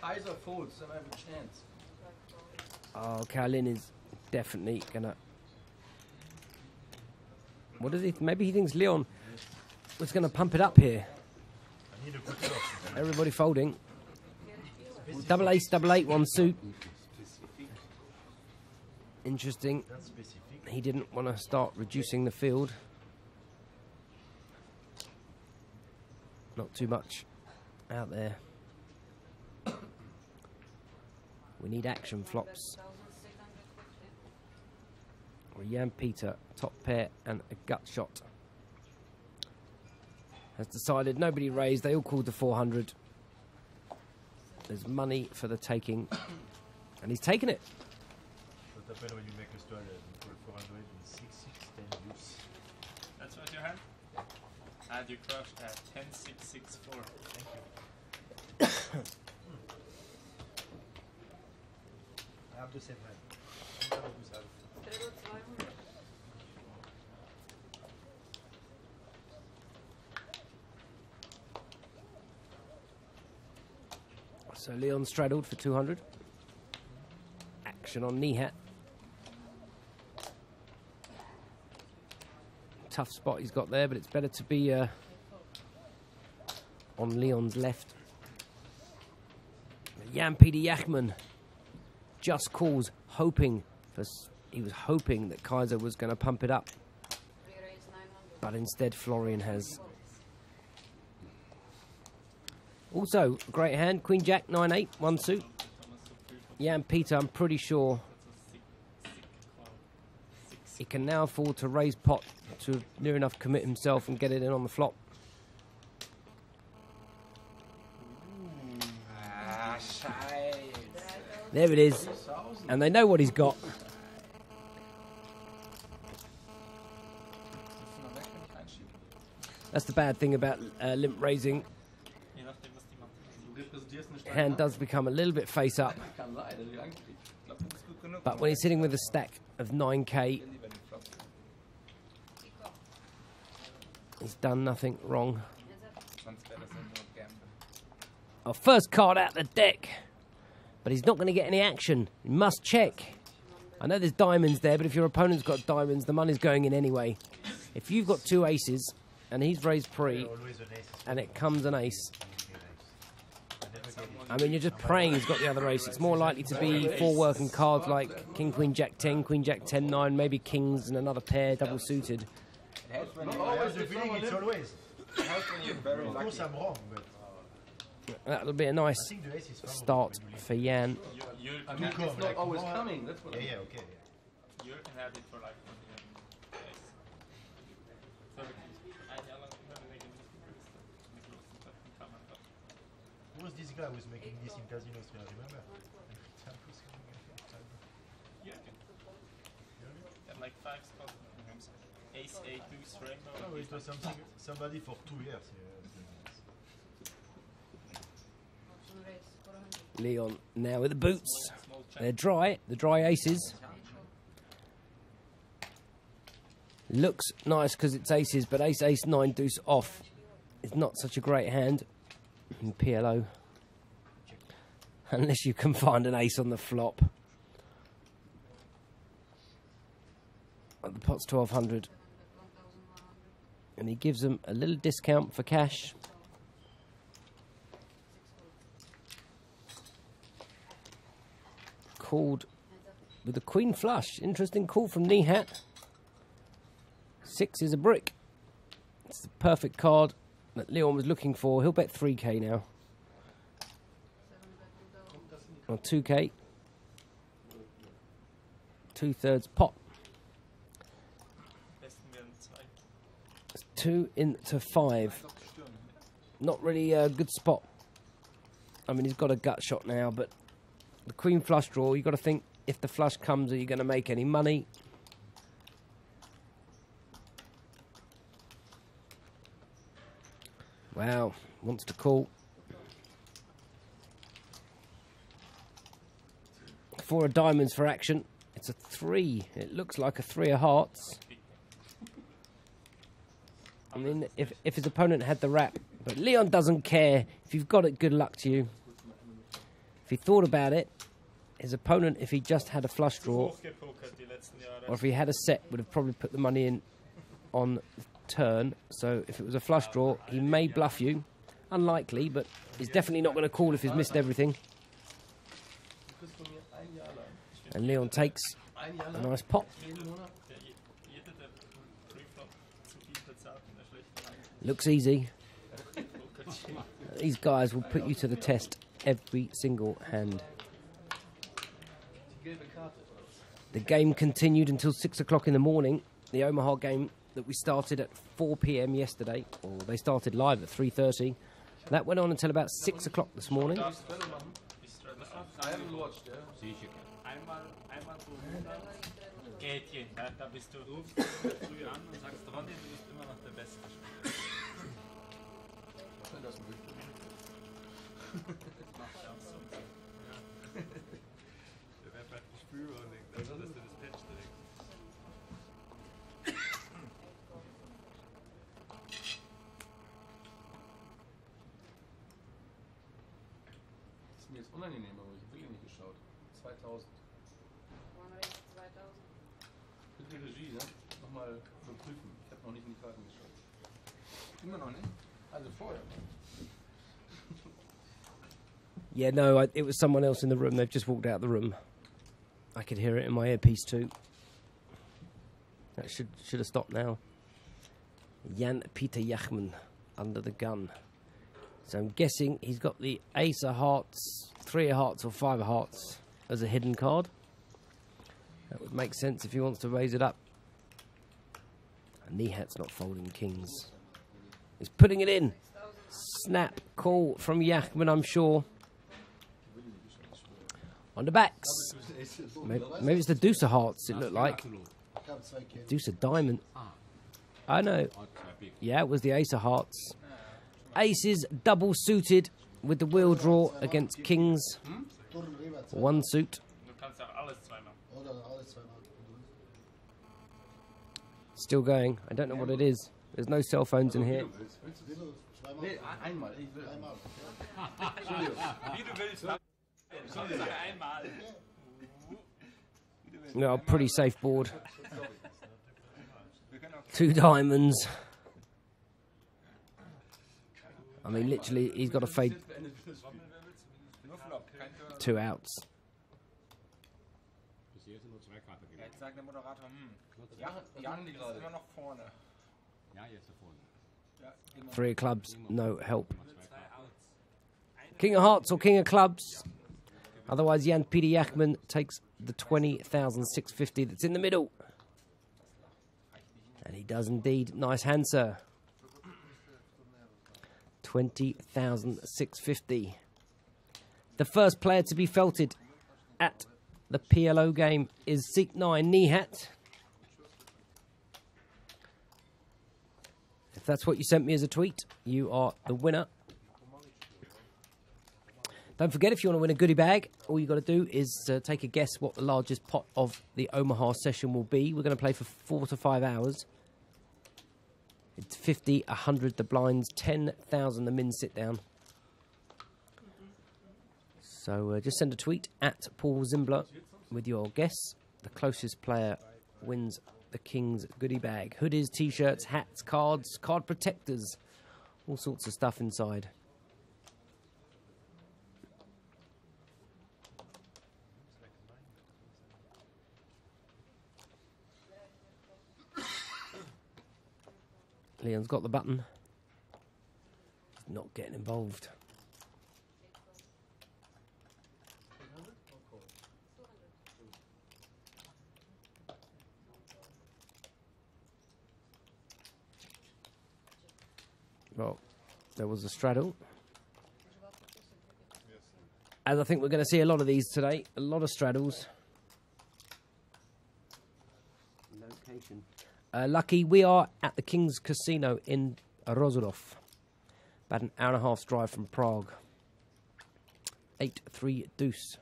Kaiser folds, then I have a chance. Oh, Caroline is definitely gonna. What does he? Maybe he thinks Leon was gonna pump it up here. Everybody folding. Double ace, double eight, one suit. Interesting. He didn't want to start reducing the field. Not too much out there. We need action flops. Or Jan Peter, top pair and a gut shot. Has decided nobody raised, they all called to 400. There's money for the taking. And he's taken it. When you make a stall, you call 400 and 6, 10 use. That's what you had? And you crush at 10, 6, 6, 4. Thank you. I have the same hand. So Leon straddled for 200. Action on Nihat. Tough spot he's got there, but it's better to be on Leon's left. Jan Peter Yachman just calls, hoping for. He was hoping that Kaiser was going to pump it up, but instead Florian has. Also, great hand, Queen Jack 9-8, one suit. Jan Peter, I'm pretty sure he can now afford to raise pot to near enough commit himself and get it in on the flop. There it is. And they know what he's got. That's the bad thing about limp raising. Hand does become a little bit face up. But when he's sitting with a stack of 9k, he's done nothing wrong. Our first card out the deck. But he's not going to get any action. He must check. I know there's diamonds there, but if your opponent's got diamonds, the money's going in anyway. If you've got two aces, and he's raised pre, and it comes an ace, I mean, you're just praying he's got the other ace. It's more likely to be four working cards like King, Queen, Jack 10, Queen, Jack 10, 9, maybe kings and another pair, double suited. Not always the feeling, it's always. Of course I'm wrong, but... That'll be a nice start for Jan. I mean, it's not always coming. That's what yeah, okay. You can have it for like 1 Who was this guy who was making this in casinos? Can I remember? Yeah. And like 5 spots. Ace, 8, deuce, rainbow. No, it was somebody for 2 years. Leon now with the boots. They're dry, the dry aces. Looks nice because it's aces, but ace, ace, 9, deuce off is not such a great hand in PLO. Unless you can find an ace on the flop. The pot's 1200. And he gives them a little discount for cash. Called with a queen flush. Interesting call from Nihat. 6 is a brick. It's the perfect card that Leon was looking for. He'll bet 3k now. Or 2k. 2/3 pot. It's 2 into 5. Not really a good spot. I mean, he's got a gut shot now, but the queen flush draw, you've got to think, if the flush comes, are you going to make any money? Wow, wants to call. 4 of diamonds for action. It's a 3. It looks like a 3 of hearts. I mean, if his opponent had the wrap. But Leon doesn't care. If you've got it, good luck to you. If he thought about it, his opponent, if he just had a flush draw, Hochgepokert die letzten Jahre. or if he had a set, would have probably put the money in on turn. So if it was a flush draw, he may bluff you. Unlikely, but he's definitely not going to call if he's missed everything. And Leon takes a nice pot. Looks easy. These guys will put you to the test every single hand. The game continued until 6 o'clock in the morning. The Omaha game that we started at 4 p.m. yesterday, or they started live at 3:30. That went on until about 6 o'clock this morning. I haven't watched, yeah. Einmal pro Monat Geldchen. Da bist du. Rufst früh an und sagst, Ronny, du bist immer noch der beste Spieler. Was soll das denn? Das macht ja auch so. Der wäre vielleicht nicht spürbar und denkt, dass du das Patch direkt. Das ist mir jetzt unangenehm, aber ich habe wirklich nicht geschaut. 2000. Bitte Regie, ne? Nochmal überprüfen. Ich habe noch nicht in die Karten geschaut. Immer noch nicht? Also vorher. Yeah, no, it was someone else in the room. They've just walked out the room. I could hear it in my earpiece too. That should have stopped now. Jan-Peter Jachmann under the gun. So I'm guessing he's got the ace of hearts, 3 of hearts or 5 of hearts as a hidden card. That would make sense if he wants to raise it up. And Nihat's not folding kings. He's putting it in. Snap call from Jachmann, I'm sure. On the backs. Maybe it's the deuce of hearts, it looked like. Deuce of diamond. I know. Yeah, it was the ace of hearts. Aces double suited with the wheel draw against kings. 1 suit. Still going. I don't know what it is. There's no cell phones in here. Nee, einmal. Ich will. No, pretty safe board. 2 diamonds. I mean, literally, he's got to fade 2 outs. Jetzt sagt der Moderator, Jan ist immer noch vorne. 3 of clubs, no help. King of hearts or king of clubs. Otherwise, Jan-Peter Jachmann takes the 20,650 that's in the middle. And he does indeed. Nice hand, sir. 20,650. The first player to be felted at the PLO game is Seek 9 Nihat. If that's what you sent me as a tweet, you are the winner. Don't forget, if you want to win a goodie bag, all you got to do is take a guess what the largest pot of the Omaha session will be. We're going to play for 4 to 5 hours. It's 50, 100 the blinds, 10,000 the min sit down. So just send a tweet at Paul Zimbler with your guess. The closest player wins the King's goodie bag. Hoodies, t-shirts, hats, cards, card protectors, all sorts of stuff inside. Leon's got the button. He's not getting involved. Well, there was a straddle. As I think we're going to see a lot of these today. A lot of straddles. Location. Lucky, we are at the King's Casino in Rozorov. About an hour and a half's drive from Prague. 8-3 deuce.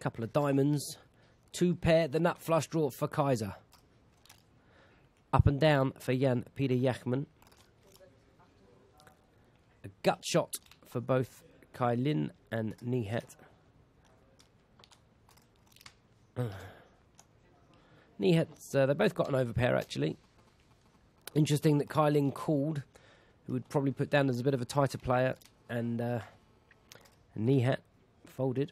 Couple of diamonds. 2 pair, the nut flush draw for Kaiser. Up and down for Jan-Peter Jachmann. A gut shot for both Kai Lin and Nihat. Nihat's, they both got an overpair, actually. Interesting that Kylin called, who would probably put down as a bit of a tighter player, and Nihat folded.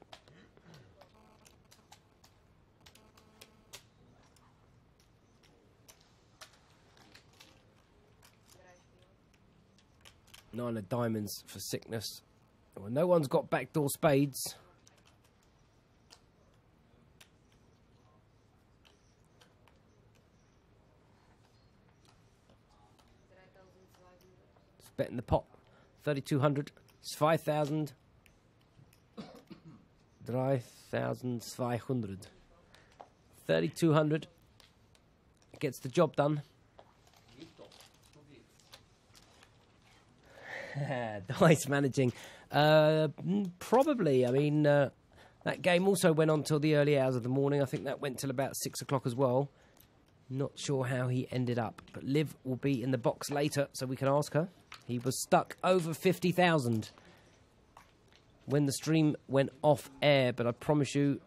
Nine of diamonds for sickness. Well, no one's got backdoor spades. It's betting the pot. 3,200. It's 5,000. 3,200. 3,200. Gets the job done. Dice managing. Probably. I mean, that game also went on till the early hours of the morning. I think that went till about 6 o'clock as well. Not sure how he ended up. But Liv will be in the box later, so we can ask her. He was stuck over 50,000 when the stream went off air. But I promise you,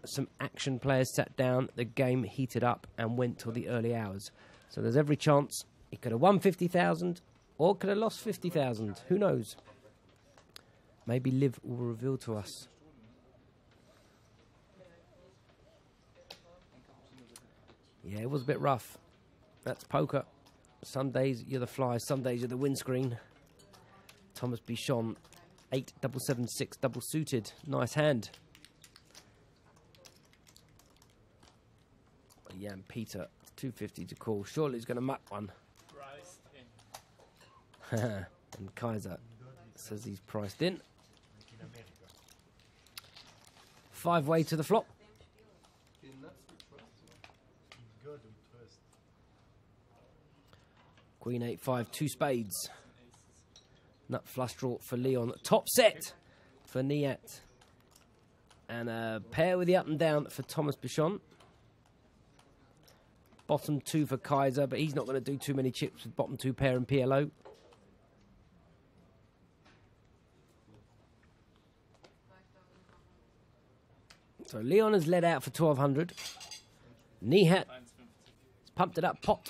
some action players sat down. The game heated up and went till the early hours. So there's every chance he could have won 50,000. Or could have lost 50,000. Who knows? Maybe Liv will reveal to us. Yeah, it was a bit rough. That's poker. Some days you're the fly, some days you're the windscreen. Thomas Bichon, 8-7-7-6, double suited. Nice hand. Jan Peter, 250 to call. Surely he's going to muck one. And Kaiser says he's priced in. 5-way to the flop. Queen 8-5, 2 spades. Nut flush draw for Leon. Top set for Nihat. And a pair with the up and down for Thomas Bichon. Bottom 2 for Kaiser, but he's not going to do too many chips with bottom 2 pair and PLO. So Leon has led out for 1,200. Nihat has pumped it up. Pot.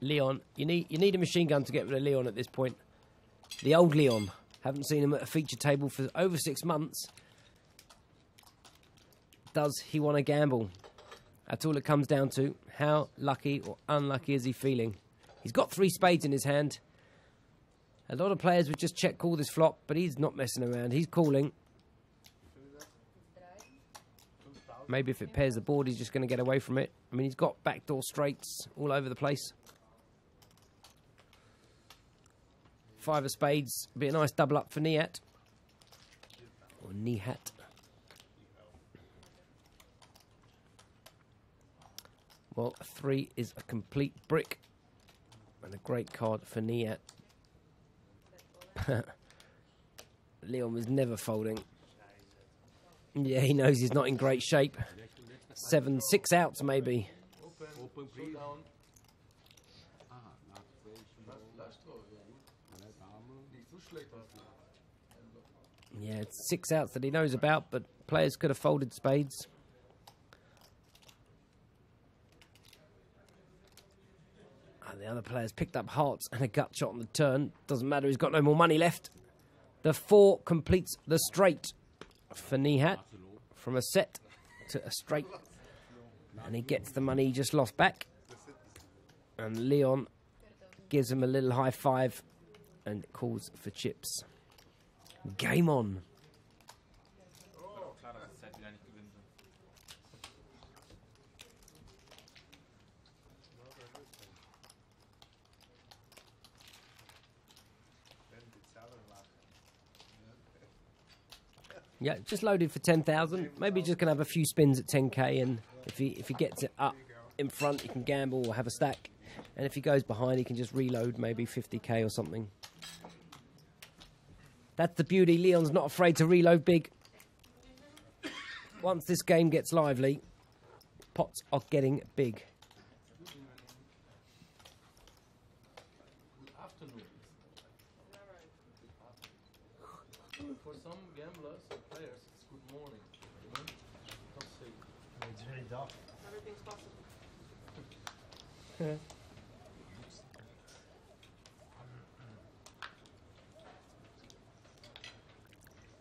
Leon, you need a machine gun to get rid of Leon at this point. The old Leon. Haven't seen him at a feature table for over 6 months. Does he want to gamble? That's all it comes down to. How lucky or unlucky is he feeling? He's got 3 spades in his hand. A lot of players would just check call this flop, but he's not messing around. He's calling. Maybe if it pairs the board, he's just going to get away from it. I mean, he's got backdoor straights all over the place. 5 of spades. Be a nice double up for Nihat. Or Nihat. Well, 3 is a complete brick. And a great card for Nihat. Leon was never folding. Yeah, he knows he's not in great shape. 7, 6 outs maybe. Open, showdown. Yeah, it's 6 outs that he knows about, but players could have folded spades. And the other players picked up hearts and a gut shot on the turn. Doesn't matter, he's got no more money left. The 4 completes the straight for Nihat. From a set to a straight. And he gets the money he just lost back. And Leon gives him a little high five and calls for chips. Game on. Yeah, just loaded for 10,000. Maybe just gonna have a few spins at 10k, and if he gets it up in front, he can gamble or have a stack. And if he goes behind, he can just reload maybe 50k or something. That's the beauty. Leon's not afraid to reload big. Once this game gets lively, pots are getting big. For some gamblers or players, it's good morning. It's very dark. Everything's possible.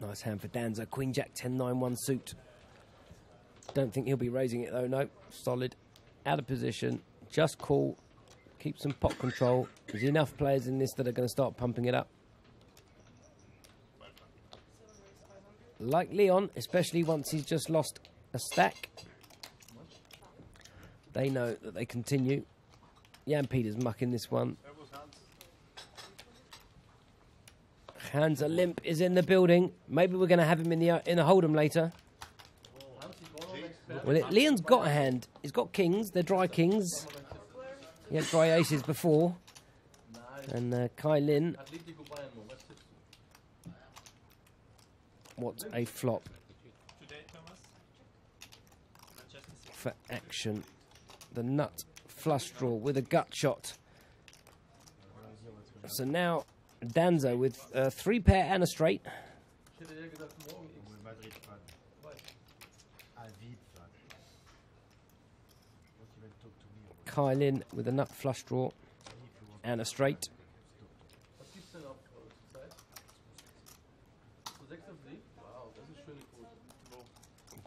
Nice hand for Danza. Queen Jack 10-9-1 suit. Don't think he'll be raising it though. No, solid. Out of position. Just call. Keep some pot control. There's enough players in this that are going to start pumping it up. Like Leon, especially once he's just lost a stack, they know that they continue. Jan Peter's mucking this one. Hans Limp is in the building. Maybe we're going to have him in the hold'em later. Well, Leon's got a hand. He's got kings. They're dry kings. He had dry aces before. And Kai Lin. What a flop for action. The nut flush draw with a gut shot. So now Danzo with a 3-pair and a straight. Kylin with a nut flush draw and a straight.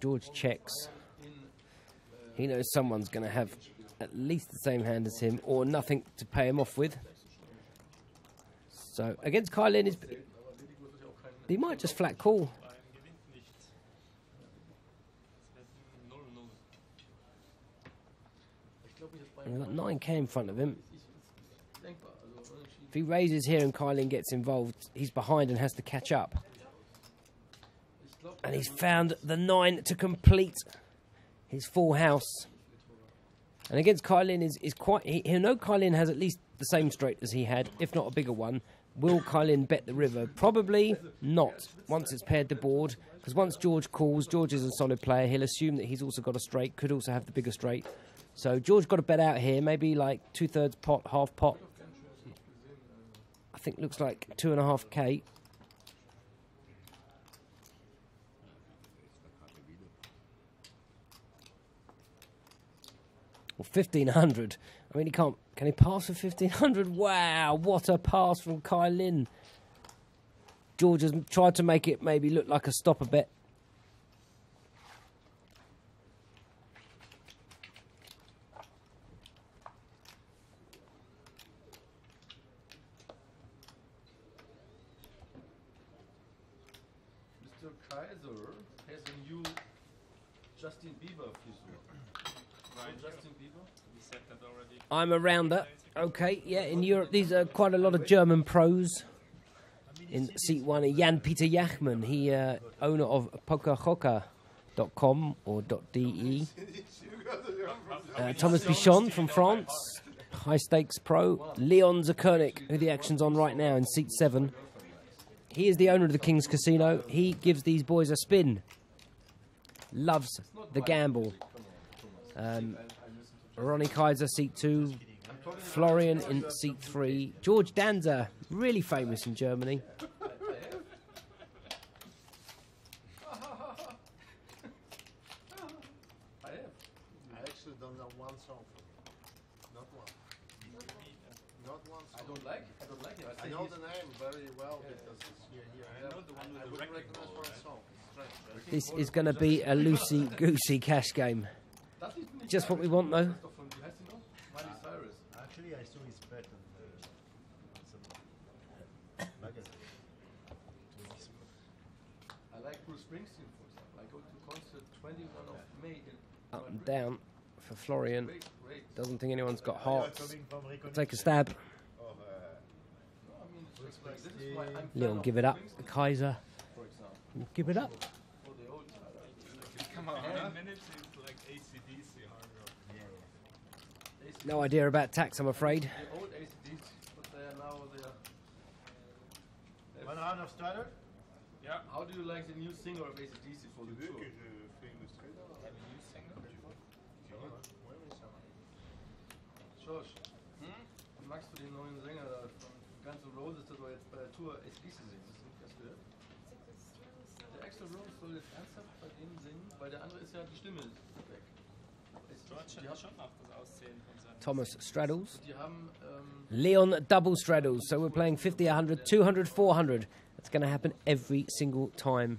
George checks. He knows someone's going to have at least the same hand as him or nothing to pay him off with. So against Kylin, he might just flat call. He's got 9k in front of him. If he raises here and Kylin gets involved, he's behind and has to catch up. And he's found the 9 to complete his full house. And against Kylin is quite... He'll know Kylin has at least the same straight as he had, if not a bigger one. Will Kylin bet the river? Probably not, once it's paired the board. Because once George calls, George is a solid player. He'll assume that he's also got a straight, could also have the bigger straight. So George got a bet out here, maybe like 2/3 pot, half pot. I think looks like 2.5k. Well, 1,500. I mean, he can't... Can he pass for 1,500? Wow, what a pass from Kylin. George has tried to make it maybe look like a stopper bet. Mr. Kaiser has a new Justin Bieber frisur. Justin Bieber? We said that already. I'm a rounder. Okay, yeah, in Europe, these are quite a lot of German pros. In seat 1, Jan Peter Jachmann, he owner of pokerhocker.com or .de. Thomas Bichon from France, high stakes pro. Leon Zakernik, who the action's on right now in seat 7. He is the owner of the King's Casino. He gives these boys a spin. Loves the gamble. Ronnie Kaiser, seat 2. Florian in seat 3. George Danza, really famous in Germany. I actually don't know one song from him. Not one. Not one song. I don't like him. I know the name very well because it's here. I know the one with I the wouldn't record recognize ball, one right? song. It's strange. This is going to be a loosey-goosey cash game. Just what we want, though. Actually, I saw his bet on some magazine. I like Bruce Springsteen, for example. I go to concert 21 of May. Up and down for Florian. Great. Doesn't think anyone's got You are hearts. coming from Recon- Take a stab. Of, No, I mean, it's like, this is why I'm fan Leon, of give it up. Springsteen, Kaiser, for example. give it up. For the old Come on, 9 minutes is like ACDC hard rock. No idea about tax, I'm afraid. The old ACDs, but they are now One round of Strider? Yeah. How do you like the new singer of ACDC for the tour? Josh, wie magst du den neuen Sänger da von Guns N' Roses, der jetzt bei der Tour ACDC singt? Hast du gehört? Der Dexter Rose soll jetzt ernsthaft bei denen singen, weil der andere ist ja, die Stimme ist weg. George hat schon noch das Aussehen von seinem. Thomas straddles. Die haben, Leon double straddles. So we're playing 50, 100, 200, 400. That's going to happen every single time.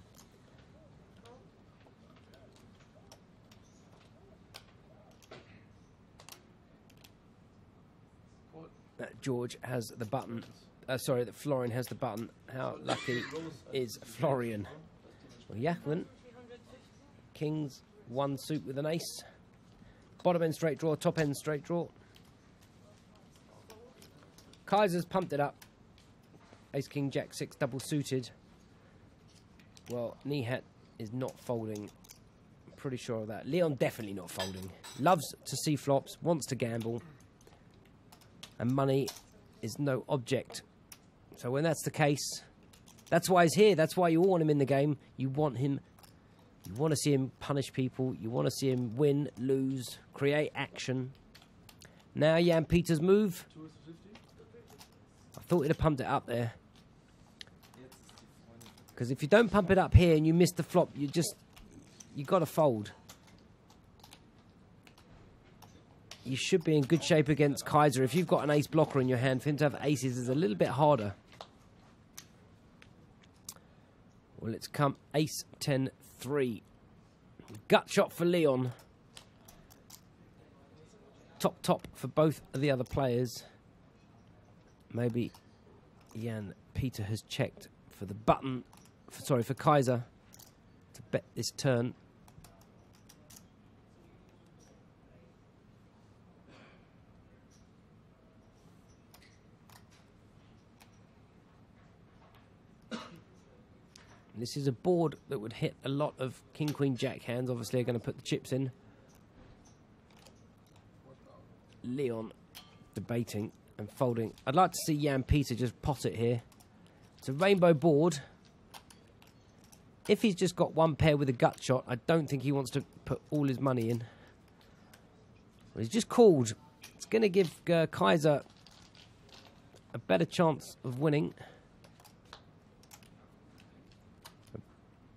George has the button. Sorry, that Florian has the button. How lucky is Florian? Well, Yachman. Kings, one suit with an ace. Bottom end straight draw, top end straight draw. Kaiser's pumped it up. Ace, King, Jack, 6, double suited. Well, Nihat is not folding. I'm pretty sure of that. Leon definitely not folding. Loves to see flops, wants to gamble. And money is no object. So when that's the case, that's why he's here. That's why you want him in the game. You want him. You want to see him punish people. You want to see him win, lose, create action. Now Jan Peters' move. I thought he'd have pumped it up there. Because if you don't pump it up here and you miss the flop, you got to fold. You should be in good shape against Kaiser. If you've got an ace blocker in your hand, for him to have aces is a little bit harder. Well, it's come ace, 10, 3. Gut shot for Leon. Top for both of the other players. Maybe Jan Peter has checked for the button. For Kaiser to bet this turn. This is a board that would hit a lot of King, Queen, Jack hands. Obviously, are going to put the chips in. Leon debating and folding. I'd like to see Jan Peter just pot it here. It's a rainbow board. If he's just got one pair with a gut shot, I don't think he wants to put all his money in. Well, he's just called. It's going to give Kaiser a better chance of winning.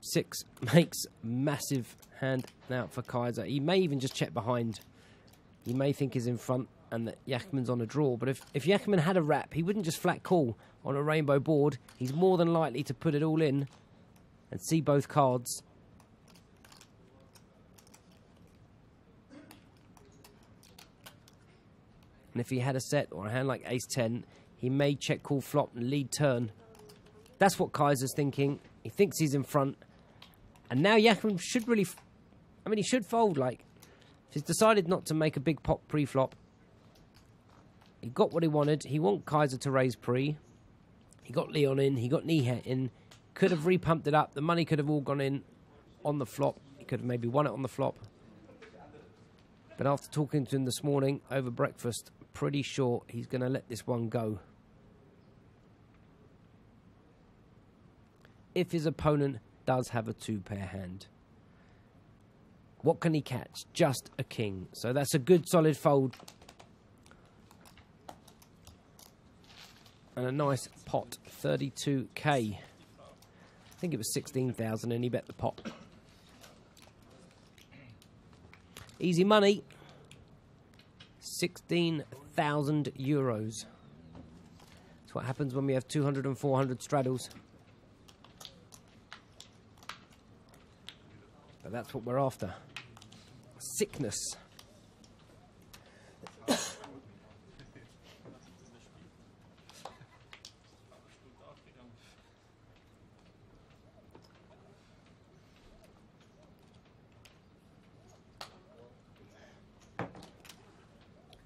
6 makes massive hand now for Kaiser. He may even just check behind. He may think he's in front and that Yachman's on a draw. But if Yachman had a wrap, he wouldn't just flat call on a rainbow board. He's more than likely to put it all in and see both cards. And if he had a set or a hand like ace-10, he may check call flop and lead turn. That's what Kaiser's thinking. He thinks he's in front. And now Yachman should really... he should fold, like... If he's decided not to make a big pot pre-flop, he got what he wanted. He wanted Kaiser to raise pre. He got Leon in. He got Nihat in. Could have repumped it up. The money could have all gone in on the flop. He could have maybe won it on the flop. But after talking to him this morning over breakfast, pretty sure he's going to let this one go. If his opponent does have a 2-pair hand. What can he catch? Just a king. So that's a good solid fold. And a nice pot, 32k. I think it was 16,000 and he bet the pot. Easy money. 16,000 euros. That's what happens when we have 200 and 400 straddles. But that's what we're after. Sickness.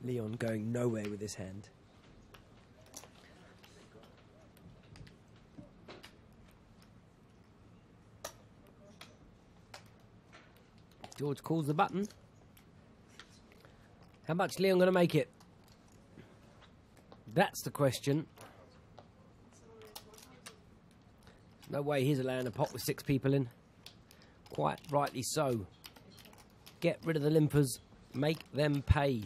Leon going nowhere with his hand. George calls the button. How much Leon going to make it? That's the question. No way he's allowing a pot with 6 people in. Quite rightly so. Get rid of the limpers. Make them pay.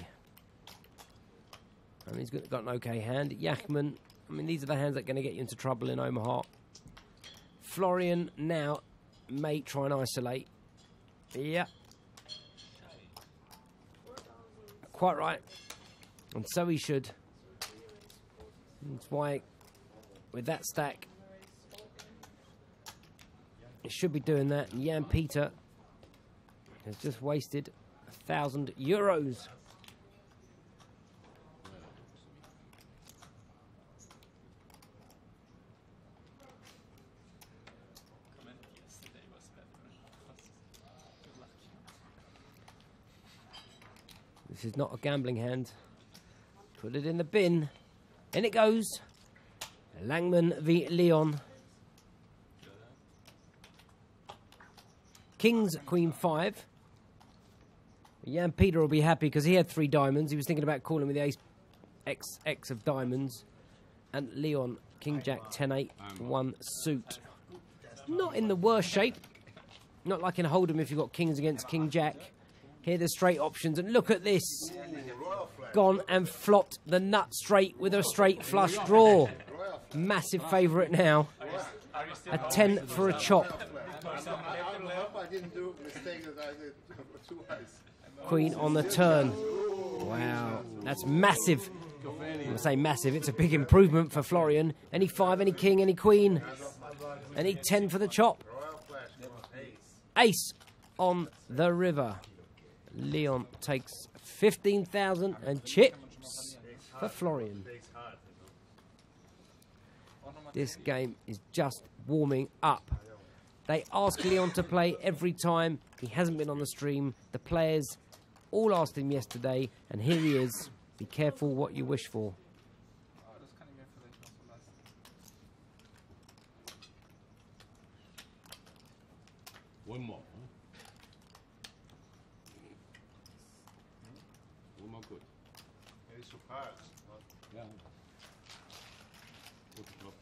And he's got an okay hand. Yachman. These are the hands that are going to get you into trouble in Omaha. Florian now may try and isolate. Yeah. Quite right. And so he should. That's why, with that stack, he should be doing that. And Jan Peter has just wasted €1,000. This is not a gambling hand. Put it in the bin. In it goes. Langman v Leon. Kings, Queen 5. Jan Peter will be happy because he had 3 diamonds. He was thinking about calling with the ace XX of diamonds. And Leon, King Jack 10-8, 1 suit. Not in the worst shape. Not like in Hold'em if you've got kings against King Jack. Here are the straight options, and look at this. Gone and flopped the nut straight with a straight flush draw. Massive favourite now. A 10 for a chop. I didn't do a mistake that I did twice. Queen on the turn. Wow, that's massive. I'm going to say massive, it's a big improvement for Florian. Any 5, any king, any queen. Any 10 for the chop. Ace on the river. Leon takes 15,000 and chips for Florian. This game is just warming up. They ask Leon to play every time. He hasn't been on the stream. The players all asked him yesterday, and here he is. Be careful what you wish for. One more. One more good. Ace of hearts. Yeah. Good job.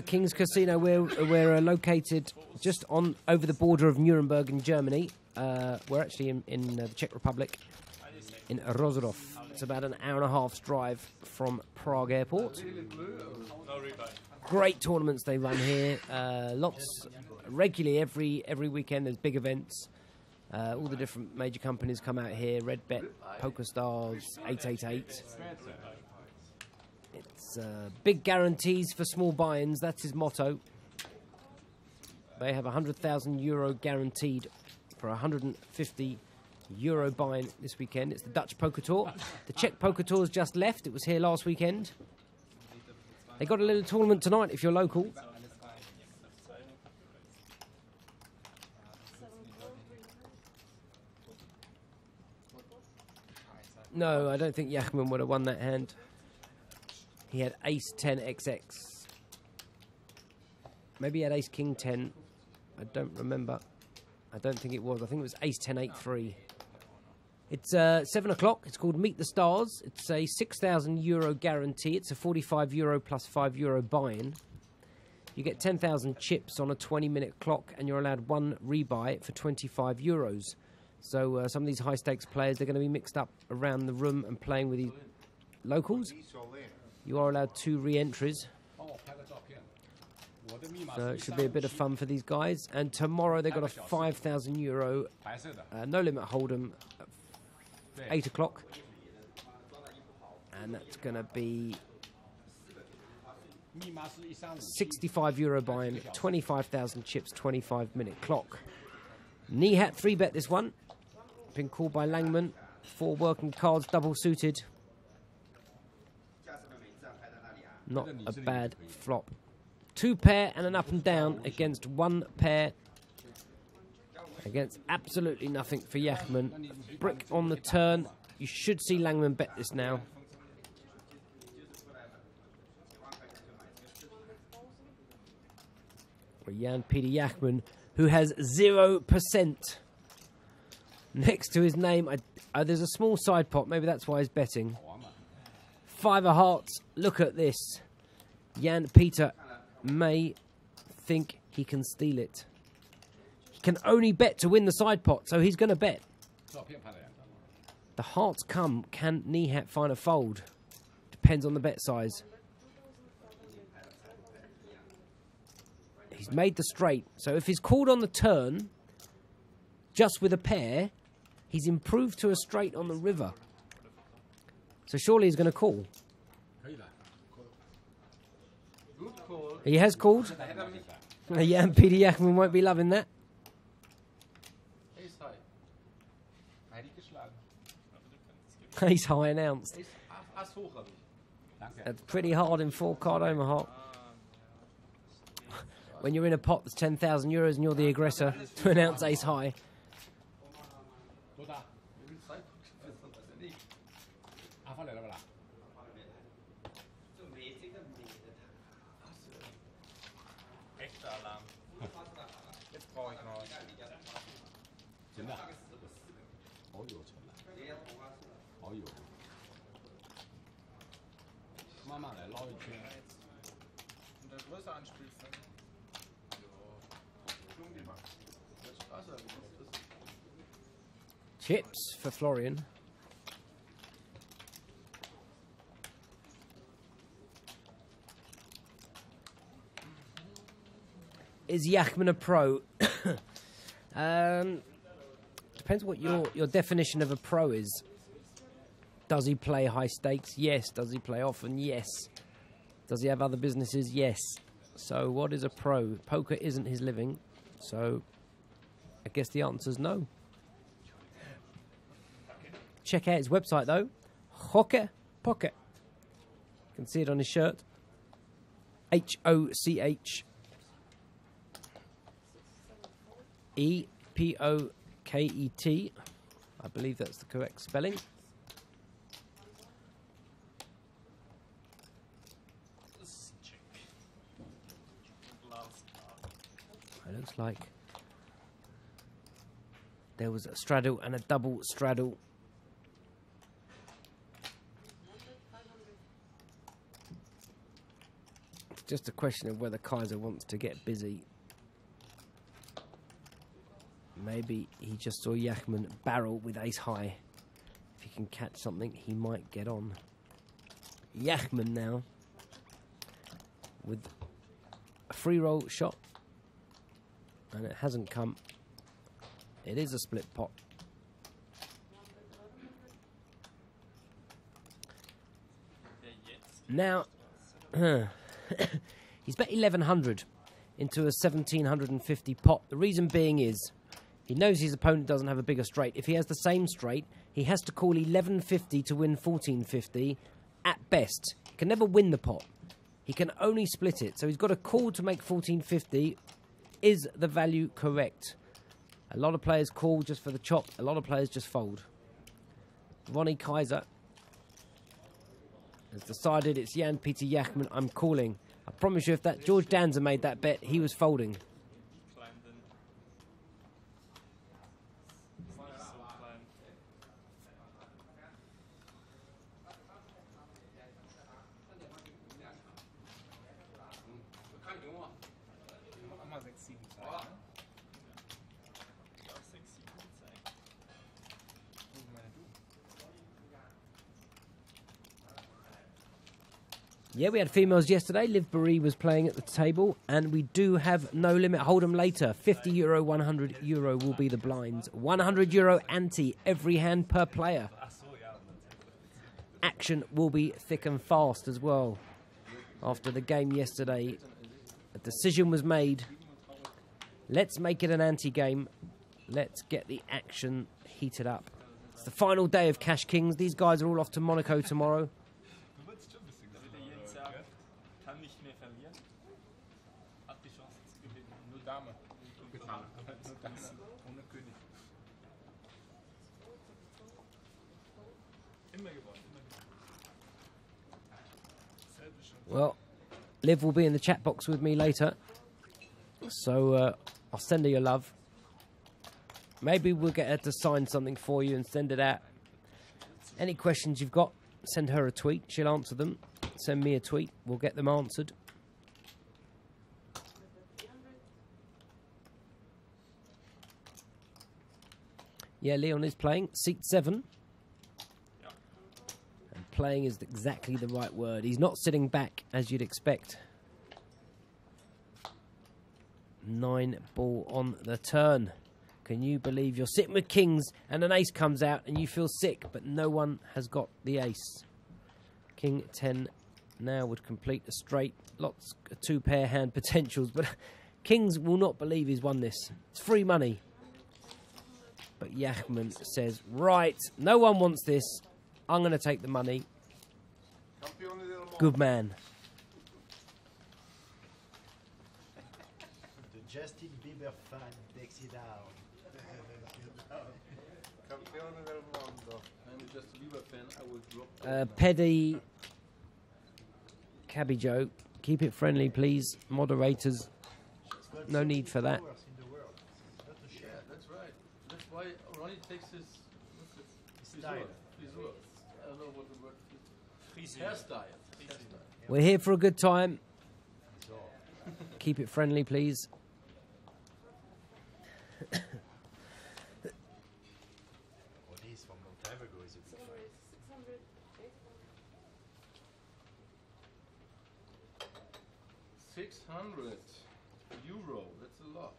King's Casino, we're located just on over the border of Nuremberg in Germany. We're actually in the Czech Republic, in Rozhdov. It's about an hour and a half's drive from Prague Airport. Great tournaments they run here. Lots regularly every weekend. There's big events. All the different major companies come out here. Red Bet, Poker Stars, 888. It's big guarantees for small buy-ins. That's his motto. They have €100,000 guaranteed for €150 buy-in this weekend. It's the Dutch Poker Tour. The Czech Poker Tour's just left. It was here last weekend. They got a little tournament tonight if you're local. No, I don't think Yachman would have won that hand. He had ace 10 XX. Maybe he had ace king 10. I don't remember. I don't think it was. I think it was ace 10 8 3. It's 7 o'clock. It's called Meet the Stars. It's a €6,000 guarantee. It's a €45 plus €5 buy-in. You get 10,000 chips on a 20-minute clock, and you're allowed 1 rebuy for €25. So some of these high-stakes players, they're going to be mixed up around the room and playing with the locals. You are allowed 2 re-entries. So it should be a bit of fun for these guys. And tomorrow they've got a €5,000 no-limit hold'em at 8 o'clock. And that's going to be €65 buy-in, 25,000 chips, 25-minute clock. Nihat 3-bet this one. Been called by Langman. 4 working cards, double-suited. Not a bad flop. 2 pair and an up and down against 1 pair. Against absolutely nothing for Yachman. Brick on the turn. You should see Langman bet this now. Or Jan Peter Yachman, who has 0% next to his name. There's a small side pot. Maybe that's why he's betting. 5 of hearts. Look at this. Jan Peter may think he can steal it. He can only bet to win the side pot, so he's going to bet. The hearts come. Can Nihat find a fold? depends on the bet size. He's made the straight. So if he's called on the turn, just with a pair, he's improved to a straight on the river. So surely he's going to call. Good call. He has called. Yeah, and Peter Yachman won't be loving that. Ace high. Ace high announced. Ace, Ass hoch habe ich. That's pretty hard in 4-card Omaha. When you're in a pot that's 10,000 euros and you're the aggressor, to announce ace high. Echter Alarm. Jetzt brauche ich mal was. Und der größere Anspielfeld. Chips for Florian. Is Yachman a pro? Depends what your definition of a pro is. Does he play high stakes? Yes. Does he play often? Yes. Does he have other businesses? Yes. So what is a pro? Poker isn't his living, so I guess the answer is no. Check out his website though. Hoche Pocket. You can see it on his shirt. HOCHEPOKET. I believe that's the correct spelling. It looks like there was a straddle and a double straddle. It's just a question of whether Kaiser wants to get busy. Maybe he just saw Yachman barrel with ace high. If he can catch something, he might get on. Yachman now with a free roll shot. And it hasn't come. It is a split pot. Now, he's bet 1,100 into a 1,750 pot. The reason being is he knows his opponent doesn't have a bigger straight. If he has the same straight, he has to call 1,150 to win 1,450 at best. He can never win the pot. He can only split it. So he's got a call to make 1,450. Is the value correct? A lot of players call just for the chop. A lot of players just fold. Ronnie Kaiser has decided it's Jan-Peter Yachman. I'm calling. I promise you, if that George Danza made that bet, he was folding. Yeah, we had females yesterday. Liv Barry was playing at the table, and we do have no limit hold'em later. 50 euro, 100 euro will be the blinds. 100 euro ante, every hand per player. Action will be thick and fast as well. After the game yesterday, a decision was made. Let's make it an ante game. Let's get the action heated up. It's the final day of Cash Kings. These guys are all off to Monaco tomorrow. Well, Liv will be in the chat box with me later, so I'll send her your love. Maybe we'll get her to sign something for you and send it out. Any questions you've got, send her a tweet. She'll answer them. Send me a tweet. We'll get them answered. Yeah, Leon is playing. Seat 7. And playing is exactly the right word. He's not sitting back as you'd expect. 9 ball on the turn. Can you believe you're sitting with kings and an ace comes out and you feel sick, but no one has got the ace? King 10 now would complete a straight. Lots of 2-pair hand potentials, but kings will not believe he's won this. It's free money. But Yachman says, right, no one wants this. I'm going to take the money. Good man. The Justin Bieber fan takes it out. Campione del mondo. I'm a Justin Bieber fan. I will drop. Peddy Cabbage, keep it friendly, please. Moderators, no need for that. Yeah, that's right. That's why Ronnie takes his Style. frisur. I don't know what the word is. Hairstyle. We're here for a good time. Keep it friendly, please. What is from a long time ago is a good fight. 600 euro. That's a lot.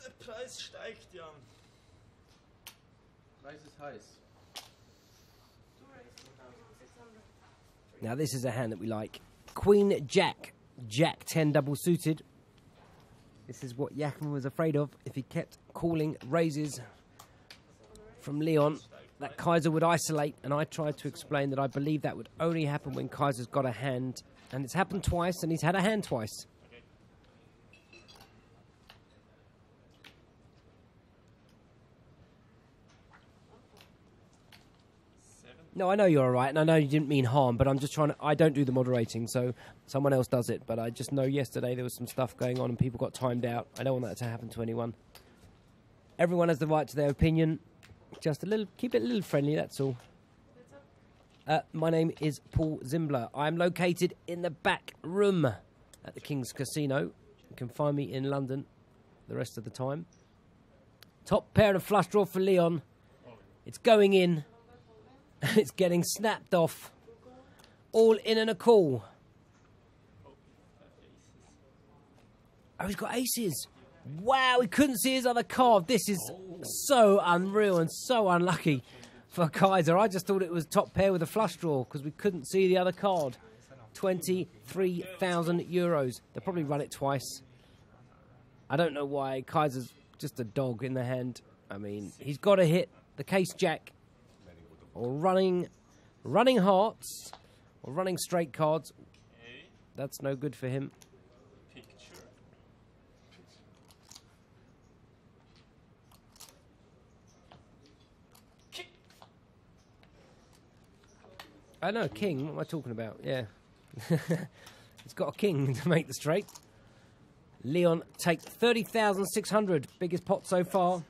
Der Preis steigt, Jan. Price is heiß. Now this is a hand that we like. Queen Jack. Jack 10 double suited. This is what Yachman was afraid of if he kept calling raises from Leon. That Kaiser would isolate, and I tried to explain that I believe that would only happen when Kaiser's got a hand, and it's happened twice, and he's had a hand twice. No, I know you're all right, and I know you didn't mean harm, but I'm just trying to... I don't do the moderating, so someone else does it, but I just know yesterday there was some stuff going on and people got timed out. I don't want that to happen to anyone. Everyone has the right to their opinion. Just a little... Keep it a little friendly, that's all. My name is Paul Zimbler. I'm located in the back room at the King's Casino. You can find me in London the rest of the time. Top pair of flush draw for Leon. It's going in. And it's getting snapped off. All in and a call. Oh, he's got aces. Wow, he couldn't see his other card. This is so unreal and so unlucky for Kaiser. I just thought it was top pair with a flush draw because we couldn't see the other card. 23,000 euros. They'll probably run it twice. I don't know why. Kaiser's just a dog in the hand. I mean, he's got to hit the case jack or running hearts or running straight cards. That's no good for him. I know, king. What am I talking about? Yeah. He's got a king to make the straight. Leon takes 30,600. Biggest pot so far.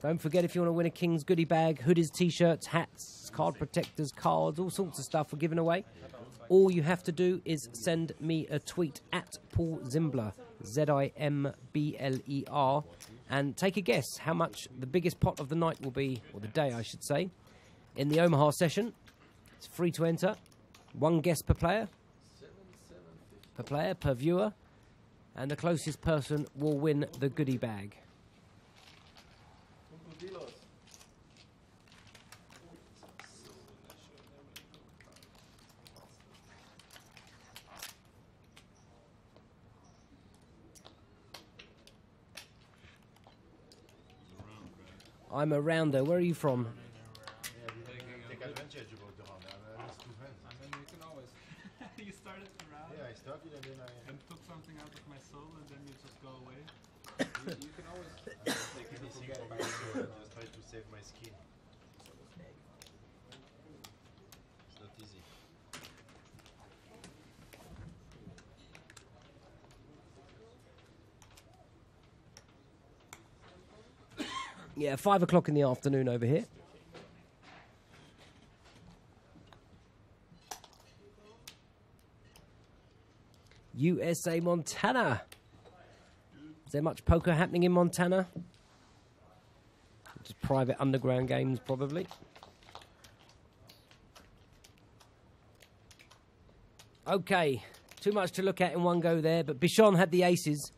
Don't forget, if you want to win a King's goodie bag, hoodies, T-shirts, hats, card protectors, cards, all sorts of stuff we're giving away. All you have to do is send me a tweet at Paul Zimbler, Z-I-M-B-L-E-R, and take a guess how much the biggest pot of the night will be, or the day I should say, in the Omaha session. It's free to enter. One guess per player, per viewer, and the closest person will win the goodie bag. I'm a rounder. Where are you from? Take advantage about the round. I missed 2 hands. I mean, you can always. You started the round Yeah, I started and then and took something out of my soul, and then you just go away. You can always take anything from my soul. I just try to save my skin. It's not easy. Yeah, 5 o'clock in the afternoon over here. USA Montana. Is there much poker happening in Montana? Just private underground games, probably. Okay, too much to look at in one go there, but Bichon had the aces.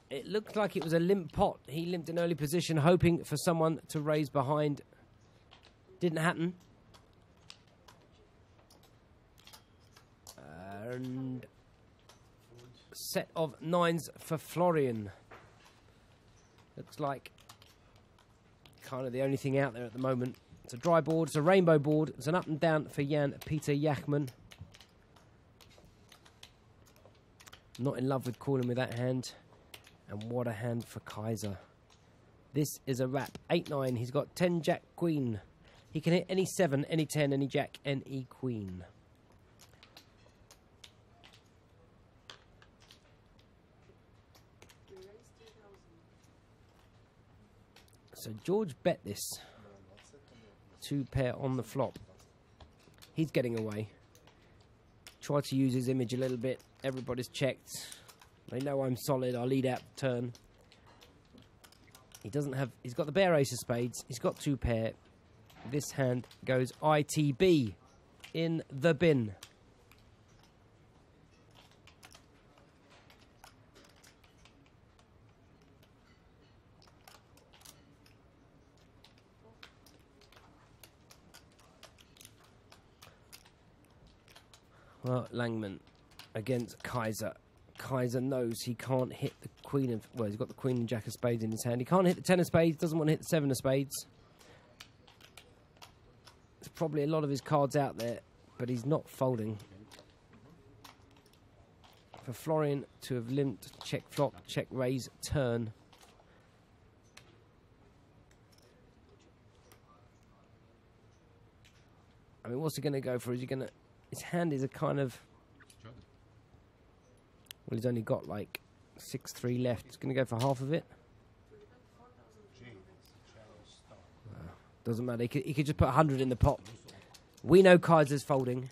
It looked like it was a limp pot. He limped in early position, hoping for someone to raise behind. Didn't happen. And set of 9s for Florian. Looks like kind of the only thing out there at the moment. It's a dry board, it's a rainbow board, it's an up and down for Jan Peter Jachmann. Not in love with calling with that hand. And what a hand for Kaiser. This is a wrap. 8-9. He's got 10 Jack Queen. He can hit any 7, any 10, any Jack, any Queen. So George bet this. 2 pair on the flop. He's getting away. Try to use his image a little bit. Everybody's checked. They know I'm solid. I'll lead out the turn. He doesn't have... He's got the bare ace of spades. He's got 2 pair. This hand goes ITB in the bin. Well, Langman against Kaiser. Kaiser knows he can't hit the queen of... Well, he's got the queen and jack of spades in his hand. He can't hit the 10 of spades, doesn't want to hit the 7 of spades. There's probably a lot of his cards out there, but he's not folding. For Florian to have limped, check flop, check raise, turn. I mean, what's he going to go for? Is he going to... His hand is a kind of... Well, he's only got like 6-3 left. He's going to go for half of it. Doesn't matter. He could just put 100 in the pot. We know Kaiser's folding.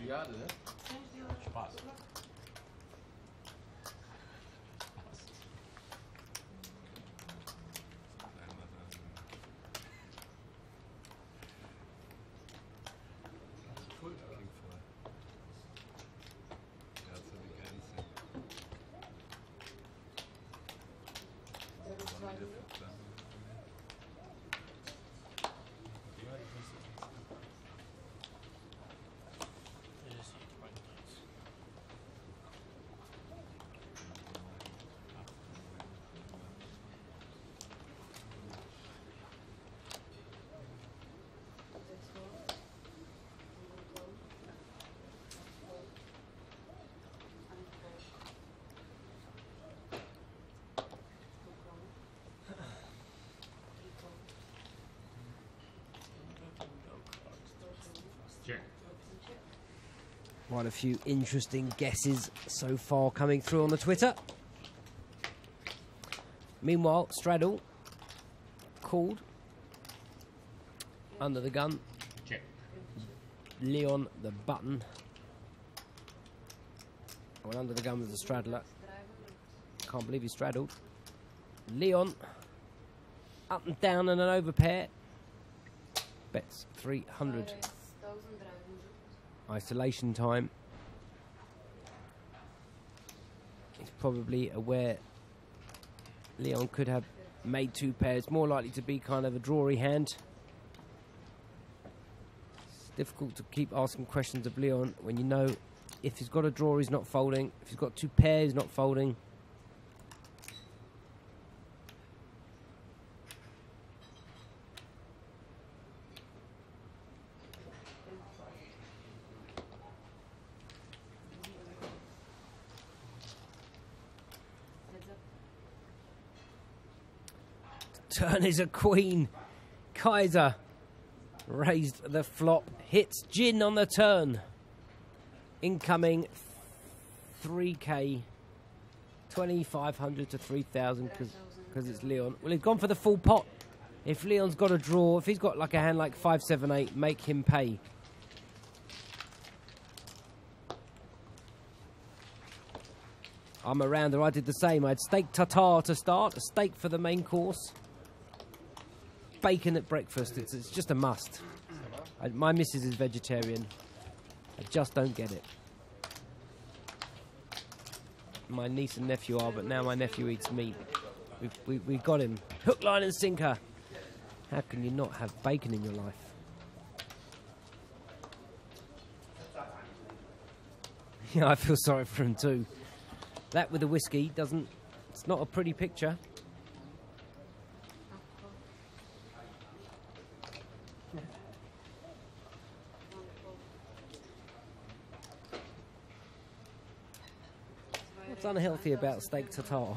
Jade, ne? Spaß. Quite a few interesting guesses so far coming through on the Twitter. Meanwhile, Straddle called under the gun. Check. Leon the button. Went under the gun with the straddler. Can't believe he straddled. Leon up and down and an overpair. Bets 300. Isolation time. He's probably aware Leon could have made 2 pairs. More likely to be kind of a drawy hand. It's difficult to keep asking questions of Leon when you know if he's got a draw, he's not folding. If he's got 2 pairs, he's not folding. Turn is a queen. Kaiser raised the flop. Hits gin on the turn. Incoming 3K. 2,500 to 3,000 because it's Leon. Well, he's gone for the full pot. If Leon's got a draw, if he's got like a hand like 5, 7, 8, make him pay. I'm a rounder. I did the same. I had steak tartare to start, a steak for the main course, bacon at breakfast. It's just a must. My missus is vegetarian. I just don't get it. My niece and nephew are, but now my nephew eats meat. We've got him. Hook, line and sinker. How can you not have bacon in your life? Yeah, I feel sorry for him too. That with a whiskey doesn't... It's not a pretty picture. What's unhealthy about steak tartare?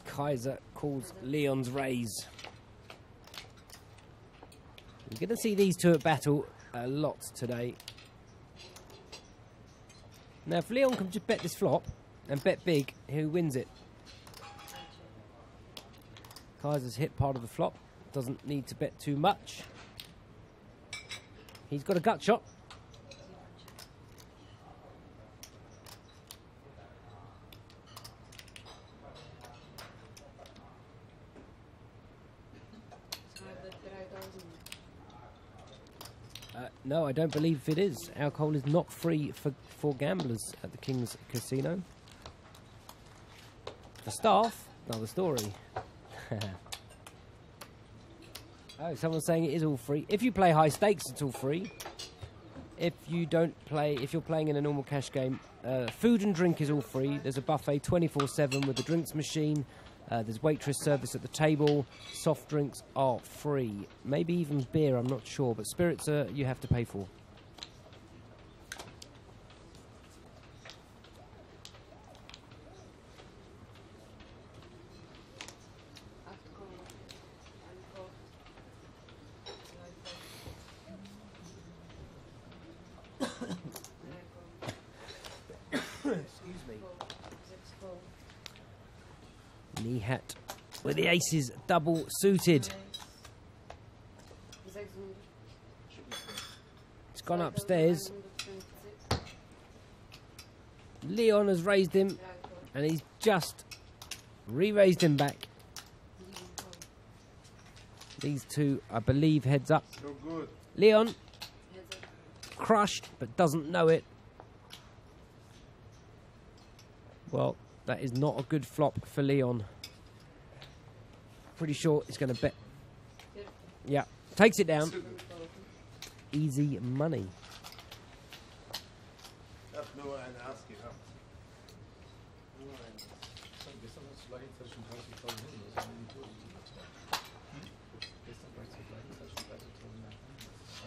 Kaiser calls Leon's raise. You're going to see these two at battle a lot today. Now, if Leon can just bet this flop and bet big, who wins it? Kaiser's hit part of the flop. Doesn't need to bet too much. He's got a gut shot. No, I don't believe it is. Alcohol is not free for gamblers at the King's Casino. The staff, another story. Oh, someone's saying it is all free. If you play high stakes, it's all free. If you don't play, if you're playing in a normal cash game, food and drink is all free. There's a buffet 24/7 with a drinks machine. There's waitress service at the table. Soft drinks are free. Maybe even beer, I'm not sure. But spirits you have to pay for. Excuse me. Knee hat with the aces double suited. It's gone upstairs. Leon has raised him and he's just re-raised him back. These two, I believe, heads up. So good. Leon crushed but doesn't know it. Well, that is not a good flop for Leon. Pretty sure he's going to bet. Yeah, takes it down. Easy money.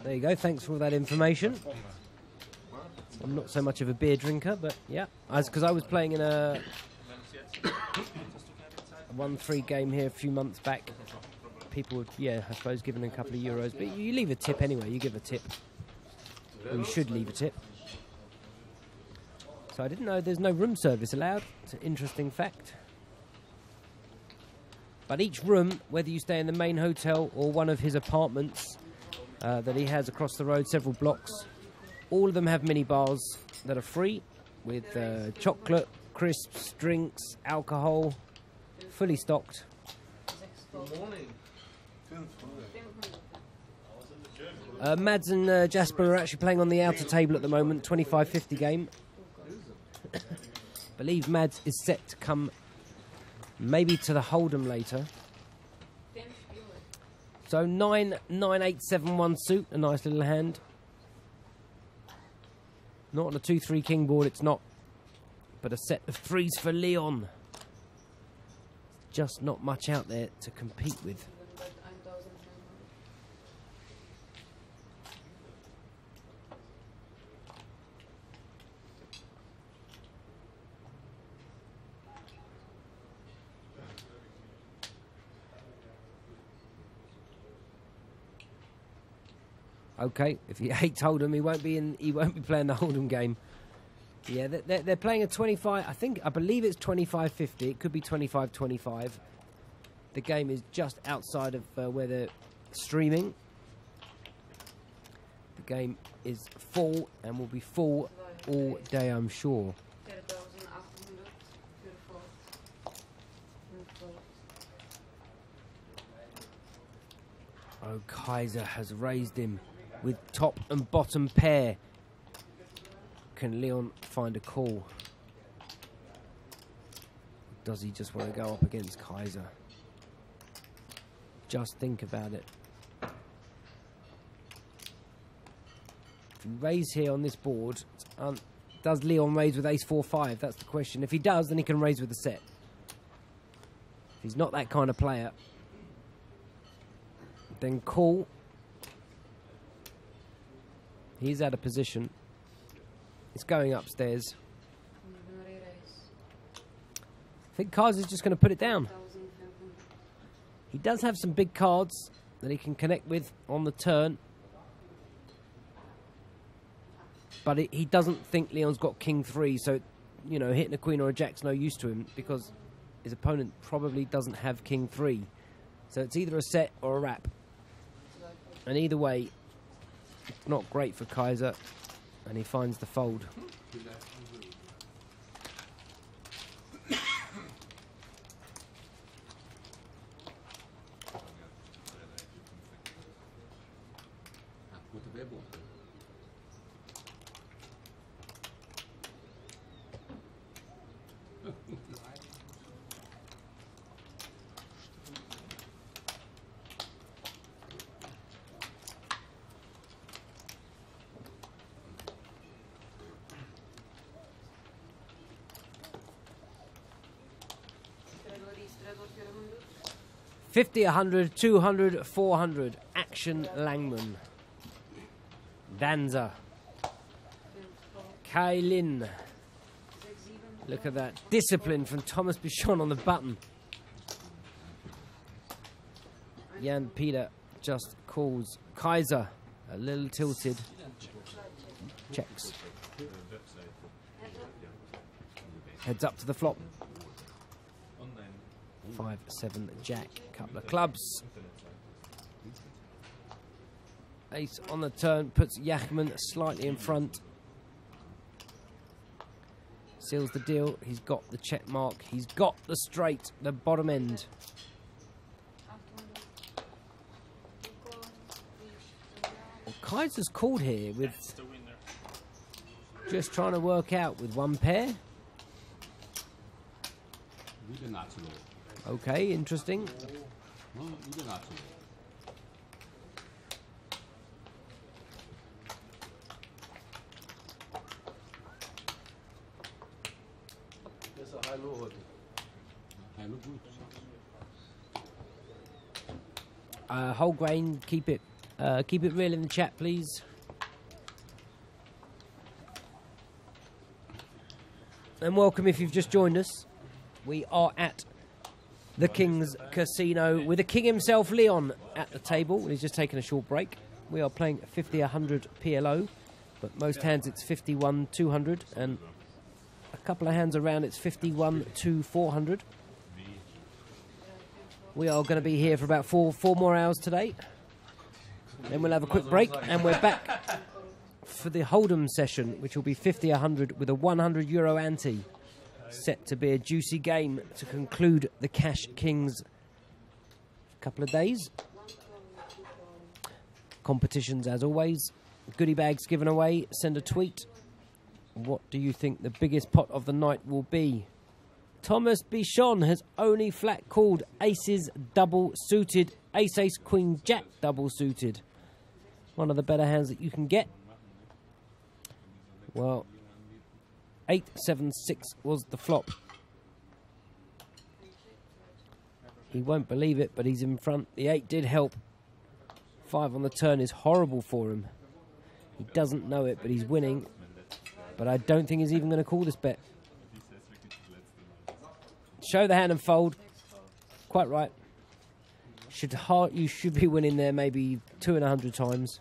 There you go, thanks for all that information. I'm not so much of a beer drinker, but yeah. Because I was playing in a 1-3 game here a few months back. People would, yeah, I suppose, giving a couple of euros. But you leave a tip anyway, you give a tip. Or you should leave a tip. So I didn't know there's no room service allowed. It's an interesting fact. But each room, whether you stay in the main hotel or one of his apartments that he has across the road, several blocks, all of them have mini bars that are free with chocolate, crisps, drinks, alcohol, fully stocked. Good morning. Mads and Jasper are actually playing on the outer table at the moment, 25-50 game. I believe Mads is set to come maybe to the Hold'em later. So 9-8-7-1 suit, a nice little hand. Not on a 2-3 king board, it's not. But a set of threes for Leon. Just not much out there to compete with. Okay, if he hates Hold'em, he won't be playing the Hold'em game. Yeah, they're playing a 25. I believe it's 25-50. It could be 25-25. The game is just outside of where they're streaming. The game is full and will be full all day, I'm sure. Oh, Kaiser has raised him with top and bottom pair. Can Leon find a call? Does he just want to go up against Kaiser? Just think about it. If you raise here on this board, does Leon raise with ace 4-5? That's the question. If he does, then he can raise with the set. If he's not that kind of player, then call. He's out of position. It's going upstairs. I think Kaiser's just going to put it down. He does have some big cards that he can connect with on the turn. But he doesn't think Leon's got king 3, so, you know, hitting a queen or a jack's no use to him because his opponent probably doesn't have king 3. So it's either a set or a wrap. And either way, it's not great for Kaiser, and he finds the fold. $50, $100, $200, $400. Action Langman. Danza. Kailin. Look at that. Discipline from Thomas Bichon on the button. Jan Peter just calls. Kaiser. A little tilted. Checks. Heads up to the flop. 5, 7, jack, couple of clubs. Ace on the turn, puts Yachman slightly in front. Seals the deal. He's got the check mark. He's got the straight, the bottom end. Well, Kaiser's called here with just trying to work out with one pair. Okay, interesting. There's a high-low heute. Whole grain, keep it real in the chat, please. And welcome if you've just joined us. We are at the King's Casino with the King himself, Leon, at the table. He's just taken a short break. We are playing 50, 100 PLO, but most hands it's 51, 200, and a couple of hands around it's 51 to 400. We are going to be here for about four more hours today. Then we'll have a quick break, and we're back for the Hold'em session, which will be 50, 100 with a €100 ante. Set to be a juicy game to conclude the Cash Kings couple of days. Competitions as always. Goodie bags given away. Send a tweet. What do you think the biggest pot of the night will be? Thomas Bichon has only flat called aces double suited. Ace, ace, queen, jack double suited. One of the better hands that you can get. Well, 8-7-6 was the flop. He won't believe it, but he's in front. The 8 did help. 5 on the turn is horrible for him. He doesn't know it, but he's winning. But I don't think he's even going to call this bet. Show the hand and fold. Quite right. You should be winning there maybe 2 in 100 times.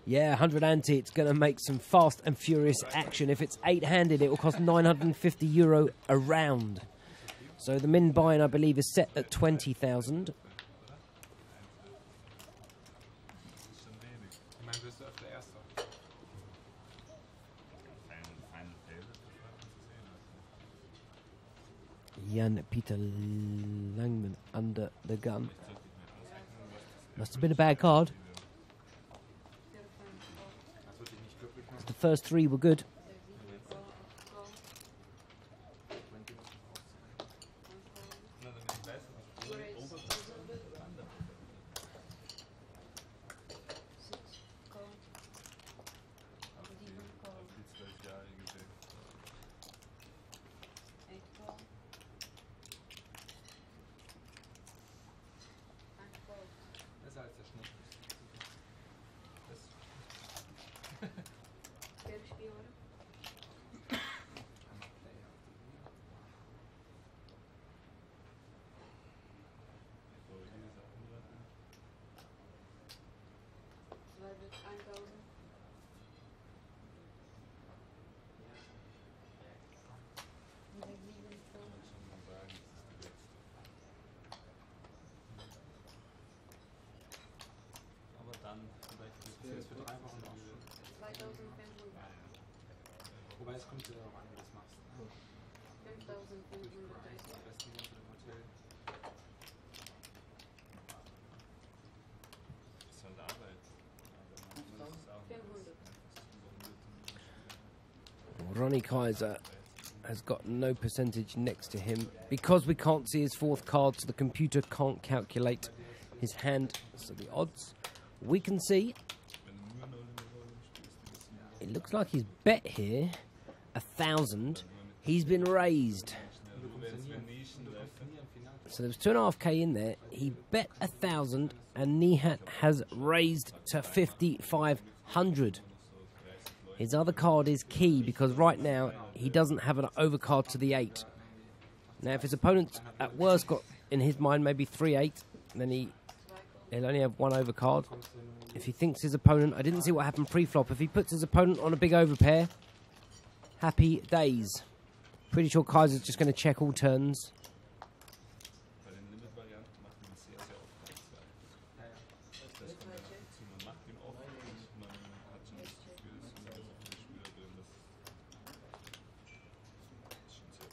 Yeah, 100 ante, it's going to make some fast and furious action. If it's 8-handed, it will cost €950 a round. So the min buy-in, I believe, is set at 20,000. Jan-Peter Langman under the gun. Must have been a bad card. The first three were good. Wobei es kommt ja auch an, wie du das machst. 5.500 am besten wohnst du im Hotel. Das ist halt Arbeit. 500. Ronnie Kaiser has got no percentage next to him. Because we can't see his fourth card, so the computer can't calculate his hand. So the odds we can see. It looks like he's bet here 1,000. He's been raised. So there was 2.5k in there. He bet 1,000 and Nihat has raised to 5,500. His other card is key because right now he doesn't have an overcard to the 8. Now if his opponent at worst got in his mind maybe 3-8, then he'll only have one overcard. If he thinks his opponent, I didn't see what happened pre-flop, if he puts his opponent on a big overpair, happy days. Pretty sure Kaiser's just going to check all turns.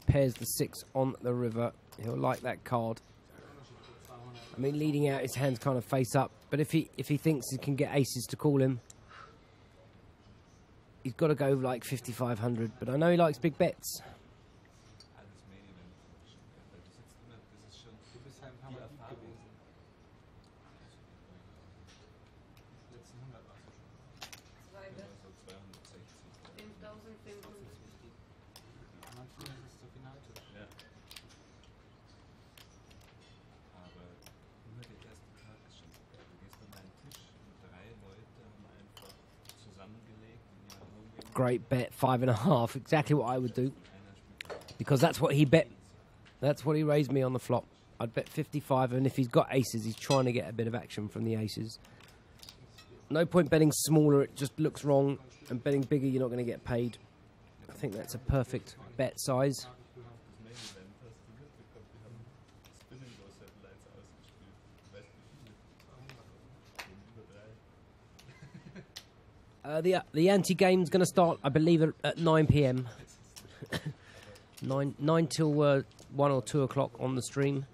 Pairs the 6 on the river. He'll like that card. I mean, leading out, his hand's kind of face up. But if he thinks he can get aces to call him, he's got to go like 5,500. But I know he likes big bets. Great bet, 5.5. Exactly what I would do. Because that's what he bet. That's what he raised me on the flop. I'd bet 55, and if he's got aces, he's trying to get a bit of action from the aces. No point betting smaller, it just looks wrong. And betting bigger, you're not going to get paid. I think that's a perfect bet size. The anti-game's going to start, I believe, at 9 p.m. 9 till 1 or 2 o'clock on the stream.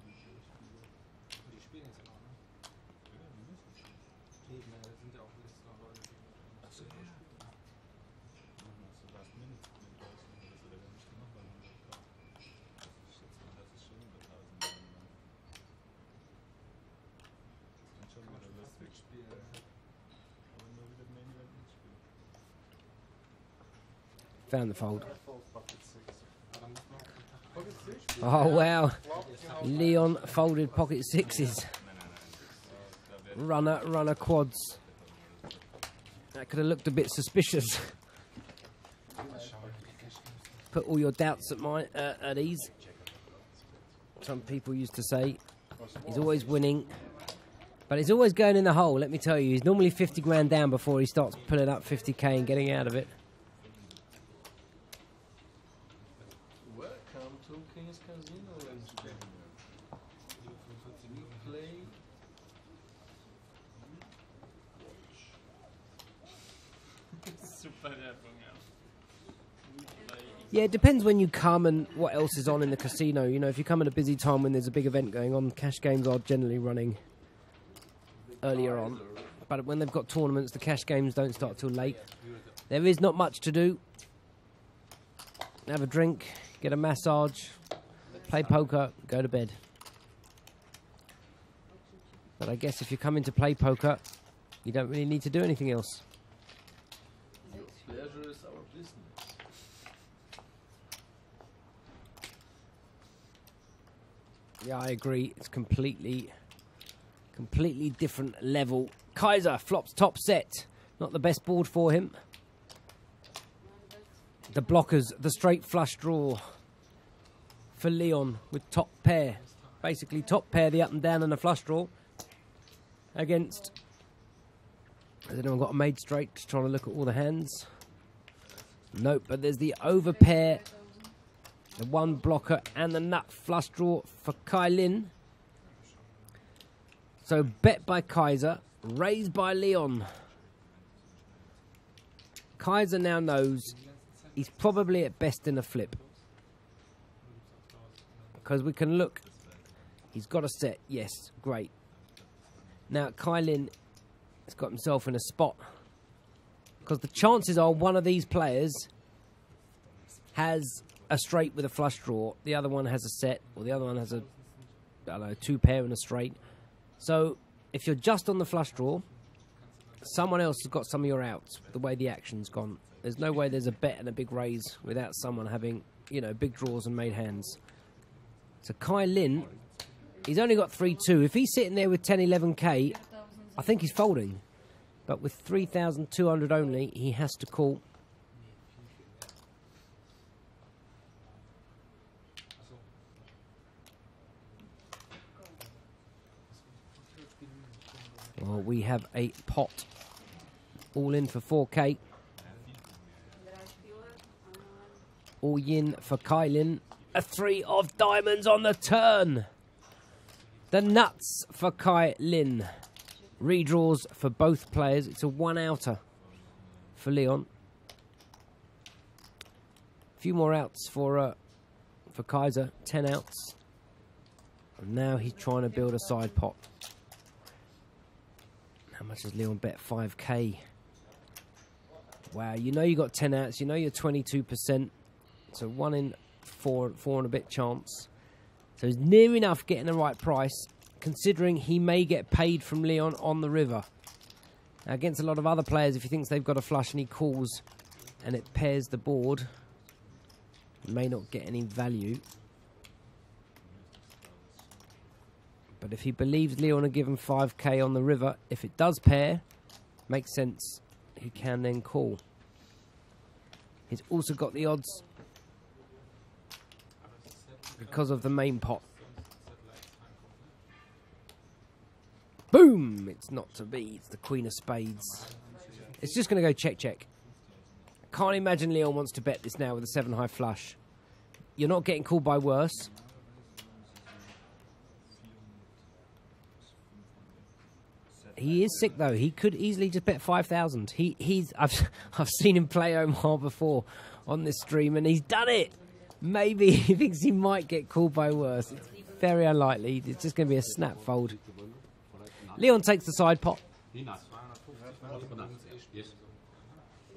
Found the fold. Oh, wow. Leon folded pocket sixes. Runner quads. That could have looked a bit suspicious. Put all your doubts at ease. Some people used to say he's always winning. But he's always going in the hole, let me tell you. He's normally 50 grand down before he starts pulling up 50k and getting out of it. Welcome to King's Casino, ladies and gentlemen. We play. Super Werbung, ja. Yeah, it depends when you come and what else is on in the casino. You know, if you come at a busy time when there's a big event going on, cash games are generally running earlier on. But when they've got tournaments, the cash games don't start till late. There is not much to do. Have a drink, get a massage, play poker, go to bed. But I guess if you're coming to play poker, you don't really need to do anything else. Your pleasure is our business. Yeah, I agree. It's completely different level. Kaiser flops top set. Not the best board for him. The blockers, the straight flush draw for Leon with top pair. Basically top pair, the up and down and the flush draw. Against, has anyone got a made straight? Just trying to look at all the hands. Nope, but there's the over pair, the one blocker and the nut flush draw for Kai Lin. So bet by Kaiser, raised by Leon. Kaiser now knows he's probably at best in a flip. Because we can look, he's got a set, yes, great. Now Kai Lin has got himself in a spot. Because the chances are one of these players has a straight with a flush draw, the other one has a set, or the other one has a, I don't know, two pair and a straight. So if you're just on the flush draw, someone else has got some of your outs, the way the action's gone. There's no way there's a bet and a big raise without someone having, you know, big draws and made hands. So Kai Lin, he's only got 3-2. If he's sitting there with 10, 11k, I think he's folding. But with 3,200 only, he has to call. Well, we have a pot all in for 4k. All yin for Kai Lin. A 3 of diamonds on the turn. The nuts for Kai Lin. Redraws for both players. It's a 1 outer for Leon. A few more outs for Kaiser. 10 outs. And now he's trying to build a side pot. How much has Leon bet? 5k. Wow, you know you got 10 outs. You know you're 22%. So 1 in 4 and a bit chance. So he's near enough getting the right price, considering he may get paid from Leon on the river. Now, against a lot of other players, if he thinks they've got a flush and he calls and it pairs the board, he may not get any value. But if he believes Leon will give him 5k on the river, if it does pair, makes sense, he can then call. He's also got the odds because of the main pot. Boom! It's not to be. It's the Queen of Spades. It's just going to go check, check. Can't imagine Leon wants to bet this now with a 7 high flush. You're not getting called by worse. He is sick though. He could easily just bet 5,000. I've seen him play Omaha before on this stream, and he's done it. Maybe he thinks he might get called by worse. It's very unlikely. It's just going to be a snap fold. Leon takes the side pot.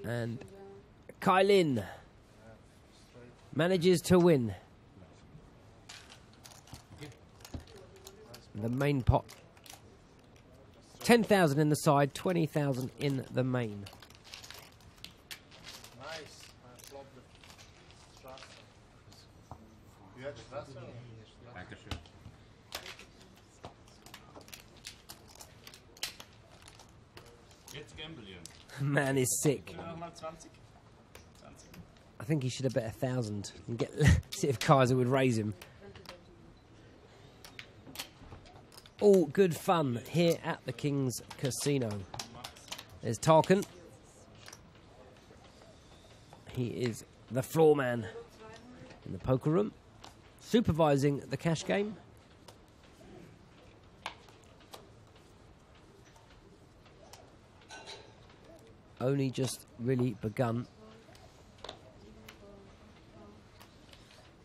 And Kai Lin manages to win the main pot. 10,000 in the side, 20,000 in the main. Nice. I flopped the Strasse. You had Strasse? Dankeschön. Jetzt gamblen. Man is sick. Nochmal 20. I think he should have bet 1,000 and see if Kaiser would raise him. all good fun here at the King's Casino. There's Tarkan. He is the floor man in the poker room, supervising the cash game. Only just really begun.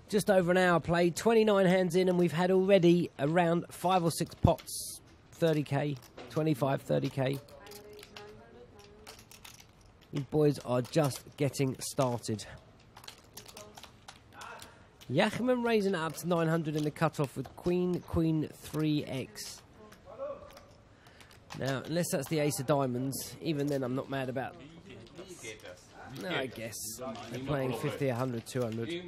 Just over an hour played, 29 hands in, and we've had already around 5 or 6 pots, 30k, 25, 30k. These boys are just getting started. Yachman raising it up to 900 in the cutoff with Queen, Queen 3x. Now, unless that's the ace of diamonds, even then I'm not mad about. No, I guess. They're playing 50, 100, 200.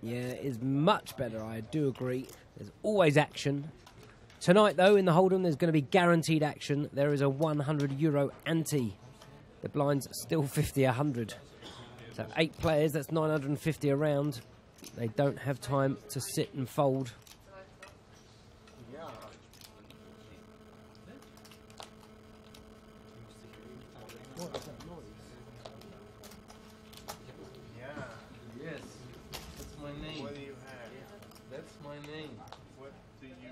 Yeah, it is much better, I do agree. There's always action. Tonight, though, in the Hold'em, there's going to be guaranteed action. There is a €100 ante. The blind's still 50, 100. So 8 players, that's 950 around. They don't have time to sit and fold. What is that noise? Yeah. Yes, that's my name. What do you have? That's my name. What do you have?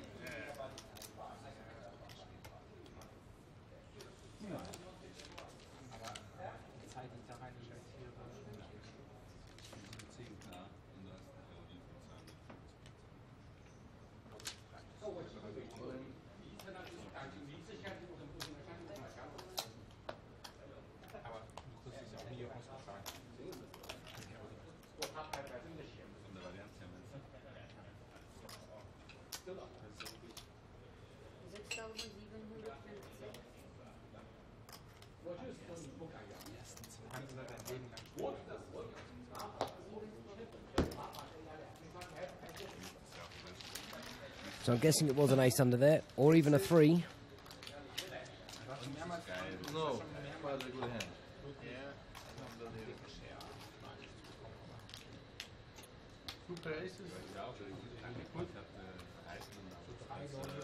So I'm guessing it was an ace under there, or even a 3. No, quite a good hand. Super aces.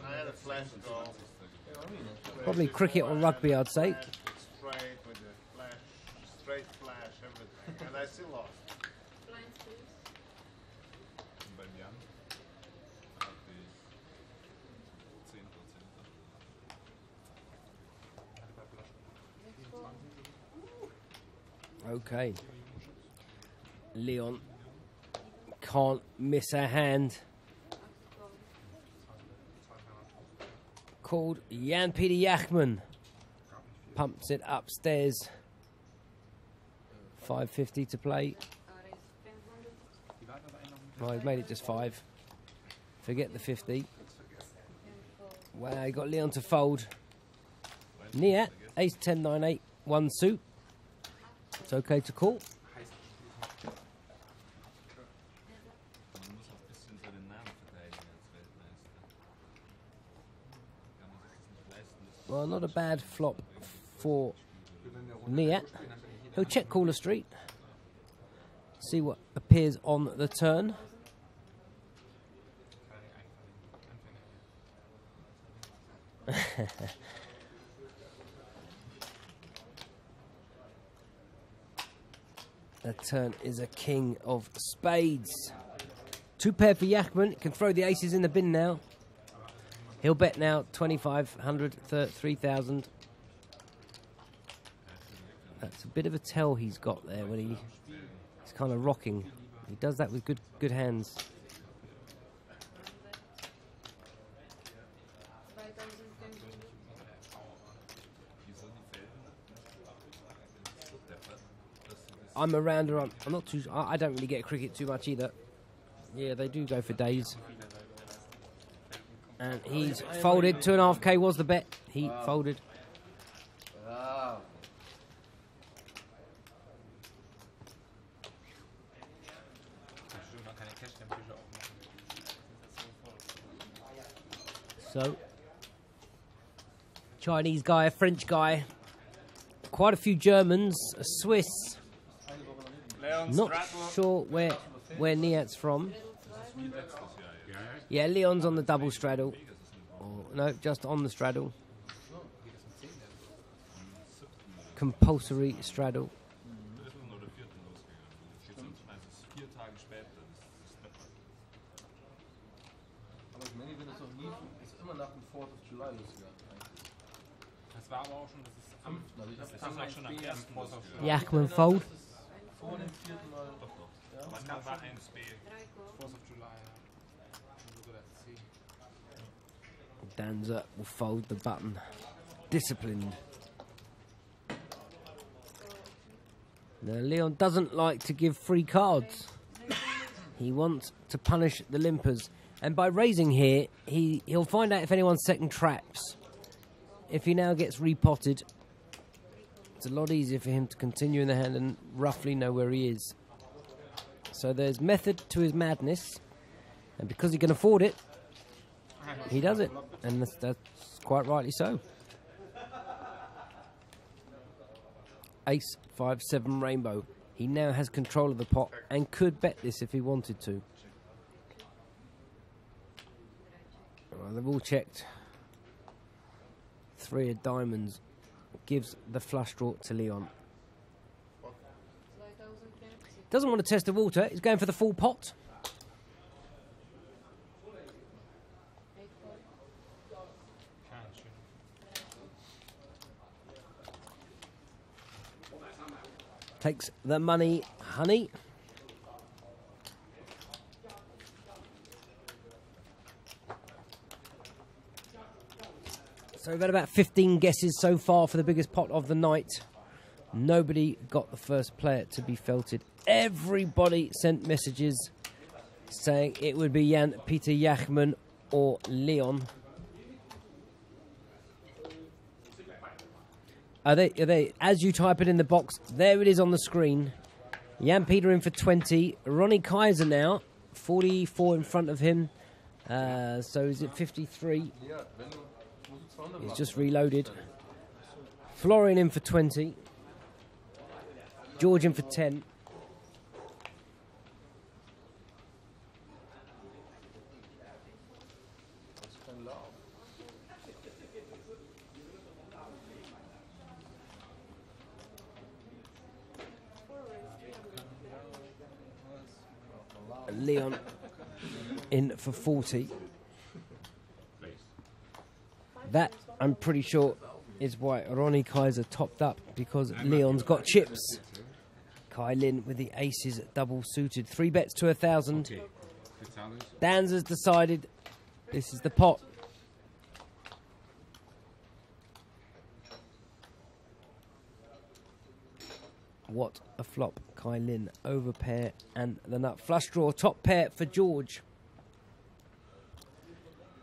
I had a flash draw. Probably cricket or rugby, I'd say. Straight with a flash, straight flash, everything. And I still lost. Okay. Leon can't miss a hand. Called Jan-Peter Yachman. Pumps it upstairs. 550 to play. Well, he's made it just 5. Forget the 50. Wow, he got Leon to fold. Niat, ace 10, 9, 8, 1 suit. It's okay to call. Well, not a bad flop for Niat. He'll check Caller Street. See what appears on the turn. The turn is a king of spades. 2 pair for Yachman. Can throw the aces in the bin now. He'll bet now 2,500, 3,000. That's a bit of a tell he's got there when he's kind of rocking. He does that with good hands. I'm a rounder. I'm not too. I don't really get cricket too much either. Yeah, they do go for days. And he's folded. 2.5k was the bet. He folded. Wow. So, Chinese guy, a French guy, quite a few Germans, a Swiss. Not sure where Niat's from. Yeah, Leon's on the double straddle. Oh, no, just on the straddle. Compulsory straddle. Aber ich meine, wenn es noch nie, ist immer nach dem 4th of July losgegangen. Das war aber auch schon, das ist am, das ist auch schon am 1. Jachman fold. Vor dem 4. Mal. Doch. Ja? Wann war 1B? 4th of July, ja. Danza will fold the button. Disciplined. Now, Leon doesn't like to give free cards. He wants to punish the limpers. And by raising here, he'll find out if anyone's second traps. If he now gets repotted, it's a lot easier for him to continue in the hand and roughly know where he is. So there's method to his madness. And because he can afford it, he does it. And that's quite rightly so. Ace, 5-7 rainbow. He now has control of the pot and could bet this if he wanted to. Well, they've all checked. 3 of diamonds gives the flush draw to Leon. Doesn't want to test the water. He's going for the full pot. Takes the money, honey. So we've had about 15 guesses so far for the biggest pot of the night. Nobody got the first player to be felted. Everybody sent messages saying it would be Jan-Peter Jachman or Leon. Are they? As you type it in the box, there it is on the screen. Jan-Peter in for 20. Ronnie Kaiser now, 44 in front of him. So is it 53? He's just reloaded. Florian in for 20. George in for 10. Leon in for 40. That, I'm pretty sure, is why Ronnie Kaiser topped up, because Leon's got chips. Kai Lin with the aces double suited. 3 bets to 1,000. Danza's decided this is the pot. What a flop. Kai Lin over pair and the nut flush draw. Top pair for George.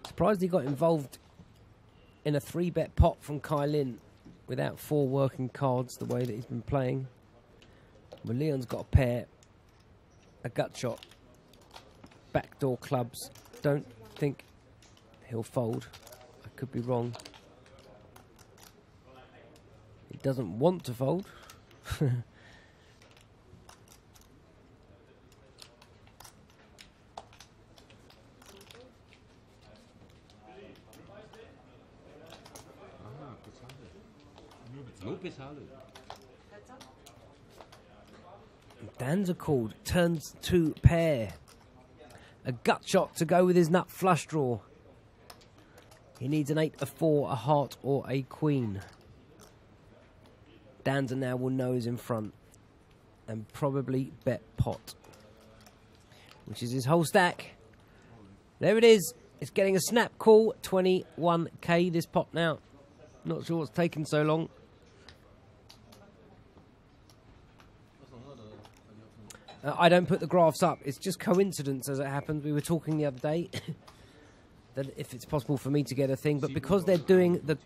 Surprised he got involved in a 3-bet pot from Kai Lin without 4 working cards the way that he's been playing. But Leon's got a pair, a gut shot, backdoor clubs. Don't think he'll fold. I could be wrong. He doesn't want to fold. Danza called, turns to pair. A gut shot to go with his nut flush draw. He needs an 8, a 4, a heart or a queen. Danza now will know he's in front and probably bet pot, which is his whole stack. There it is. It's getting a snap call. 21k this pot now. Not sure what's taken so long. I don't put the graphs up. It's just coincidence as it happens. We were talking the other day that if it's possible for me to get a thing, but because they're doing the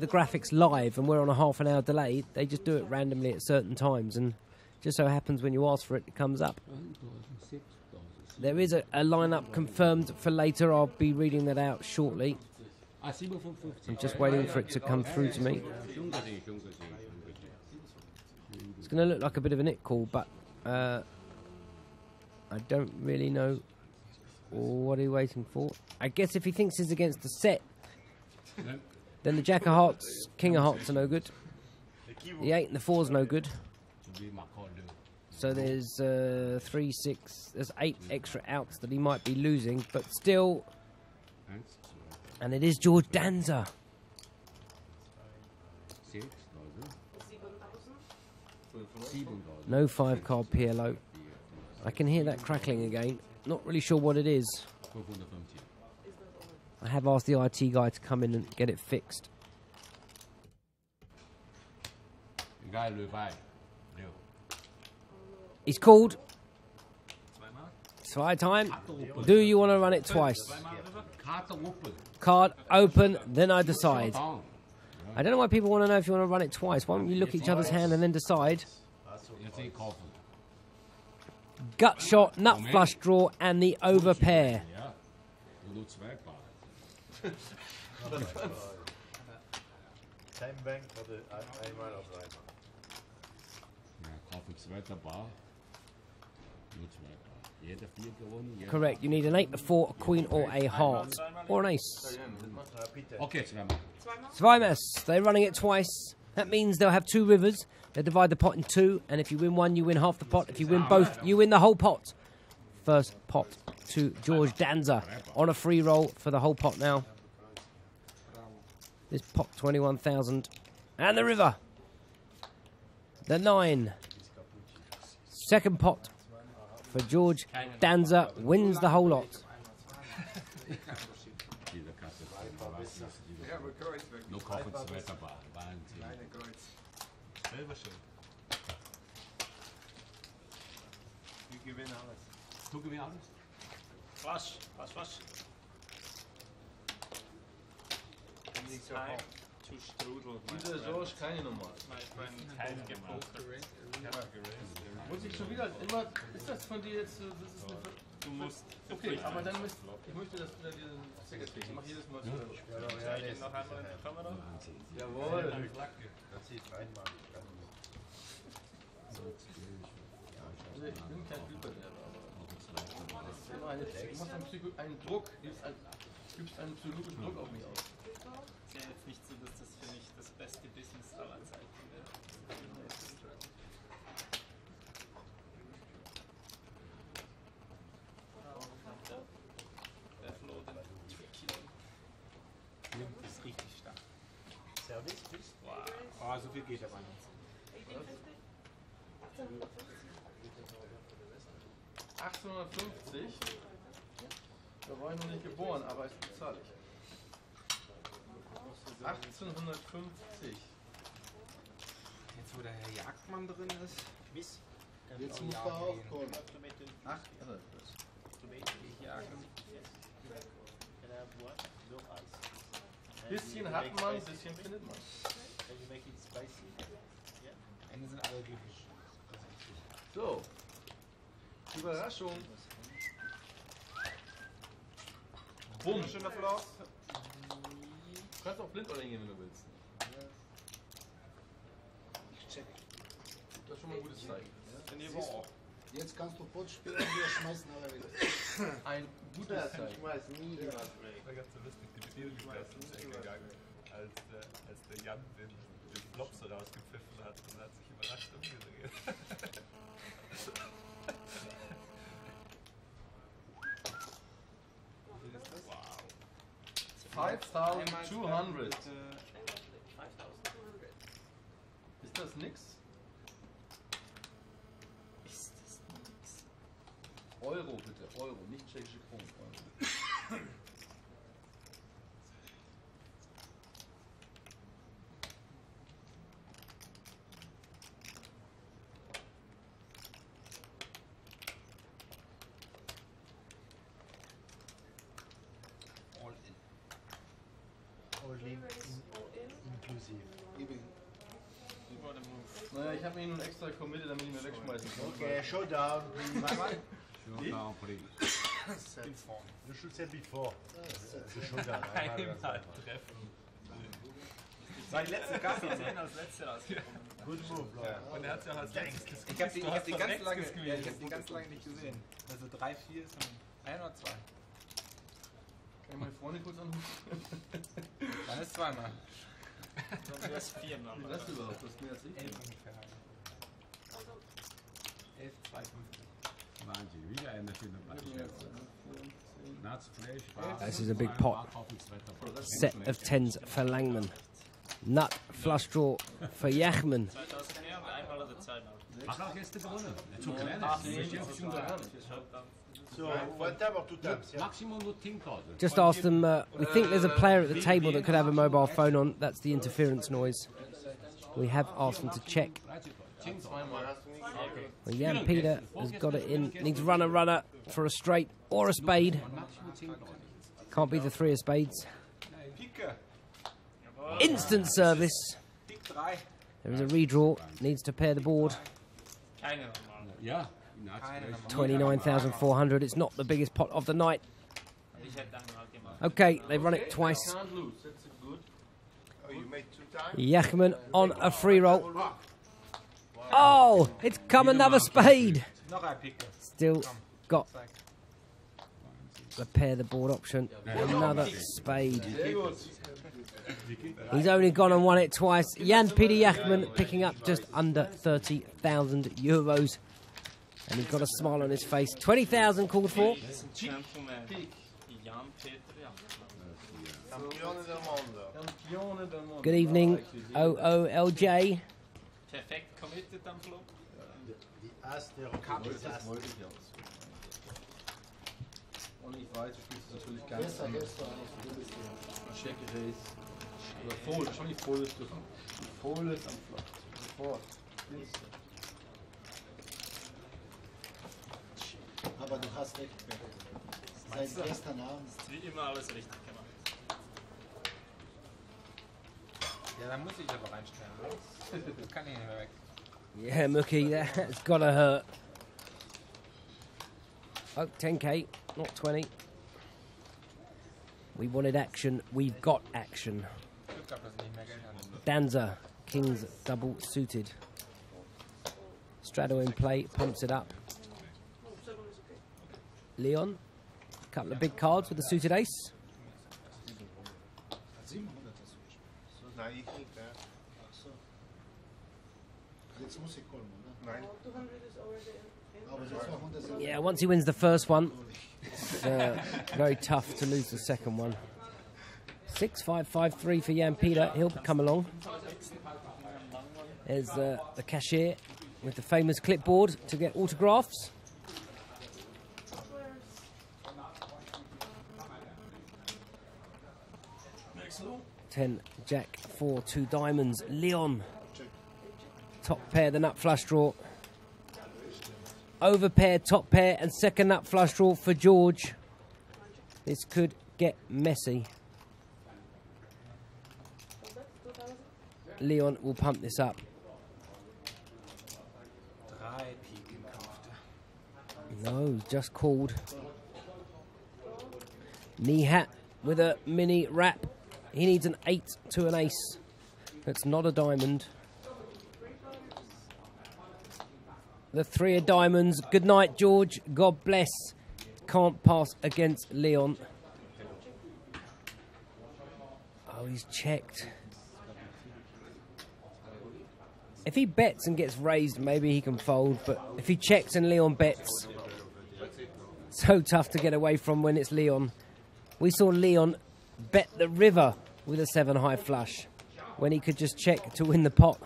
graphics live and we're on a half-an-hour delay, they just do it randomly at certain times, and just so happens when you ask for it, it comes up. There is a lineup confirmed for later. I'll be reading that out shortly. I'm just waiting for it to come through to me. It's going to look like a bit of a nit call, but I don't really know what are you waiting for. I guess if he thinks he's against the set, then the Jack of Hearts, King of Hearts are no good. The 8 and the 4's no good. So there's 3, 6, there's 8 extra outs that he might be losing, but still. And it is George Danza. No 5-card PLO. I can hear that crackling again. Not really sure what it is. I have asked the IT guy to come in and get it fixed. He's called. Try time. Do you want to run it twice? Card open, then I decide. I don't know why people want to know if you want to run it twice. Why don't you look at each other's hand and then decide? Gut shot, nut flush draw, and the over pair. Timebank oder einmal auf einmal. Correct. You need an 8, a 4, a queen, or a heart, or an ace. Okay, Zweimas. They're running it twice. That means they'll have 2 rivers. They divide the pot in 2, and if you win 1, you win half the pot. If you win both, you win the whole pot. First pot to George Danza on a free roll for the whole pot now. This pot 21,000, and the river. The 9. Second pot for George Danza, wins the whole lot. Du gewinnst alles. Flush. Time to strudel. Diese so ist keine Nummer. My friend time gemacht. Muss ich schon wieder immer. Ist das von dir jetzt? Das ist eine. Du musst. Okay, aber dann müsst. Ich möchte, dass du da diesen Sticker kriegst. Ich mach jedes Mal so. Zeig ihn noch einmal in die Kamera. Jawohl. Das sieht einmal. Also ich bin kein Spielverderber, aber du machst einen Druck, gibst einen psychologischen Druck auf mich aus. Ist ja jetzt nicht so, dass das für mich das beste Business aller Zeiten wäre. Der Flo, den Tricky. Das ist richtig stark. Service, please. Wow. Oh, so viel geht aber nicht. 1850, da war ich noch nicht geboren, aber es bezahle ich. 1850. Jetzt wo der Herr Jagdmann drin ist. Quiz. Jetzt muss er auch kommen. Ach, bisschen hat man, bisschen findet man. Ende sind alle glücklich. So. Überraschung. Bumm. Schöner Floss. Du kannst auch blind oder gehen, wenn du willst. Ich check. Das ist schon mal ein gutes Zeichen. Jetzt kannst du Pot spielen, wir schmeißen alle wieder. Ein gutes Zeichen. Ich weiß nie jemand weg. Das war ganz so lustig, die Spielklasse ist weggegangen, als der Jan den Bluffs rausgepfiffen hat und hat sich überrascht umgedreht. Wow. 5.200. Ist das nix? Ist das nix? Euro bitte, Euro, nicht tschechische Kronen. Euro. Inklusiv. Naja, ich habe mich nun extra committed, damit ich mir wegschmeißen kann. Okay, Showdown. Showdown, please. You should say before. The Showdown. Einmal treffen. Sein letzter Kasten. als letzte rausgekommen. Good move, Leute. Und er hat ja auch als letztes Ich habe die, Du hast die von ganz rechts lange, gesqueezed. ja, ich hab die ganz lange nicht gesehen. Also 3, 4 ist ein oder 2. Kann ich meine Freunde kurz anrufen? Dann ist zweimal. Dann wäre es 4 Mann. Wie das überhaupt? Das ist mehr als ich. 11 ungefähr. 11, 2, 5. Wahnsinn, wieder einer für eine This is a big pot. Set of tens for Langman. Nut flush draw for Yachman. 2004 und einmal oder zweimal. Ach, auch jetzt gewonnen. Zu klein. So, whatever 2 times. Yeah. Maximum nur 10 Karten. Just ask them, we think there's a player at the table that could have a mobile phone on. That's the interference noise. We have asked them to check. Well, Jan Peter has got it in. Needs runner for a straight or a spade. Can't be the 3 of spades. Pike. Instant service. Pik 3. There is a redraw. Needs to pair the board. Keine normale. Ja. Keine Nummer. 29,400. It's not the biggest pot of the night. Ich hätte einmal gemacht. Okay, they run it twice. Can't lose. That's good. Oh, you made 2 times? Yachman on a free roll. Oh, it's come another spade. Noch ein Pike. Still got Zeig. the pair the board option. Another spade. Sehr gut. He's only gone and won it twice. Jan Peter Yachman picking up just under 30,000 euros. And he's got a smile on his face. 20,000 called for. Das ist ein Gentleman. Jan Peter Campione del mondo. Campione del mondo. Good evening, OOLJ. Perfekt committed am Flop. Die erste Das wollte ich aus. Und ich weiß, du spielst es natürlich ganz anders. Check Race. Oder Fold. Schon die Foldest du. Die Foldest am Flop. Sofort. Aber du hast recht, seit gestern Abend. Wie immer alles richtig gemacht. Ja, dann muss ich aber reinstellen. Das kann ich nicht mehr weg. Yeah, Mookie, that's gotta hurt. Oh, 10k, not 20. We wanted action, we've got action. Glück gehabt, dass ich nicht mehr Geld hatte. Danza, Kings double suited. Straddle in play, pumps it up. Leon, couple of big cards with the suited ace. 700 hast du gespielt. So, nein, ich nicht, ja. So. Jetzt muss ich kommen, oder? Nein. Aber das war 100. Yeah, once he wins the first one, it's very tough to lose the second one. 6-5-5-3 for Jan Peter. He'll come along. There's the cashier with the famous clipboard to get autographs. Excellent. 10, Jack, 4, 2 diamonds. Leon. Top pair, the nut flush draw. Over pair, top pair, and second nut flush draw for George. This could get messy. Leon will pump this up. 3 Piken kauft er. No, just called. Knee hat with a mini wrap. He needs an 8 to an ace. That's not a diamond. The 3 of diamonds. Good night, George. God bless. Can't pass against Leon. Oh, he's checked. If he bets and gets raised, maybe he can fold. But if he checks and Leon bets, so tough to get away from when it's Leon. We saw Leon bet the river with a 7 high flush when he could just check to win the pot.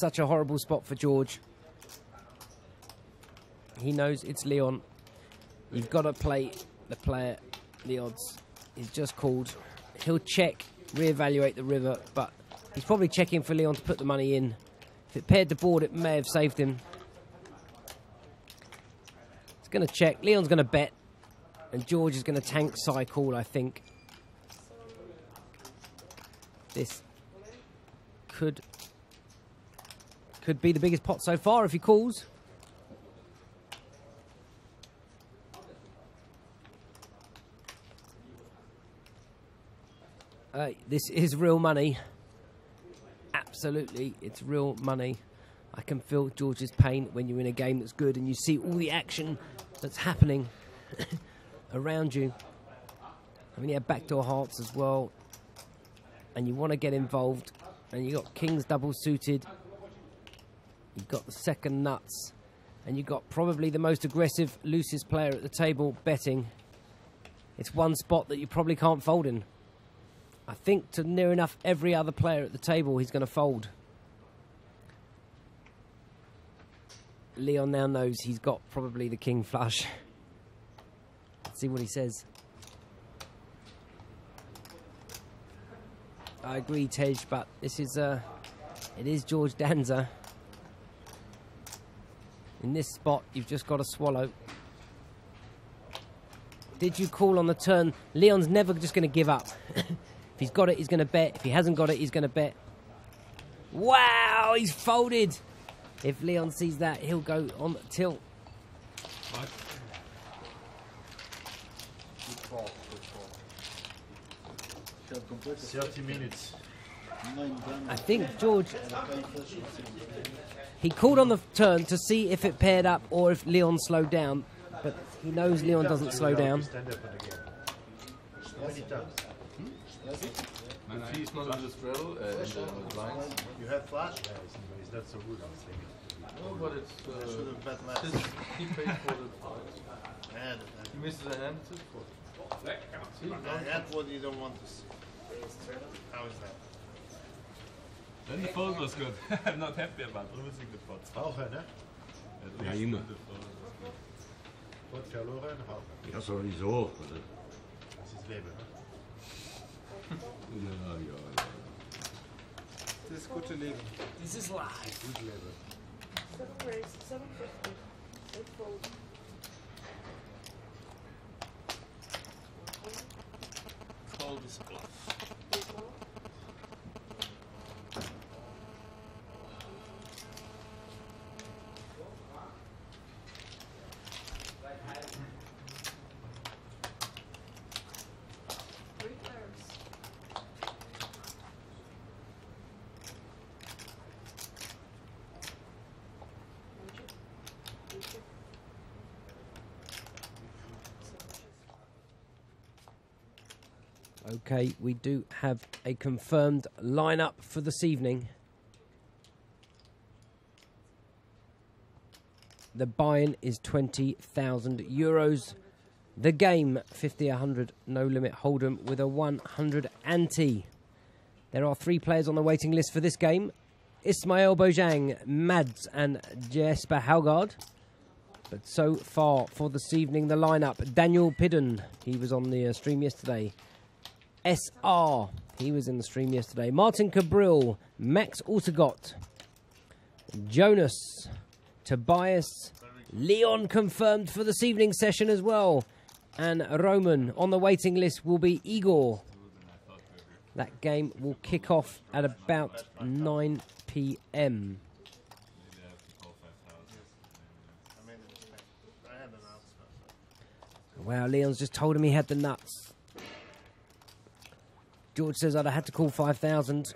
Such a horrible spot for George. He knows it's Leon. You've got to play the player, the odds. He's just called. He'll check, reevaluate the river, but he's probably checking for Leon to put the money in. If it paired the board, it may have saved him. He's going to check. Leon's going to bet. And George is going to tank side call, I think. This could be the biggest pot so far if he calls. This is real money. Absolutely, it's real money. I can feel George's pain when you're in a game that's good and you see all the action that's happening around you. I mean, you have backdoor hearts as well, and you want to get involved, and you got kings double suited. You've got the second nuts, and you've got probably the most aggressive, loosest player at the table betting. It's one spot that you probably can't fold in. I think to near enough every other player at the table, he's going to fold. Leon now knows he's got probably the king flush. Let's see what he says. I agree, Tej, but this is it is George Danza. In this spot, you've just got to swallow. Did you call on the turn? Leon's never just going to give up. If he's got it, he's going to bet. If he hasn't got it, he's going to bet. Wow, he's folded. If Leon sees that, he'll go on tilt. What? Good call. 30 minutes. I think George, he called on the turn to see if it paired up or if Leon slowed down, but he knows Leon doesn't slow down. Stand up on the game. How many times? If he's not on the straddle, in the blinds. You had flash? He's not so good, I was thinking. No, but it's... I should have bet less. he paid for the... I had it. He misses a hand, it's for... See? I had what you don't want to see. How is that? Then the fold was good. I'm not happy about losing the pot. Haugen, hè? Ja, immer. Pot verloren en haugen. Ja, sowieso. Dat is het leven, hè? Ja, ja. Het is goed te leven. This is live. Goed leven. 750. Good fold. Fold is a bluff. Okay, we do have a confirmed lineup for this evening. The buy-in is €20,000. The game, 50, 100, no limit hold'em with a 100 ante. There are 3 players on the waiting list for this game. Ismail Bojang, Mads and Jesper Haugaard. But so far for this evening, the lineup. Daniel Pidden, he was on the stream yesterday. SR, he was in the stream yesterday. Martin Cabril, Max Ortegot, Jonas, Tobias, Leon confirmed for this evening session as well. And Roman on the waiting list will be Igor. That game will kick off at about 9 p.m. Wow, Leon's just told him he had the nuts. George says I'd have had to call 5,000.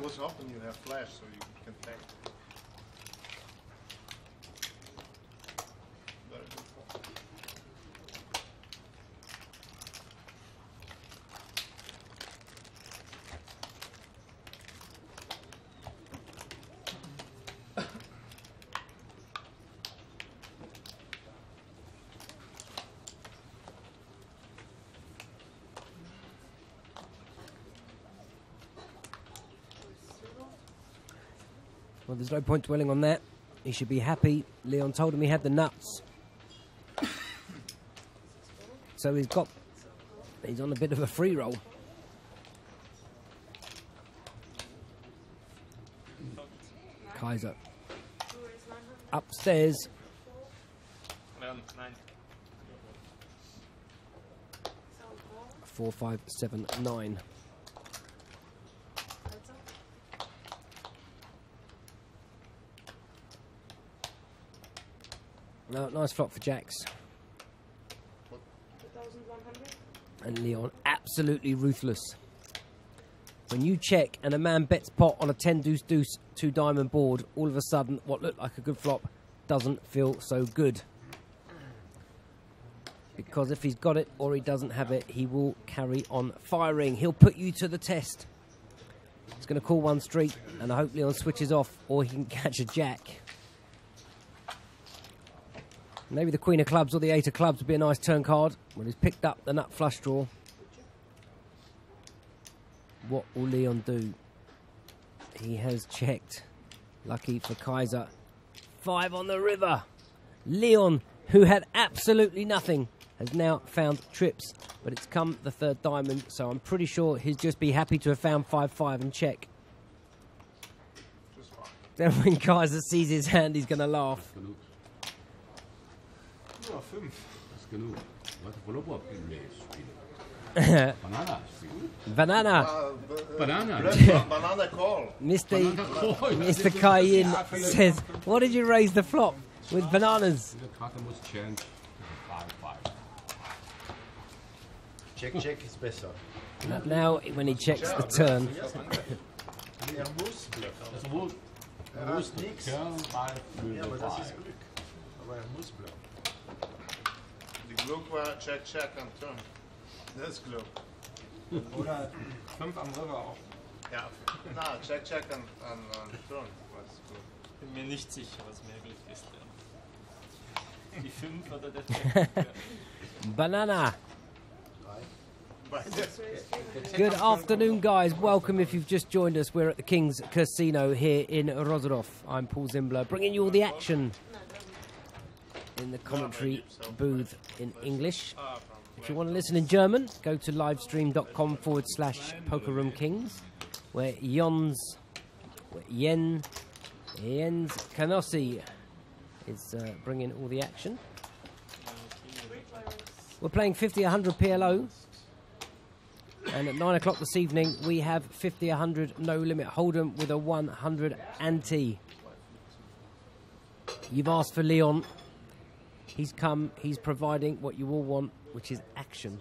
What's often you have flash, so you can take. Very good call. Well, there's no point dwelling on that. He should be happy. Leon told him he had the nuts. So he's on a bit of a free roll. Kaiser. Upstairs. 9. 4, 5, 7, 9. No, nice flop for jacks. 2,100. And Leon, absolutely ruthless. When you check and a man bets pot on a 10 deuce deuce 2 diamond board, all of a sudden what looked like a good flop doesn't feel so good. Because if he's got it or he doesn't have it, he will carry on firing. He'll put you to the test. He's going to call one street and I hope Leon switches off or he can catch a jack. Maybe the Queen of Clubs or the 8 of Clubs would be a nice turn card when he's picked up the nut flush draw. What will Leon do? He has checked. Lucky for Kaiser. 5 on the river. Leon, who had absolutely nothing, has now found trips. But it's come the 3rd diamond, so I'm pretty sure he'd just be happy to have found 5-5 and check. Then when Kaiser sees his hand, he's going to laugh. Ja, 5. Das ist genug. Warte, Volleyball spielen. Banana. Banana. Banana. Banana call. Mr. Cayenne says, what did you raise the flop? With bananas. The Karte muss change. 5-5. Check ist besser. Now, when he checks the turn, Muss bluffen. Das muss. Muss nix. Turn 5. Ja, aber das ist Glück. Aber muss bluffen. Die Glück war check, check und turn. Das ist Glück. Oder 5 am River auch. Ja, na, check, check und turn. Was ist Glück? Bin mir nicht sicher, was mehr Glück ist. Ja. Die 5 oder der Check. banana. Beide. Good afternoon, guys. Welcome if you've just joined us. We're at the King's Casino here in Rozhdov. I'm Paul Zimbler, bringing you all the action in the commentary booth in English. If you want to listen in German, go to livestream.com/PokerRoomKings, where Jens Canossi is bringing all the action. We're playing 50-100 PLO. And at 9 o'clock this evening, we have 50-100 no limit hold'em with a 100 ante. You've asked for Leon. He's come. He's providing what you all want, which is action.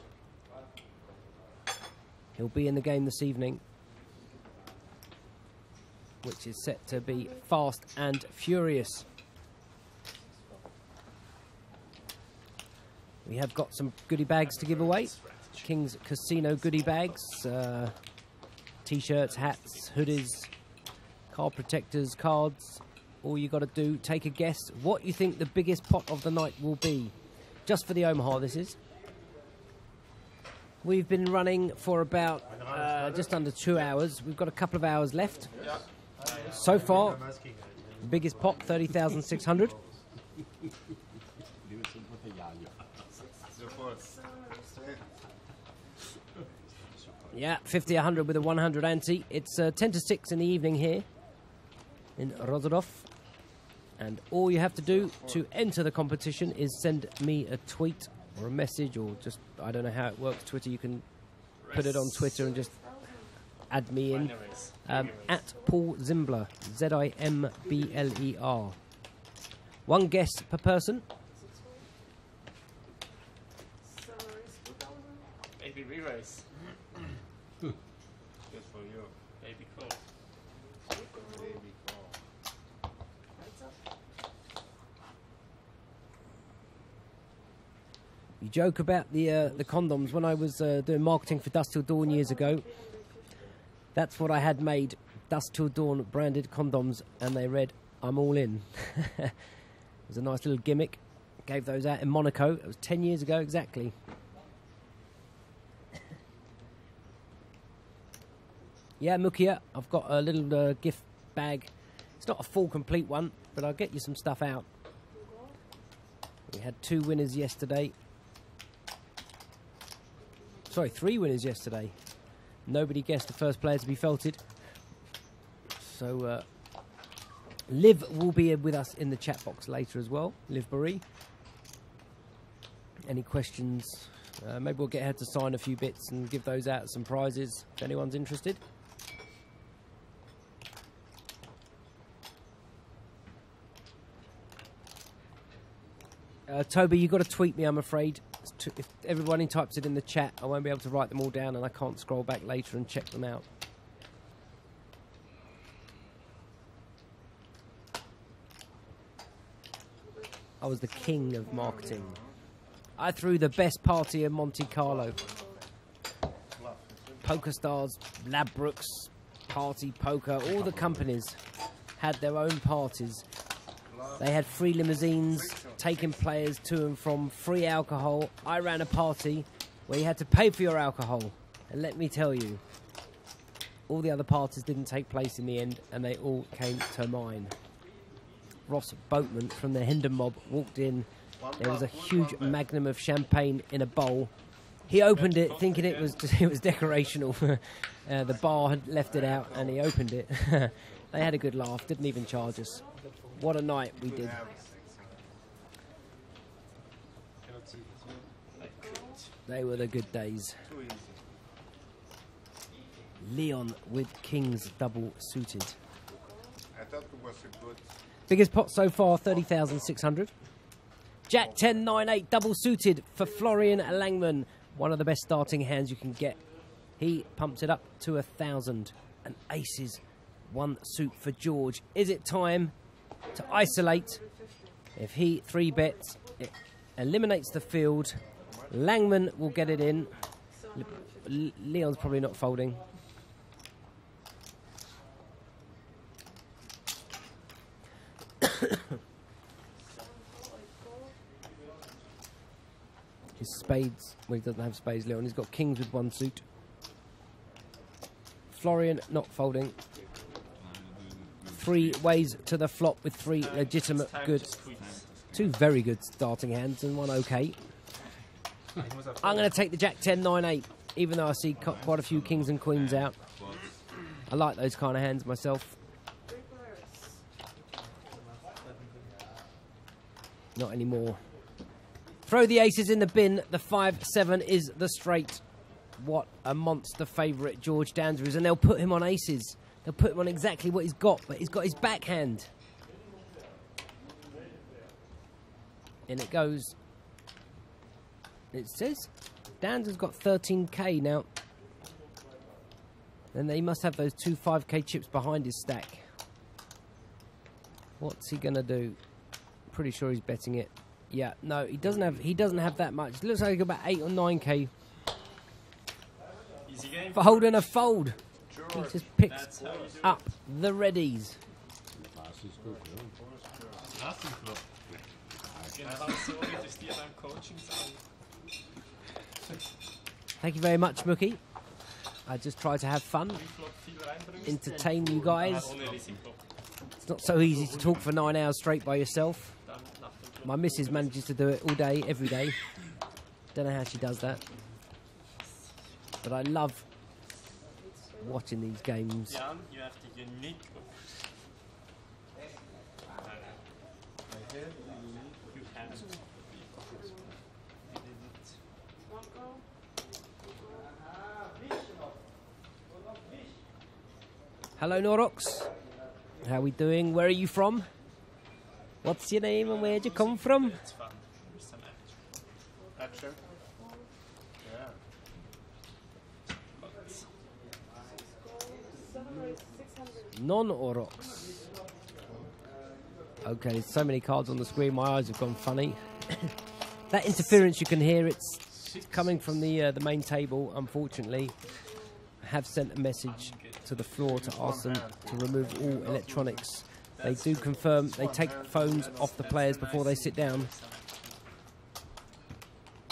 He'll be in the game this evening, which is set to be fast and furious. We have got some goodie bags to give away. King's Casino goodie bags, t-shirts, hats, hoodies, card protectors, cards. All you got to do, take a guess what you think the biggest pot of the night will be. Just for the Omaha, this is. We've been running for about just under 2 hours. We've got a couple of hours left. So far, the biggest pot, 30,600. Yeah, 50-100 with a 100 ante. It's 10 to 6 in the evening here in Rozhdov. And all you have to do to enter the competition is send me a tweet or a message or just, I don't know how it works, Twitter. You can put it on Twitter and just add me in. At Paul Zimbler, Zimbler. One guess per person. Maybe re-raise. Good for you. Baby call. Baby call. You joke about the condoms. When I was doing marketing for Dusk Till Dawn years ago, that's what I had made. Dusk Till Dawn branded condoms, and they read, "I'm all in." It was a nice little gimmick. Gave those out in Monaco. It was 10 years ago exactly. Yeah, Mukia, I've got a little gift bag. It's not a full, complete one, but I'll get you some stuff out. We had 2 winners yesterday. Sorry, 3 winners yesterday. Nobody guessed the first player to be felted. So, Liv will be with us in the chat box later as well. Liv Barry. Any questions? Maybe we'll get her to sign a few bits and give those out as some prizes if anyone's interested. Toby, you've got to tweet me, I'm afraid. If everybody types it in the chat, I won't be able to write them all down, and I can't scroll back later and check them out. I was the king of marketing. I threw the best party in Monte Carlo. PokerStars, Ladbrokes, Party Poker, all the companies had their own parties. They had free limousines, taking players to and from, free alcohol. I ran a party where you had to pay for your alcohol. And let me tell you, all the other parties didn't take place in the end, and they all came to mine. Ross Boatman from the Hendon Mob walked in. There was a huge magnum of champagne in a bowl. He opened it thinking it was decorational. The bar had left it out, and he opened it. They had a good laugh, didn't even charge us. What a night we did. They were the good days. Leon with kings double suited. I thought it was a good. Biggest pot so far, 30,600. Jack 10, 9, 8 double suited for Florian Langman. One of the best starting hands you can get. He pumps it up to 1,000. And aces, one suit for George. Is it time to isolate? If he 3-bets, it eliminates the field. Langman will get it in. Leon's probably not folding. His spades, well, he doesn't have spades, Leon. He's got kings with one suit. Florian not folding. 3 ways to the flop with 3 legitimate good. 2 very good starting hands and 1 okay. I'm going to take the Jack 10, 9, 8, even though I see quite a few kings and queens out. I like those kind of hands myself. Not anymore. Throw the aces in the bin. The 5-7 is the straight. What a monster favourite George Danzer is. And they'll put him on aces. They'll put him on exactly what he's got. But he's got his backhand. In it goes. It says Danzer's got 13k now. And they must have those 2 5k chips behind his stack. What's he going to do? Pretty sure he's betting it. Yeah, no, he doesn't have that much. It looks like he's got about 8 or 9k. Easy game. Fold and a fold. He just picks up the readies. Thank you very much, Mookie. I just try to have fun, entertain you guys. It's not so easy to talk for 9 hours straight by yourself. My missus manages to do it all day, every day. Don't know how she does that. But I love watching these games. Jan, you have the unique. You have. Hello, Norox. How are we doing? Where are you from? What's your name and where'd you come from? It's fun. There's some action. Action. Yeah. Non-Orox. Okay, there's so many cards on the screen, my eyes have gone funny. That interference you can hear, it's coming from the main table, unfortunately. I have sent a message to the floor to ask them to remove all electronics. They do confirm they take phones off the players before they sit down.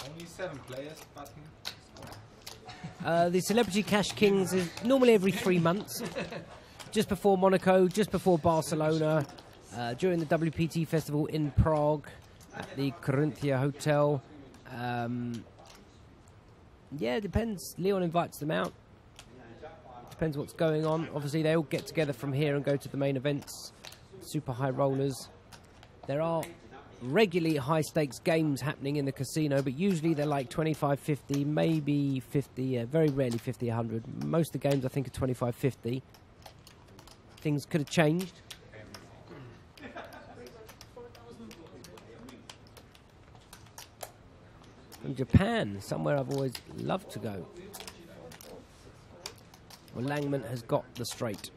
Only 7 players, button. The Celebrity Cash Kings is normally every 3 months. Just before Monaco, just before Barcelona, during the WPT festival in Prague, at the Corinthia Hotel. Yeah, it depends. Leon invites them out. Depends what's going on. Obviously, they all get together from here and go to the main events. Super high rollers. There are regularly high stakes games happening in the casino, but usually they're like 25, 50, maybe 50, very rarely 50, 100. Most of the games I think are 25, 50. Things could have changed. From Japan, somewhere I've always loved to go. Well, Langman has got the straight.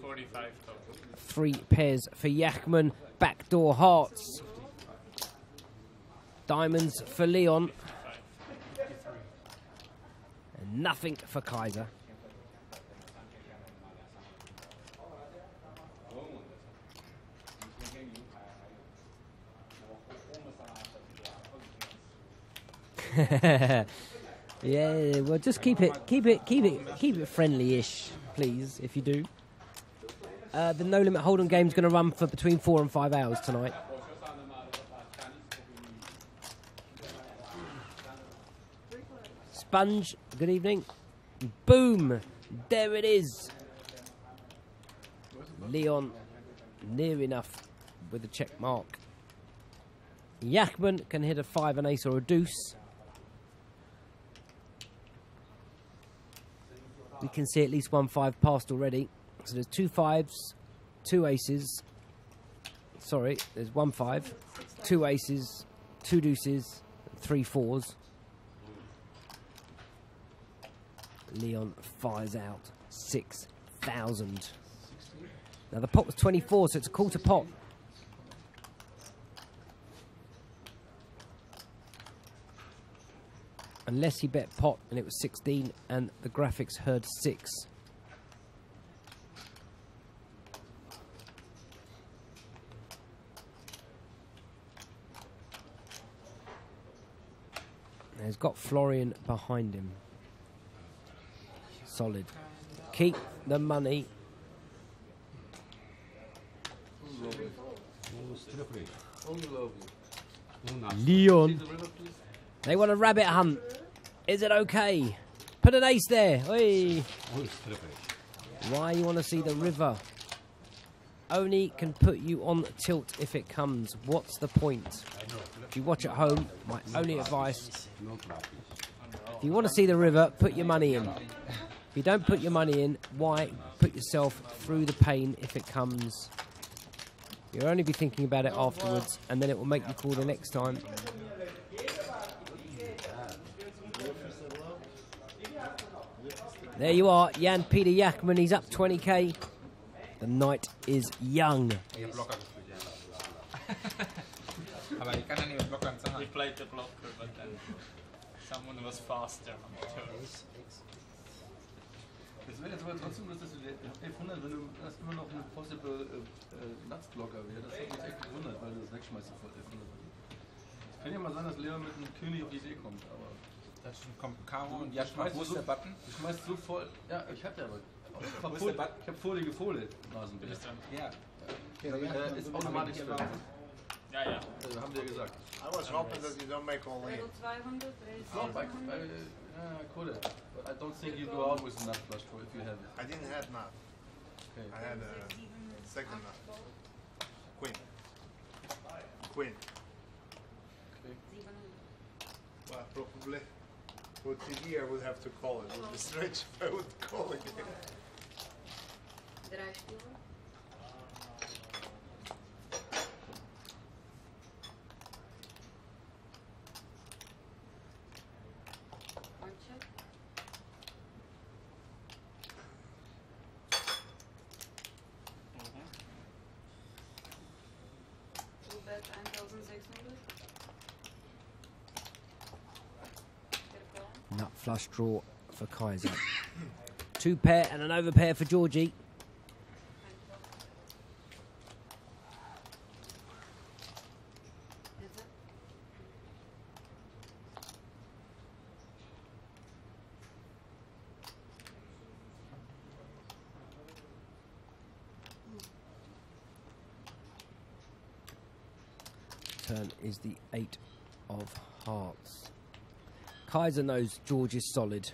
45 total. 3 pairs for Yachman. Backdoor hearts. Diamonds for Leon. And nothing for Kaiser. Yeah, well, just keep it friendly-ish, please, if you do. The No Limit Hold'em game's going to run for between 4 and 5 hours tonight. Sponge, good evening. Boom! There it is. Leon, near enough with a check mark. Yachman can hit a 5, an ace, or a deuce. We can see at least 1 5 passed already. So there's 2 5s, 2 aces. Sorry, there's 1 5, 2 aces, 2 deuces, 3 4s. Leon fires out 6,000. Now the pot was 24, so it's a quarter pot. Unless he bet pot and it was 16 and the graphics heard 6. And he's got Florian behind him. Solid. Keep the money. Leon. They want a rabbit hunt. Is it okay? Put an ace there. Oi. Why you want to see the river? Only can put you on tilt if it comes. What's the point? If you watch at home, my only advice, if you want to see the river, put your money in. If you don't put your money in, why put yourself through the pain if it comes? You'll only be thinking about it afterwards, and then it will make you call the next time. There you are, Jan Peter Yachman. He's up 20k. The night is young. Blocker gespielt, ja. Aber ich kann ja nicht mit Blockern zahlen. We played the blocker, but then someone was faster on the turn. Das wäre jetzt aber trotzdem bloß, dass du 1100, wenn du das immer noch ein possible Nuts-Blocker wäre, das hat mich echt gewundert, weil du das wegschmeißt sofort 1100. Es kann ja mal sein, dass Leon mit einem König auf die See kommt, aber... Da kommt Karo und Jasper. Wo ist der Button? Du schmeißt so voll... Ja, ich hab ja aber... Wo ist der Button? Ich hab Folie gefohlet, Nasenbild. Ja. Ist automatisch drin. Ja, ja. Haben wir ja gesagt. I was hoping that you don't make all in. 200, No, I could have. But I don't think you go out with a nut flush draw if you have it. I didn't have nut. Okay. I had a second nut. Queen. Queen. Okay. Well, probably for TV I would have to call it. It would be strange if I would call again. Bet 1600. Nut flush draw for Kaiser. 2 pair and an overpair for Georgie. Turn is the 8 of hearts. Kaiser knows George is solid.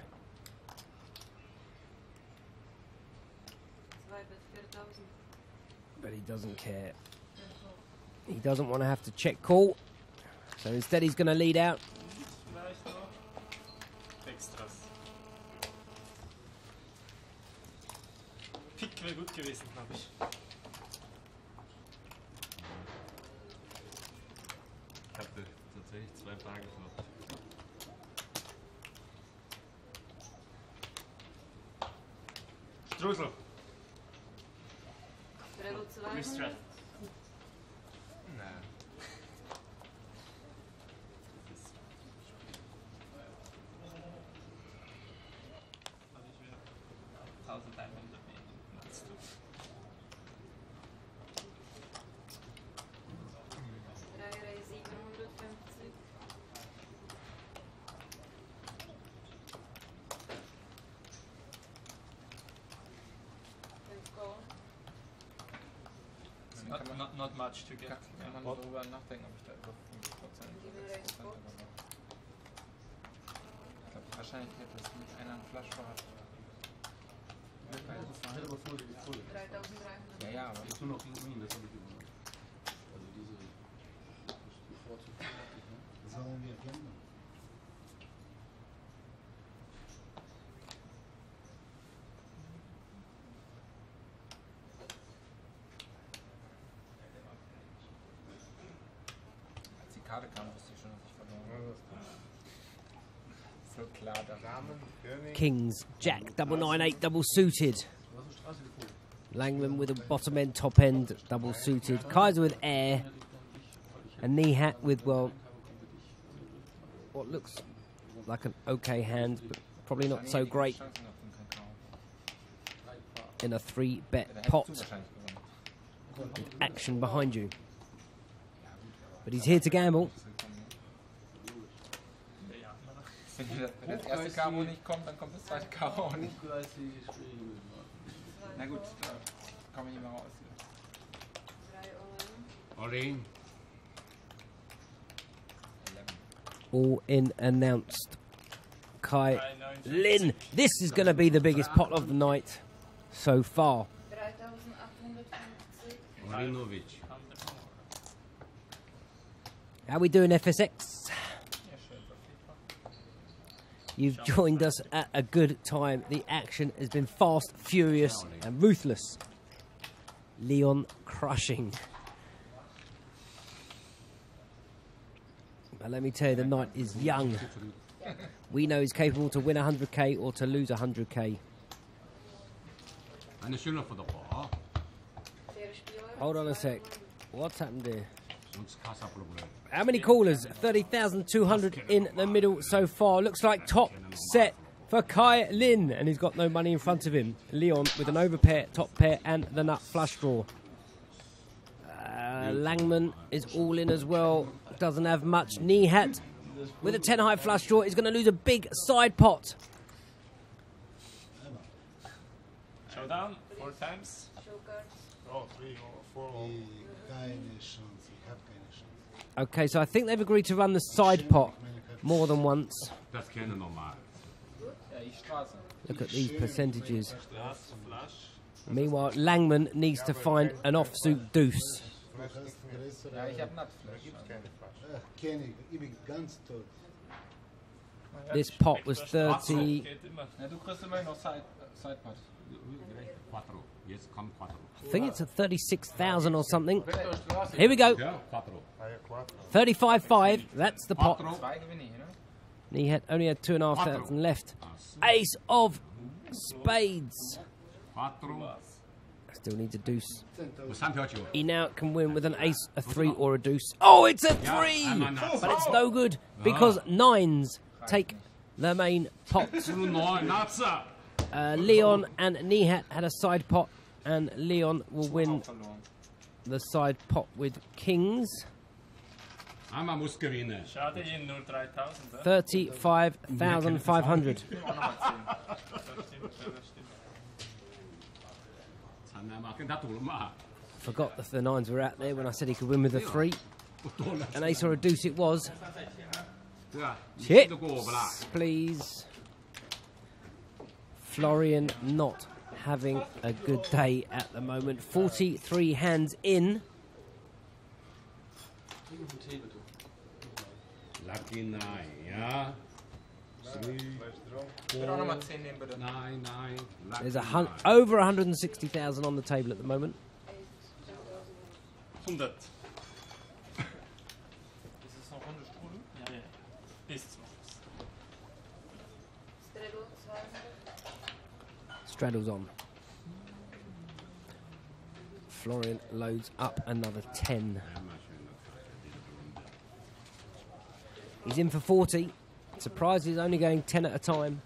But he doesn't care. He doesn't want to have to check call. So instead he's going to lead out. Extras. Pick wäre gut gewesen, glaube ich. Ich hatte Frage flott. Strusel. Treble 200. Mistress. Nein. Habe ich wieder 1100 nehmen. Kannst du. Dreier 750. Fünf Gold. Not much to get. Kann man darüber nachdenken, ob ich da über 5% oder 6% oder so. Ich glaube, wahrscheinlich hätte es mit einer Flasche gehabt. Ich hätte aber voll. 3300. Ja, ja, aber Jetzt nur noch Min, das habe ich gemacht. Also diese bevorzugt. Sollen wir kennen? als die Karte kam, wusste ich schon, dass ich verloren habe. So klar, der Rahmen. Kings, Jack, double 9-8, double suited. Langman with a bottom end, top end, double suited. Kaiser with air. A knee hat with, well, what looks like an okay hand, but probably not so great Chancen auf den Kakao. in a 3-bet Der hätte pot. du wahrscheinlich gewonnen. Action behind you. But he's here to gamble. Wenn das erste Karo nicht kommt, dann kommt das zweite Karo auch nicht. Na gut, da komme ich nicht mehr raus. 3 All-in. All in. All in announced. Kai Lin. This is going to be the biggest pot of the night so far. 3850. Marinovic. How we doing, FSX? You've joined us at a good time. The action has been fast, furious, and ruthless. Leon crushing. But let me tell you, the night is young. We know he's capable to win 100k or to lose 100k. Eine schöne Football. Hold on a sec. What's happened here? Sonst Kassaproblem. How many callers? 30,200 in the middle so far. Looks like top set for Kai Lin, and he's got no money in front of him. Leon with an overpair, top pair, and the nut flush draw. Langman is all in as well. Doesn't have much. Knee hat with a 10 high flush draw. He's going to lose a big side pot. Showdown, 4 times. Show cards. Oh, 3 or 4. Keine Chance, ich habe keine Chance. Okay, so I think they've agreed to run the side pot more than once. Das kenne normal. Ja, ich Straße. Look at these percentages. Straße, Flash. Meanwhile, Langman needs to find an offsuit deuce. Ja, ich habe Nutflash. Ach, kenne ich. Ich bin ganz tot. This pot was 30. Geht immer. Ja, du kriegst immerhin noch Sidepot. Quattro. Jetzt kommt Quattro. I think it's at 36,000 or something. Here we go. Ja, Quattro. 35.5. That's the pot. Quattro. 2 gewinne ich, ne? And he had only had 2,500 left. Ace of spades. Quattro. Still needs a deuce. Santiago. He now can win with an ace, a 3, or a deuce. Oh, it's a 3! Ananas. But it's no good because 9s take the main pot. Natsa. Leon and Nihat had a side pot, and Leon will win Verloren. the side pot with kings. Einmal muss gewinnen. Schade, ihn nur 3000. 35,500. Auch nochmal 10. Das stimmt, das stimmt. Forgot that the 9s were out there when I said he could win with a 3. An ace or a deuce it was. Chips, please. Florian not having a good day at the moment. 43 hands in. Lucky 9, ja. 3, Ich will auch nochmal 10 nehmen, bitte. 9, 9. There's over 160,000 on the table at the moment. 100. Ist es noch Runde Strudel? Ja, ja. Bis zum Schluss. Straddle 200. Straddle's on. Florian loads up another 10. He's in for 40. Surprised he's only going 10 at a time.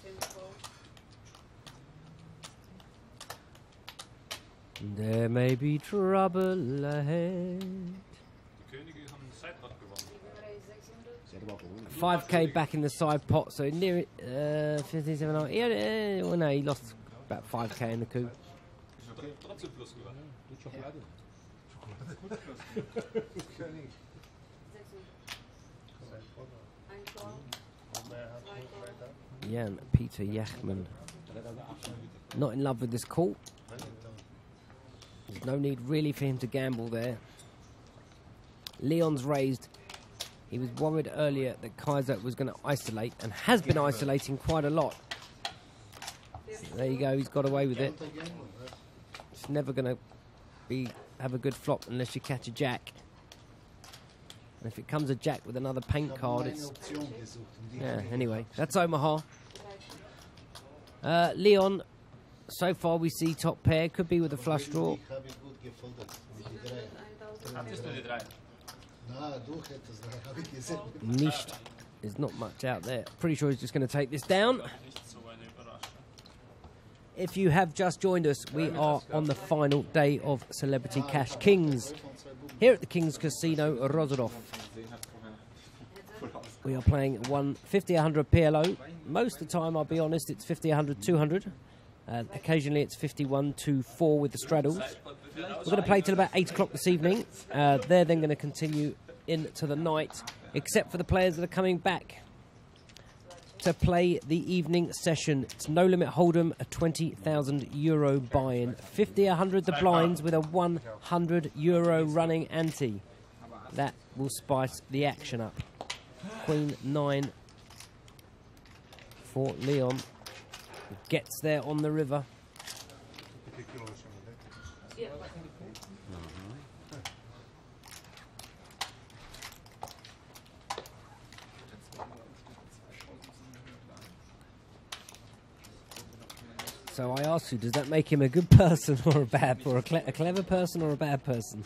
54. There may be trouble ahead. Die Könige haben einen Sidepot gewonnen. 600. 5k back in the side pot, so near it. 57. Well, no, he lost about 5k in the coup. Trotzdem plus gewonnen. König. 600. Ein Call. 2 Call. Jan Peter Yachman. Not in love with this call. There's no need really for him to gamble there. Leon's raised. He was worried earlier that Kaiser was going to isolate and has been isolating quite a lot. There you go, he's got away with it. It's never going to have a good flop unless you catch a jack. And if it comes a jack with another paint card, it's... Yeah, anyway, that's Omaha. Leon, so far we see top pair, could be with a flush draw. Hattest du die 3? Nicht. There's not much out there. Pretty sure he's just going to take this down. Nicht so eine Überraschung. If you have just joined us, we are on the final day of Celebrity Cash Kings here at the Kings Casino, Rozadov. We are playing 50, 100 PLO. Most of the time, I'll be honest, it's 50, 100, 200. Occasionally, it's 51 to 4 with the straddles. We're going to play till about 8 o'clock this evening. They're then going to continue into the night, except for the players that are coming back to play the evening session. It's No Limit Hold'em, a €20,000 buy-in. 50, 100 the blinds with a €100 running ante. That will spice the action up. Queen 9 for Leon. Gets there on the river. So I ask you, does that make him a good person or a bad, or a clever person or a bad person?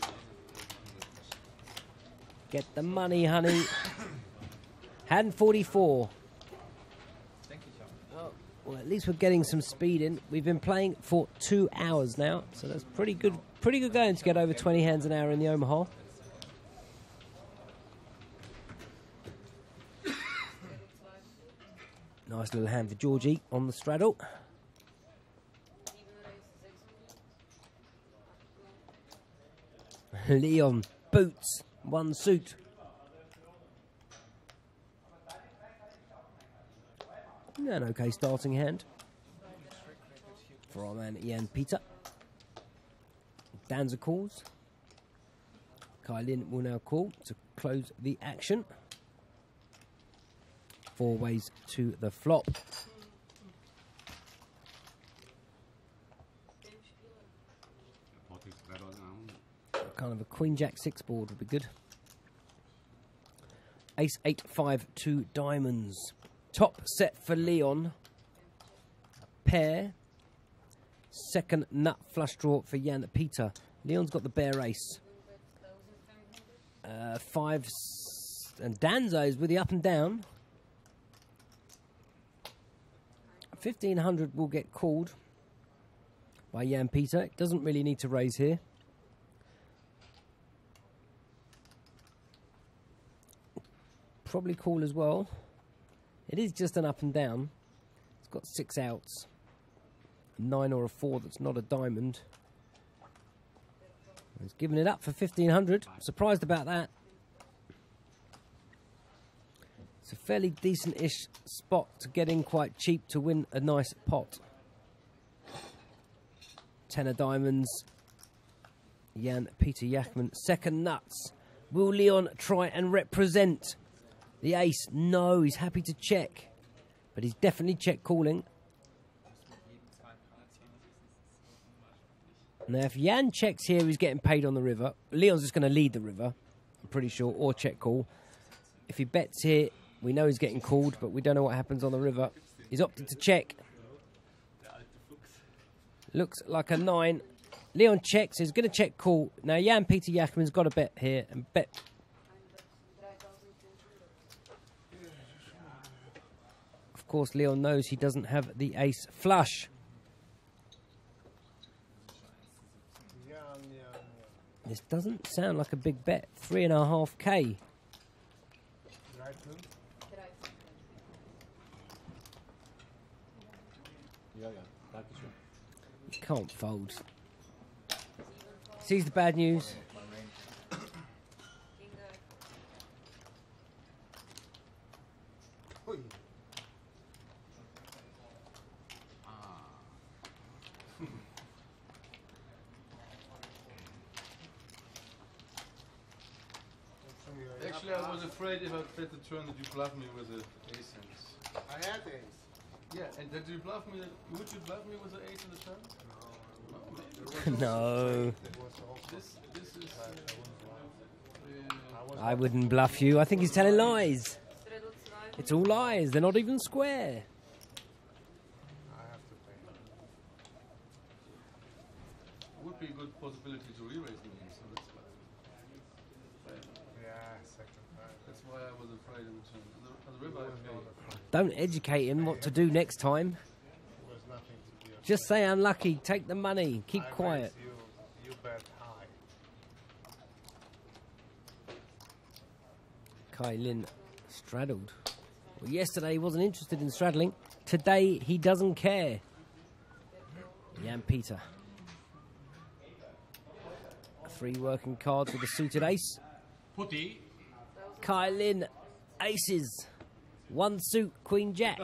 Get the money, honey. Hand 44. Oh, well, at least we're getting some speed in. We've been playing for 2 hours now, so that's pretty good going to get over 20 hands an hour in the Omaha. Nice little hand for Georgie on the straddle. Leon boots, 1 suit. An okay starting hand for our man Jan Peter. Danza calls. Kai Lin will now call to close the action. 4 ways to the flop. Kind of a Queen Jack 6 board would be good. Ace 8 5 2 diamonds. Top set for Leon. Pair. Second nut flush draw for Jan Peter. Leon's got the bare ace. 5 and Danza is with the up and down. 1500 will get called by Jan Peter. It doesn't really need to raise here. Probably call as well. It is just an up and down. It's got 6 outs. 9 or a 4 that's not a diamond. He's given it up for 1500. Surprised about that. It's a fairly decent-ish spot to get in quite cheap to win a nice pot. 10 of diamonds. Jan Peter Yachman. Second nuts. Will Leon try and represent the ace? No, he's happy to check. But he's definitely check calling. Now, if Jan checks here, he's getting paid on the river. Leon's just going to lead the river, I'm pretty sure, or check call. If he bets here, we know he's getting called, but we don't know what happens on the river. He's opted to check. Looks like a 9. Leon checks. He's going to check call. Now, Jan-Peter Jachman's got a bet here. And bet. Of course, Leon knows he doesn't have the ace flush. This doesn't sound like a big bet. 3.5k. You can't fold. Sees the bad news. Actually, I was afraid if I bet the turn that you bluff me with the ace hands. I had ace. Yeah, and did you bluff me? Would you bluff me with the ace in the turn? No, maybe. No. This is. I wouldn't bluff you. I think he's telling lies. It's all lies. They're not even square. I have to pay. Would be a good possibility to re-raise the game, so that's why. Yeah, second time. That's why I was afraid of the turn. On the river, I paid. Don't educate him what to do next time. There was nothing to be. Just say unlucky. Take the money. Keep quiet. You bet high. Kai Lin straddled. Well, yesterday he wasn't interested in straddling. Today he doesn't care. Jan-Peter. 3 working cards with a suited ace. Putty. Kai Lin, aces. 1 suit, Queen Jack.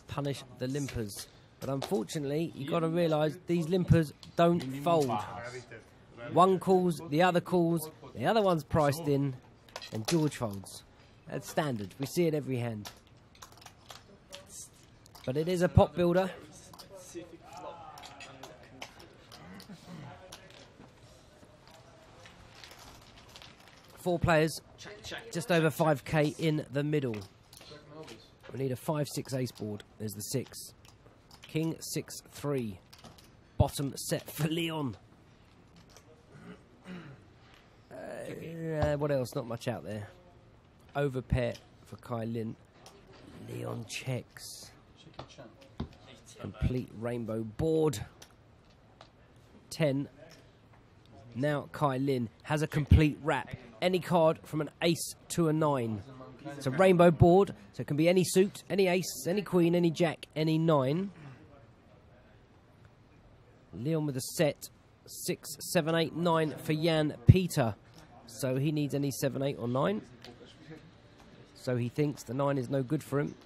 Punish the limpers. But unfortunately, you've got to realise these limpers don't fold. 1 calls, the other calls, the other one's priced in, and George folds. That's standard. We see it every hand. But it is a pot builder. Four players, just over 5k in the middle. We need a 5-6 ace board. There's the 6. King 6-3. Bottom set for Leon. What else? Not much out there. Overpair for Kai Lin. Leon checks. Complete rainbow board. 10. Now Kai Lin has a complete wrap. Any card from an ace to a 9. It's a rainbow board, so it can be any suit, any ace, any queen, any jack, any 9. Leon with a set. 6, 7, 8, 9 for Jan-Peter. So he needs any 7, 8 or 9. So he thinks the 9 is no good for him.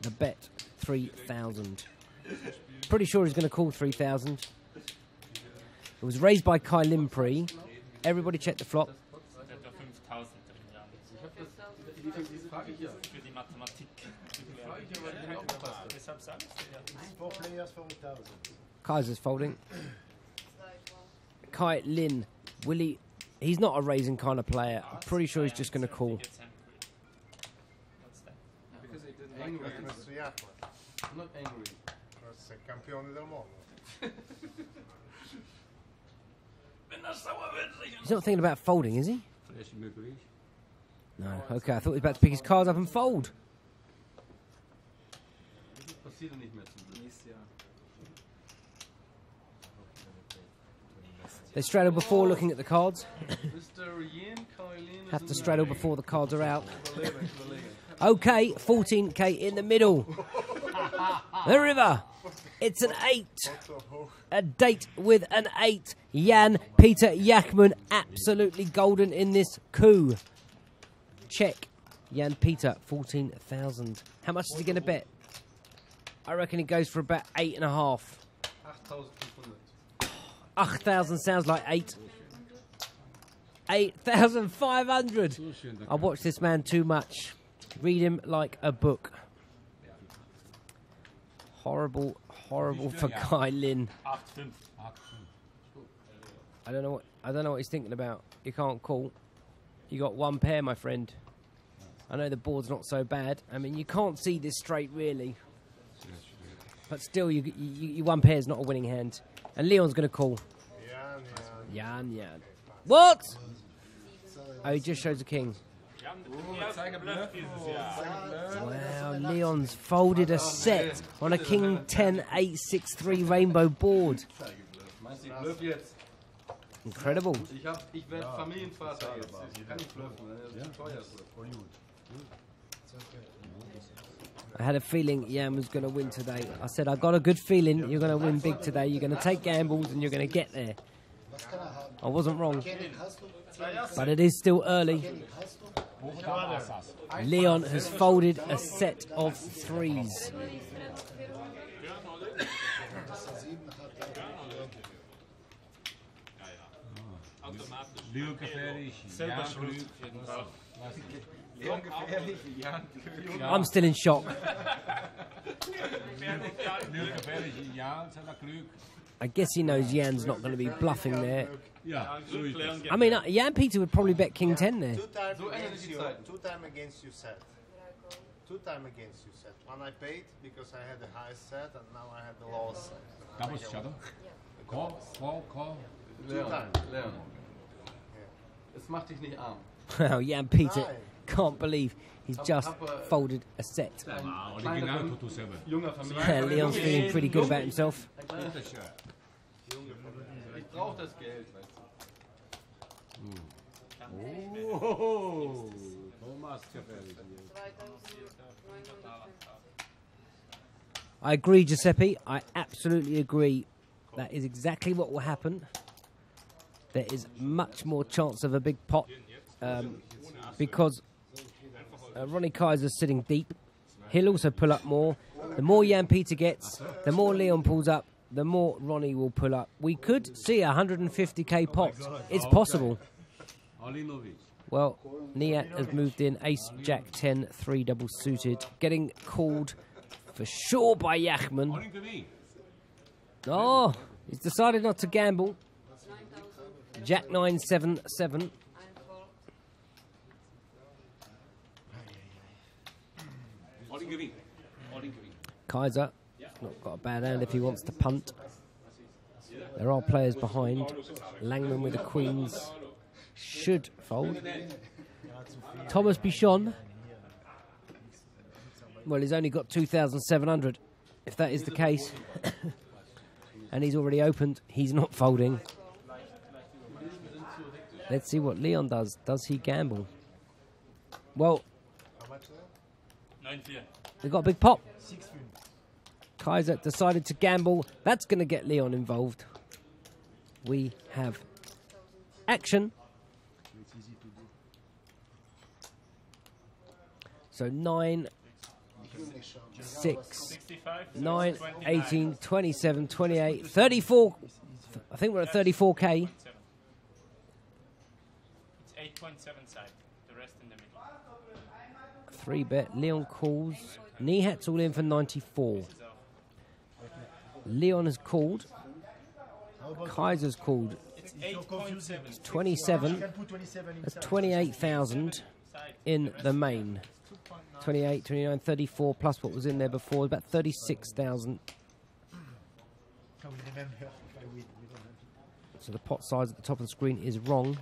The bet, 3,000. Pretty sure he's going to call 3,000. It was raised by Kai Lin pre. Everybody check the flop. Kaiser's folding. Kai Lin, will he? He's not a raising kind of player. I'm pretty sure he's just going to call. I'm not angry. Campione del mondo. He's not thinking about folding, is he? No. Okay, I thought he was about to pick his cards up and fold. They straddle before looking at the cards. Have to straddle before the cards are out. Okay, 14k in the middle. The river. It's an 8. A date with an 8. Jan-Peter Jachman absolutely golden in this coup. Check. Jan-Peter, 14,000. How much is he going to bet? I reckon he goes for about 8.5. 8,000 sounds like 8. 8,500. I watch this man too much. Read him like a book. Horrible, horrible for Kai Lin. I don't know what. I don't know what he's thinking about. You can't call. You got one pair, my friend. I know the board's not so bad. I mean, you can't see this straight, really. But still, you one pair's not a winning hand. And Leon's going to call. Jan. What? Oh, he just shows a king. Wow, Leon's folded a set on a king 10, 8, 6, 3 rainbow board. Incredible. Ich werde Familienvater jetzt. Ich kann nicht bluffen, das ist teuer. I had a feeling Jan was going to win today. I said, I got a good feeling you're going to win big today. You're going to take gambles and you're going to get there. I wasn't wrong. But it is still early. Leon has folded a set of threes. Leon gefährlich. Selber schuld auf jeden Fall. Leon gefährlich, Jan Glück. I'm still in shock. Leon gefährlich, Jan selber Glück. I guess he knows Jan's not going to be bluffing there. Ja, so ist es. I mean, Jan Peter would probably bet king 10 there. Two times against you set. 2 times against you set. One I paid because I had the highest set and now I had the lowest set. Double shadow. Call. Leon. Es macht dich nicht arm. Wow, Jan Peter can't believe he's just folded a set. Original Toto 7. Leon's feeling pretty good about himself. Ich brauche das Geld, weißt du. Oh, Thomas gefährlich. I agree, Giuseppe. I absolutely agree. That is exactly what will happen. There is much more chance of a big pot because Ronnie Kaiser's sitting deep. He'll also pull up more. The more Jan Peter gets, the more Leon pulls up, the more Ronnie will pull up. We could see a 150k pot. It's possible. Well, Niat has moved in. Ace, Jack, 10, 3 double suited. Getting called for sure by Yachman. Oh, he's decided not to gamble. Jack 9, 7, 7. Kaiser, not got a bad hand if he wants to punt. There are players behind. Langman with the queens should fold. Thomas Bichon. Well, he's only got 2,700. If that is the case, and he's already opened, he's not folding. Let's see what Leon does. Does he gamble? Well, they've got a big pot. Kaiser decided to gamble. That's going to get Leon involved. We have action. So 9, 6, 9, 18, 27, 28, 34. I think we're at 34k. It's 8.7 side, the rest in the middle. 3 bet. Leon calls. Nihat's all in for 94. Leon has called. Kaiser's called. It's 8.7. It's 27. That's 28,000 in the main. 28, 29, 34 plus what was in there before. About 36,000. So the pot size at the top of the screen is wrong.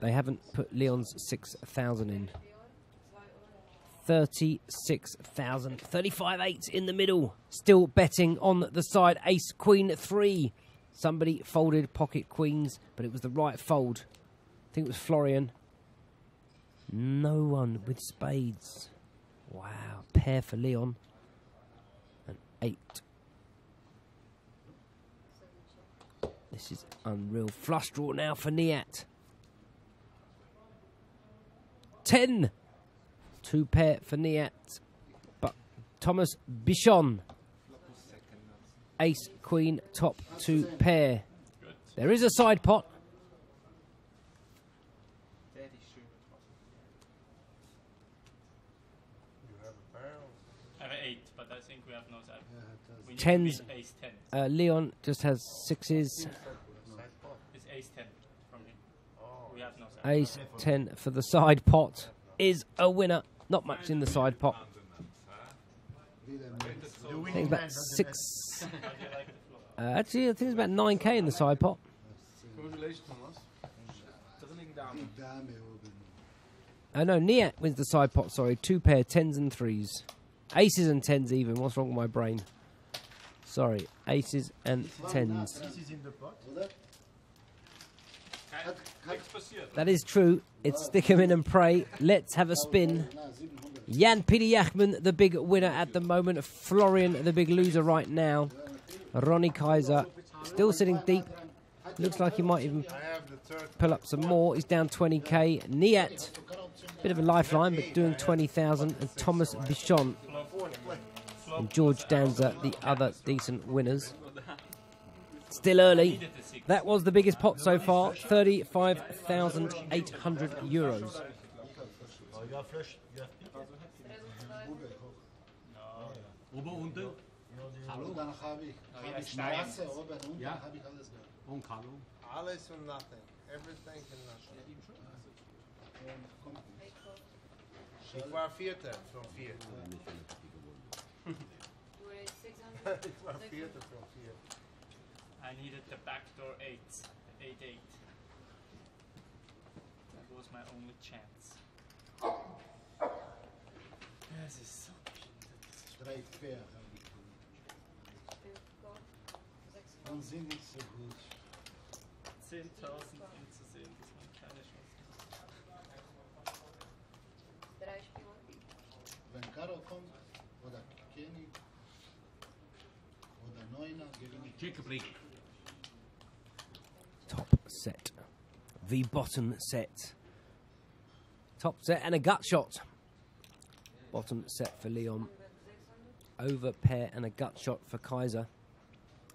They haven't put Leon's 6,000 in. 36,000. 35-8 in the middle. Still betting on the side. Ace, Queen, 3. Somebody folded pocket queens, but it was the right fold. I think it was Florian. No one with spades. Wow. Pair for Leon. And 8. This is unreal. Flush draw now for Niat. 10. 2 pair for Niat. But Thomas Bichon. Ace, Queen, top 2 pair. There is a side pot. I have 8, but I think we have no side. We need Tens. to beat ace 10. Leon just has 6s. It's Ace 10 from him. We have no set. Ace 10 for the side pot is a winner. Not much in the side pot. I think it's about 6. Actually, I think it's about 9k in the side pot. Congratulations, Thomas. No, Niat wins the side pot, sorry. 2 pair, 10s and 3s. Aces and 10s even. What's wrong with my brain? Sorry, aces and 10s. That is true. It's stick 'em in and pray. Let's have a spin. Jan Peter Jachman, the big winner at the moment. Florian, the big loser right now. Ronnie Kaiser, still sitting deep. Looks like he might even pull up some more. He's down 20k. Niat, bit of a lifeline, but doing 20,000. And Thomas Bichon and George Danza, the other decent winners. Still early. That was the biggest pot so far, 35,800 euros. Ober, unten? Hallo? Ja. Und Hallo? Alles und nothing. Everything and nothing. Ik was vierde from 4. Ik was vierde from 4. I needed the backdoor 8. 8-8. That was my only chance. Das ist so Drei Pair habe ich. Und sind nicht so gut. 10.000 anzusehen, das waren keine Chance. Wenn Karo kommt, oder König, oder Neuner, gewinne ich. Check break. Top set. The bottom set. Top set and a gut shot. Bottom set for Leon. Over pair and a gut shot for Kaiser.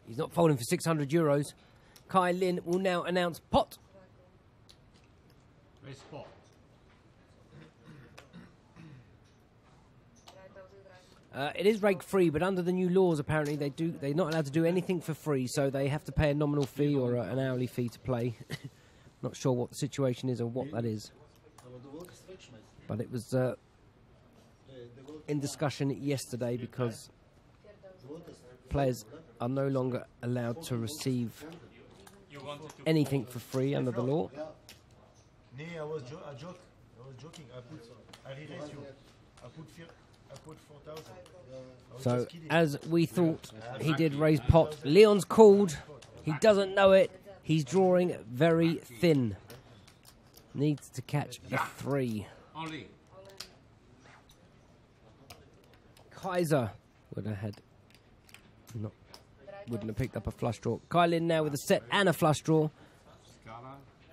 He's not folding for 600 euros. Kai Lin will now announce pot. Where's spot? It is rake free, but under the new laws, apparently they're not allowed to do anything for free, so they have to pay a nominal fee or an hourly fee to play. Not sure what the situation is or what that is, but it was in discussion yesterday because players are no longer allowed to receive anything for free under the law. Nee, I was joking. I erased you. I put 4,000. So, as we thought, he did raise pot. Leon's called. He doesn't know it. He's drawing very thin. Needs to catch a 3. Only. Kaiser wouldn't have picked up a flush draw. Kylin now with a set and a flush draw.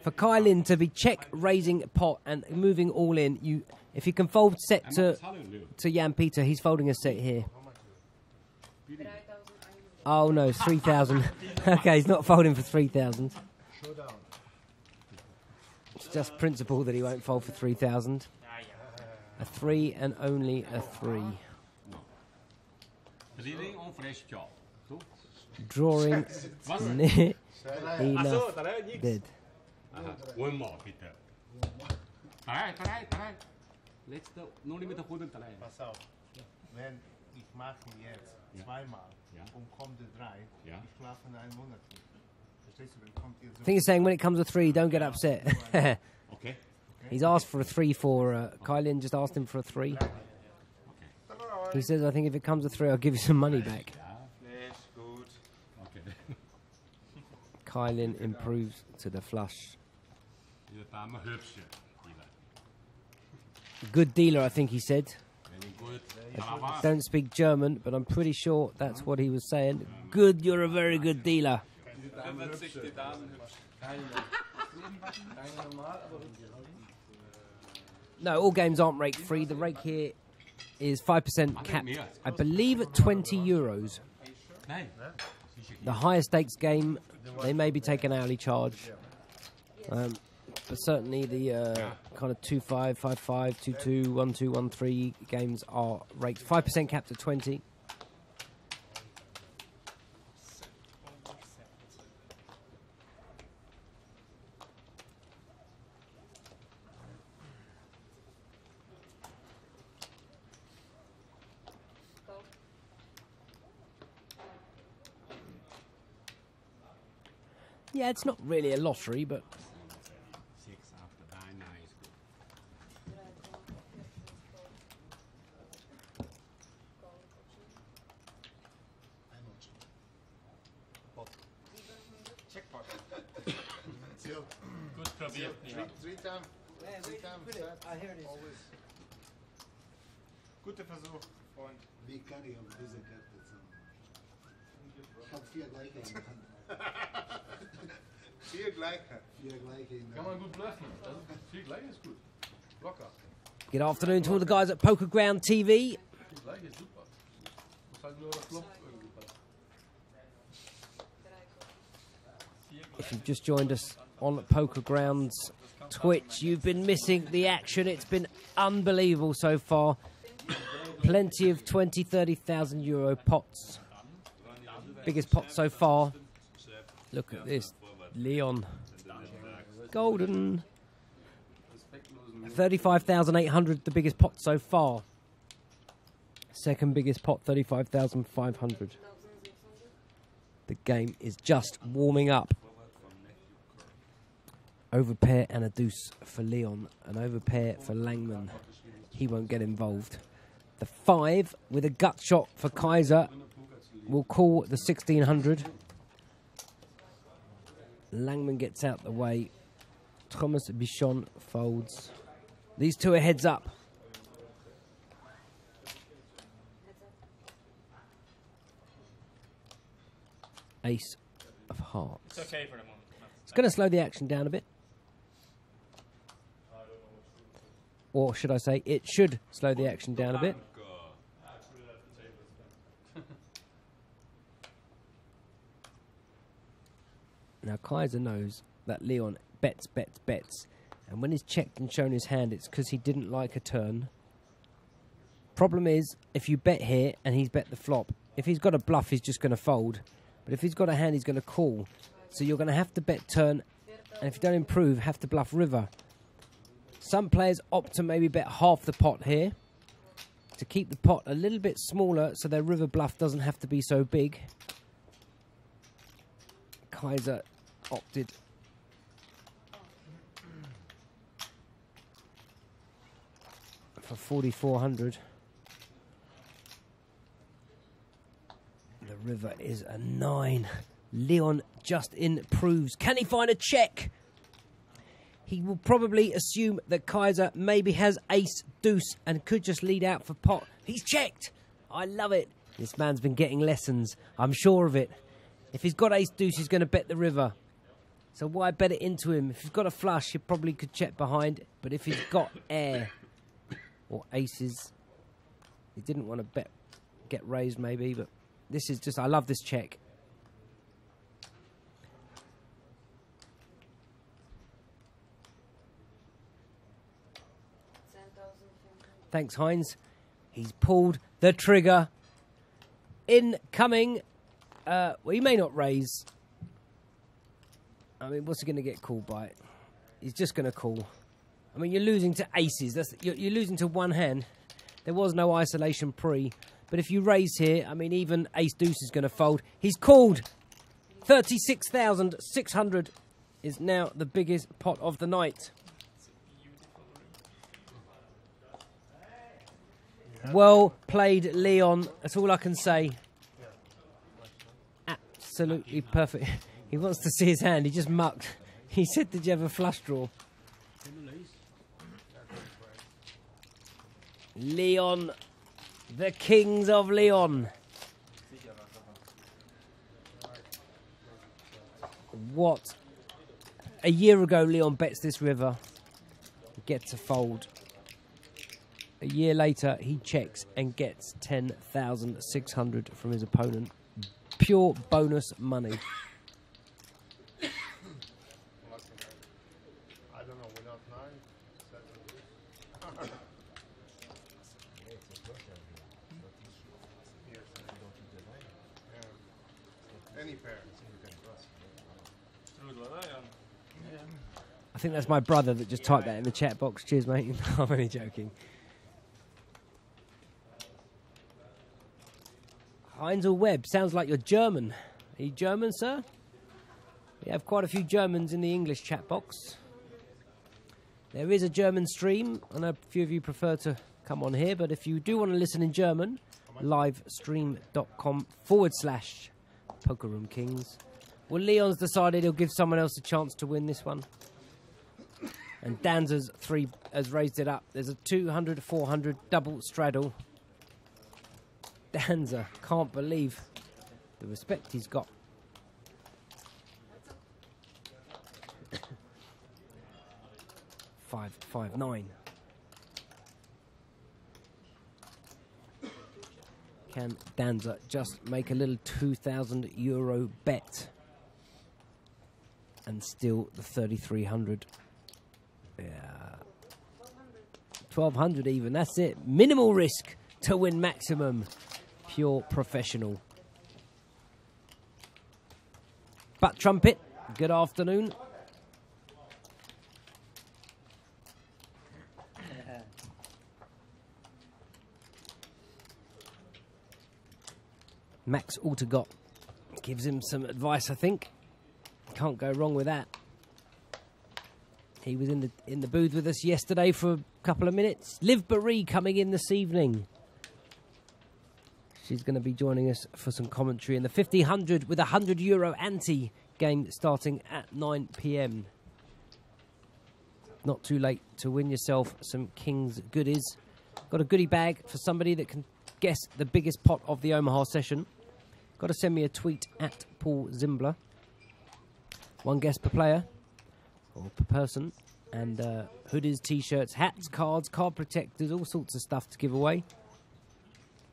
For Kylin to be check raising pot and moving all in, if you can fold set to Jan Peter, he's folding a set here. Oh no, 3,000. Okay, he's not folding for 3,000. It's just principle that he won't fold for 3,000. A 3 and only a 3. Drawing enough dead. One more, Peter. Letzte, noch nicht mit der Runde allein. Pass auf, wenn ich mache jetzt zweimal und kommt die 3, ich schlafe in einem Monat nicht. Verstehst du, wenn kommt ihr so... I think he's saying when it comes to 3, don't get upset. Okay. He's asked for a 3 for Kylin, just asked him for a 3. Okay. He says, I think if it comes to 3, I'll give you some money back. Okay. Kylin improves to the flush. Good dealer, I think he said. I don't speak German, but I'm pretty sure that's what he was saying. Good, you're a very good dealer. No, all games aren't rake free. The rake here is 5% capped, I believe, at 20 euros. The higher stakes game, they may be taking an hourly charge. But certainly the kind of 2-5, 5-5, 2-2, 1-2, 1-3 games are raked. 5% capped at 20. Yeah, it's not really a lottery, but 6 after diner is good. Checkpot. Still, Gut probiert, ja. three times set. I hear this. Always. Guter Versuch, Freund. Wie kann ich auf diese Karte zahlen? Ich habe 4 gleiche in der Hand. Vier gleiche. 4 gleiche in der Kann Hand. man gut bluffen. Das ist viel gleich ist gut. Locker. good afternoon to all the guys at Poker Ground TV. Viel gleich ist super. Muss halt nur das Flop irgendwie passen. If you've just joined us on Poker Grounds Twitch, you've been missing the action. It's been unbelievable so far. Plenty of 20, 30,000 euro pots. Biggest pot so far. Look at this. Leon. Golden. 35,800, the biggest pot so far. Second biggest pot, 35,500. The game is just warming up. Overpair and a deuce for Leon. An overpair for Langman. He won't get involved. The 5 with a gut shot for Kaiser will call the 1600. Langman gets out the way. Thomas Bichon folds. These two are heads up. Ace of hearts. It's okay for the moment. It's going to slow the action down a bit. Or should I say, it should slow the action down a bit. Now Kaiser knows that Leon bets, bets, bets. And when he's checked and shown his hand, it's because he didn't like a turn. Problem is, if you bet here and he's bet the flop, if he's got a bluff, he's just going to fold. But if he's got a hand, he's going to call. So you're going to have to bet turn, and if you don't improve, have to bluff river. Some players opt to maybe bet half the pot here to keep the pot a little bit smaller so their river bluff doesn't have to be so big. Kaiser opted for 4,400. The river is a 9. Leon just improves. Can he find a check? He will probably assume that Kaiser maybe has ace, deuce, and could just lead out for pot. He's checked. I love it. This man's been getting lessons. I'm sure of it. If he's got ace, deuce, he's going to bet the river. So why bet it into him? If he's got a flush, he probably could check behind. But if he's got air or aces, he didn't want to get raised maybe. But this is just, I love this check. Thanks, Heinz. He's pulled the trigger. Incoming. Well, he may not raise. I mean, what's he going to get called by? He's just going to call. I mean, you're losing to aces. You're losing to one hand. There was no isolation pre. But if you raise here, I mean, even ace-deuce is going to fold. He's called. 36,600 is now the biggest pot of the night. Well played, Leon. That's all I can say. Absolutely perfect. He wants to see his hand. He just mucked. He said, did you have a flush draw? Leon. The Kings of Leon. What? A year ago, Leon bets this river. Gets a fold. A year later, he checks and gets 10,600 from his opponent. Pure bonus money. I don't know, without 9, any pair. I think that's my brother that just typed that in the chat box. Cheers, mate. I'm only joking. Heinz or Webb? Sounds like you're German. Are you German, sir? We have quite a few Germans in the English chat box. There is a German stream. I know a few of you prefer to come on here, but if you do want to listen in German, livestream.com/Poker Room Kings. Well, Leon's decided he'll give someone else a chance to win this one. And Danza's 3 has raised it up. There's a 200-400 double straddle. Danza can't believe the respect he's got. Five, 9. Can Danza just make a little €2,000 bet and steal the 3,300? Yeah, 1,200 even. That's it. Minimal risk to win maximum. Pure professional. Butt trumpet. Good afternoon. Max Altergott gives him some advice, I think. Can't go wrong with that. He was in the booth with us yesterday for a couple of minutes. Liv Baree coming in this evening. She's going to be joining us for some commentary in the 50-100 with a €100 ante game starting at 9 p.m. Not too late to win yourself some King's goodies. Got a goodie bag for somebody that can guess the biggest pot of the Omaha session. Got to send me a tweet at Paul Zimbler. 1 guess per player or per person. And hoodies, t-shirts, hats, cards, card protectors, all sorts of stuff to give away.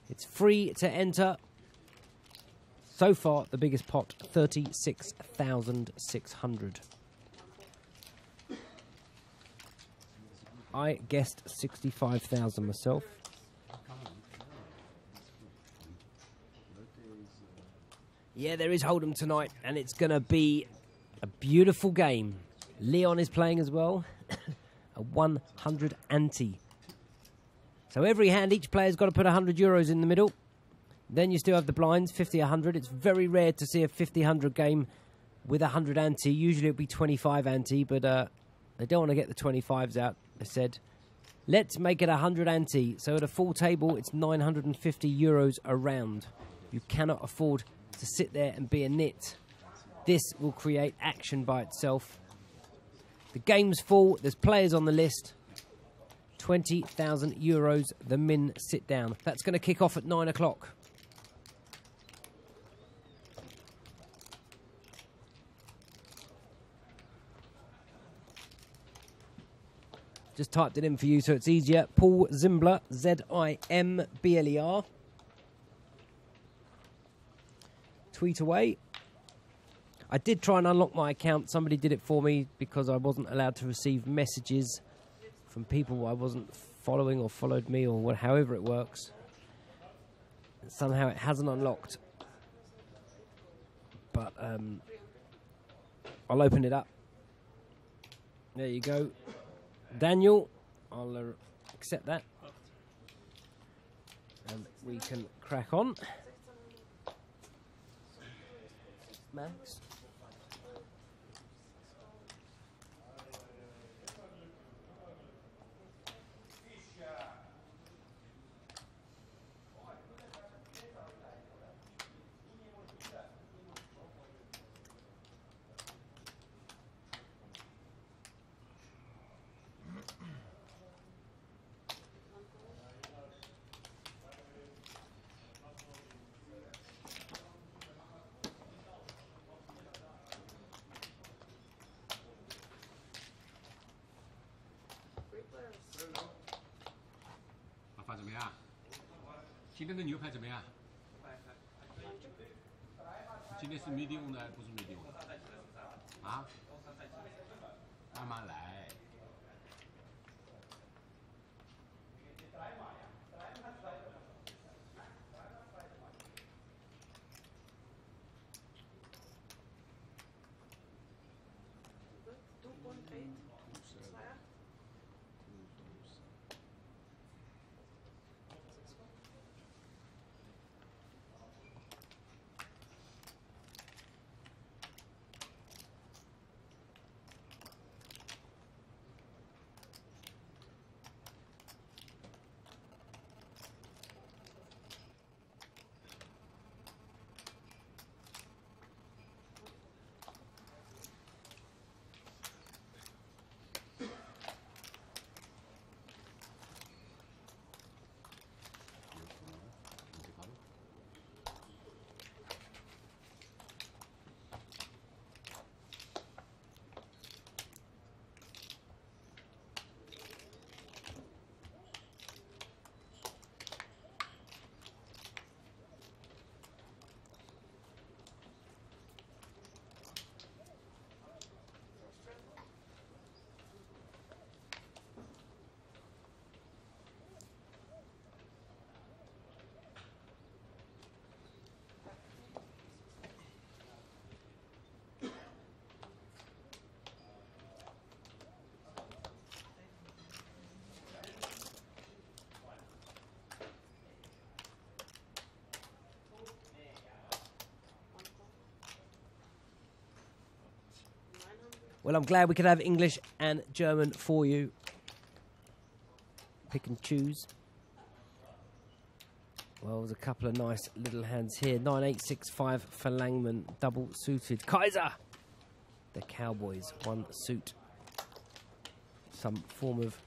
It's free to enter. So far, the biggest pot, 36,600. I guessed 65,000 myself. Yeah, there is Hold'em tonight, and it's going to be a beautiful game. Leon is playing as well. A 100 ante. So every hand, each player's got to put €100 in the middle. Then you still have the blinds, 50-100. It's very rare to see a 50-100 game with 100 ante. Usually it'll be 25 ante, but they don't want to get the 25s out. They said, let's make it 100 ante. So at a full table, it's €950 a round. You cannot afford to sit there and be a nit. This will create action by itself. The game's full. There's players on the list. €20,000, the min sit down. That's going to kick off at 9 o'clock. Just typed it in for you so it's easier. Paul Zimbler, Z-I-M-B-L-E-R. Tweet away. I did try and unlock my account. Somebody did it for me because I wasn't allowed to receive messages from people I wasn't following or followed me or however it works. Somehow it hasn't unlocked. But I'll open it up. There you go. Daniel, I'll accept that. And we can crack on. Max?今天的牛排怎么样？今天是 medium 呢，不是 medium 啊？慢慢来。Well, I'm glad we could have English and German for you. Pick and choose. Well, there's a couple of nice little hands here. 9-8-6-5 for Langman, double suited. Kaiser! The Cowboys, one suit. Some form of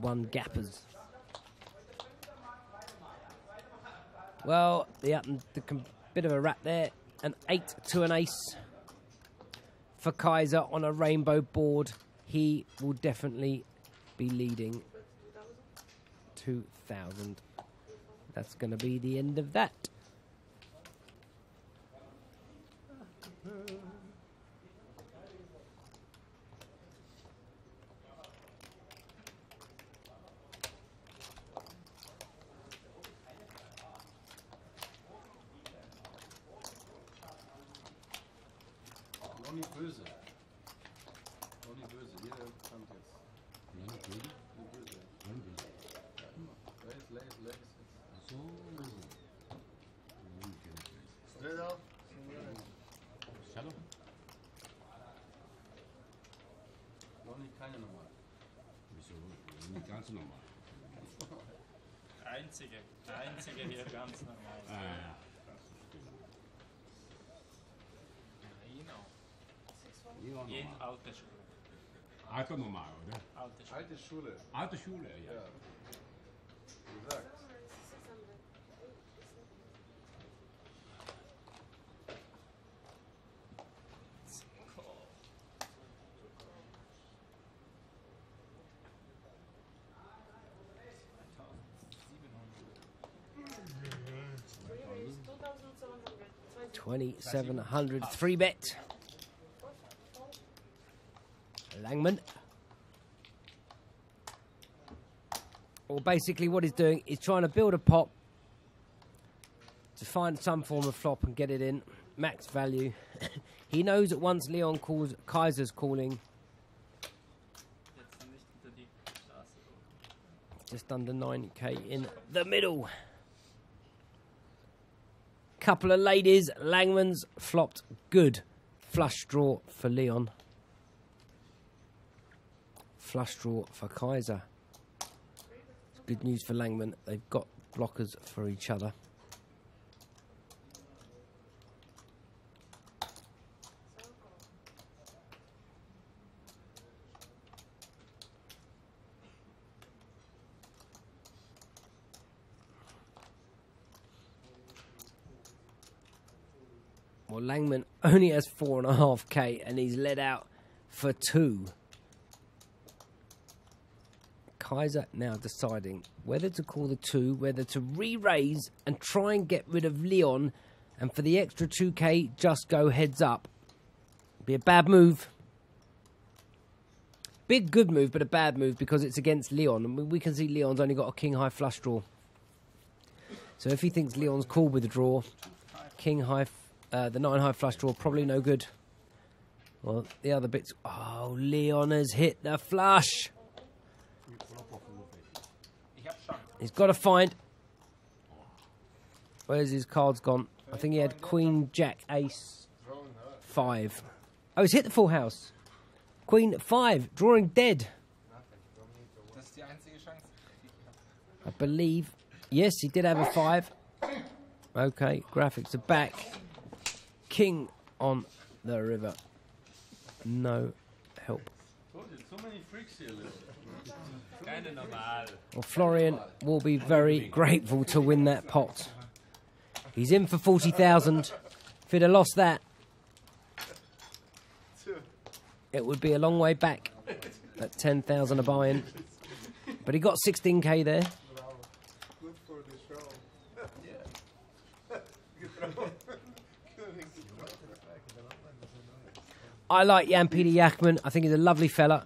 one gappers. Well, the bit of a wrap there. An 8 to an ace for Kaiser on a rainbow board. He will definitely be leading 2,000. That's going to be the end of that. Noch nicht böse. Noch nicht böse. Jeder kommt jetzt. Noch nicht böse? Nicht böse. Wann böse? Ja, immer. Lace. So. Straight out. Shallow? Noch nicht keine Nummer. Wieso? Nicht ganz normal. Der einzige hier ganz normal. Ja. Jeden alte Schule. Alter normal, oder? Alte Schule. Alte Schule, ja. Ja. Gesagt. $2,700, 3-bet. Langman. Well, basically what he's doing is trying to build a pot to find some form of flop and get it in. Max value. He knows that once Leon calls, Kaiser's calling. Just under 9k in the middle. Couple of ladies. Langman's flopped good. Flush draw for Leon. Flush draw for Kaiser. It's good news for Langman. They've got blockers for each other. Well, Langman only has 4.5k and he's led out for 2. Kaiser now deciding whether to call the 2, whether to re-raise and try and get rid of Leon, and for the extra 2k, just go heads up. Be a bad move. Big good move, but a bad move because it's against Leon. And we can see Leon's only got a king-high flush draw. So if he thinks Leon's cool with the draw, king-high, the 9-high flush draw, probably no good. Well, the other bits... Oh, Leon has hit the flush. He's got to find... Where's his cards gone? I think he had Queen, Jack, Ace, 5. Oh, he's hit the full house. Queen, 5, drawing dead. I believe. Yes, he did have a 5. Okay, graphics are back. King on the river. No help. So many freaks here, Leo. Well, Florian will be very grateful to win that pot. He's in for 40,000. If he'd have lost that, it would be a long way back at 10,000 a buy-in. But he got 16k there. Good for the show. I like Jan Peter Yachman. I think he's a lovely fella.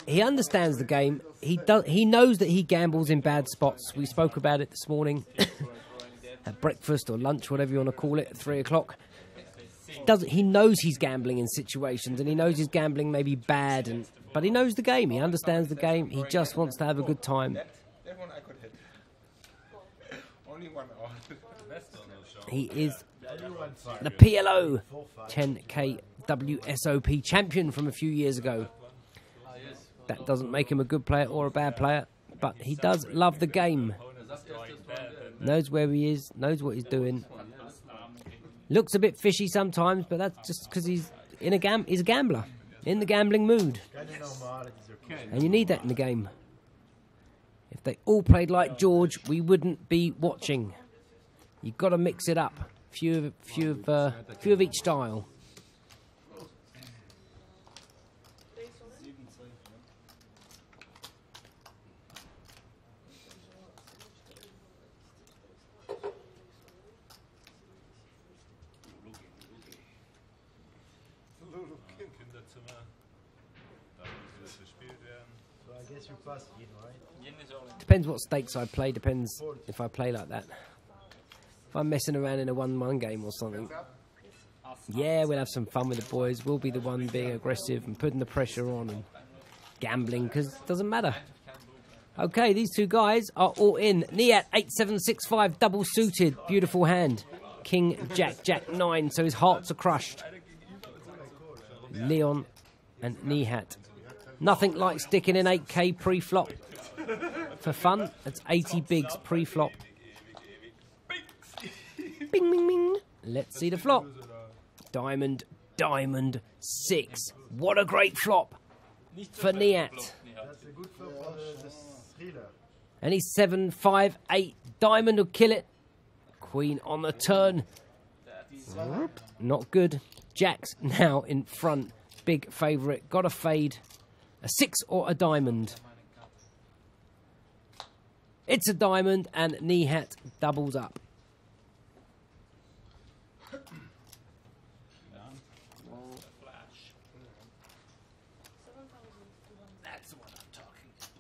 He understands the game. He knows that he gambles in bad spots. We spoke about it this morning at breakfast or lunch, whatever you want to call it, at 3 o'clock. He knows he's gambling in situations, and he knows he's gambling maybe bad, but he knows the game. He understands the game. He just wants to have a good time. That one I could hit. Only one out. He is the PLO 10k WSOP champion from a few years ago. That doesn't make him a good player or a bad player, but he does love the game. Knows where he is, knows what he's doing. Looks a bit fishy sometimes, but that's just because he's a gambler, in the gambling mood. And you need that in the game. If they all played like George, we wouldn't be watching. You've got to mix it up. Few of each style. Depends what stakes I play, depends if I play like that. If I'm messing around in a 1-1 game or something, yeah, we'll have some fun with the boys. We'll be the one being aggressive and putting the pressure on and gambling, because it doesn't matter. Okay, these two guys are all in. Nihat, 8-7-6-5, double suited, beautiful hand. King, Jack, Jack 9, so his hearts are crushed. Leon and Nihat. Nothing like sticking in 8k pre-flop. For fun, it's 80 bigs pre-flop. Bing, bing, bing. Let's see the flop. Diamond, diamond, 6. What a great flop for Nihat. And he's 7, 5, 8. Diamond will kill it. Queen on the turn. Not good. Jack's now in front. Big favourite. Got a fade. A 6 or a diamond. It's a diamond, and Nihat doubles up. That's what I'm talking about.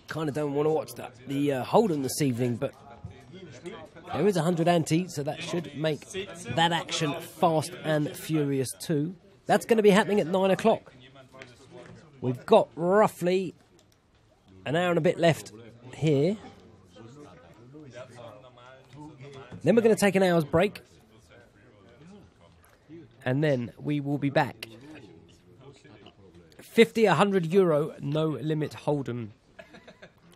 Kind of don't want to watch the Hold'em this evening, but there is 100 ante, so that should make that action fast and furious too. That's going to be happening at 9 o'clock. We've got roughly an hour and a bit left here. Then we're going to take an hour's break. And then we will be back. 50, 100 euro, no limit Hold'em.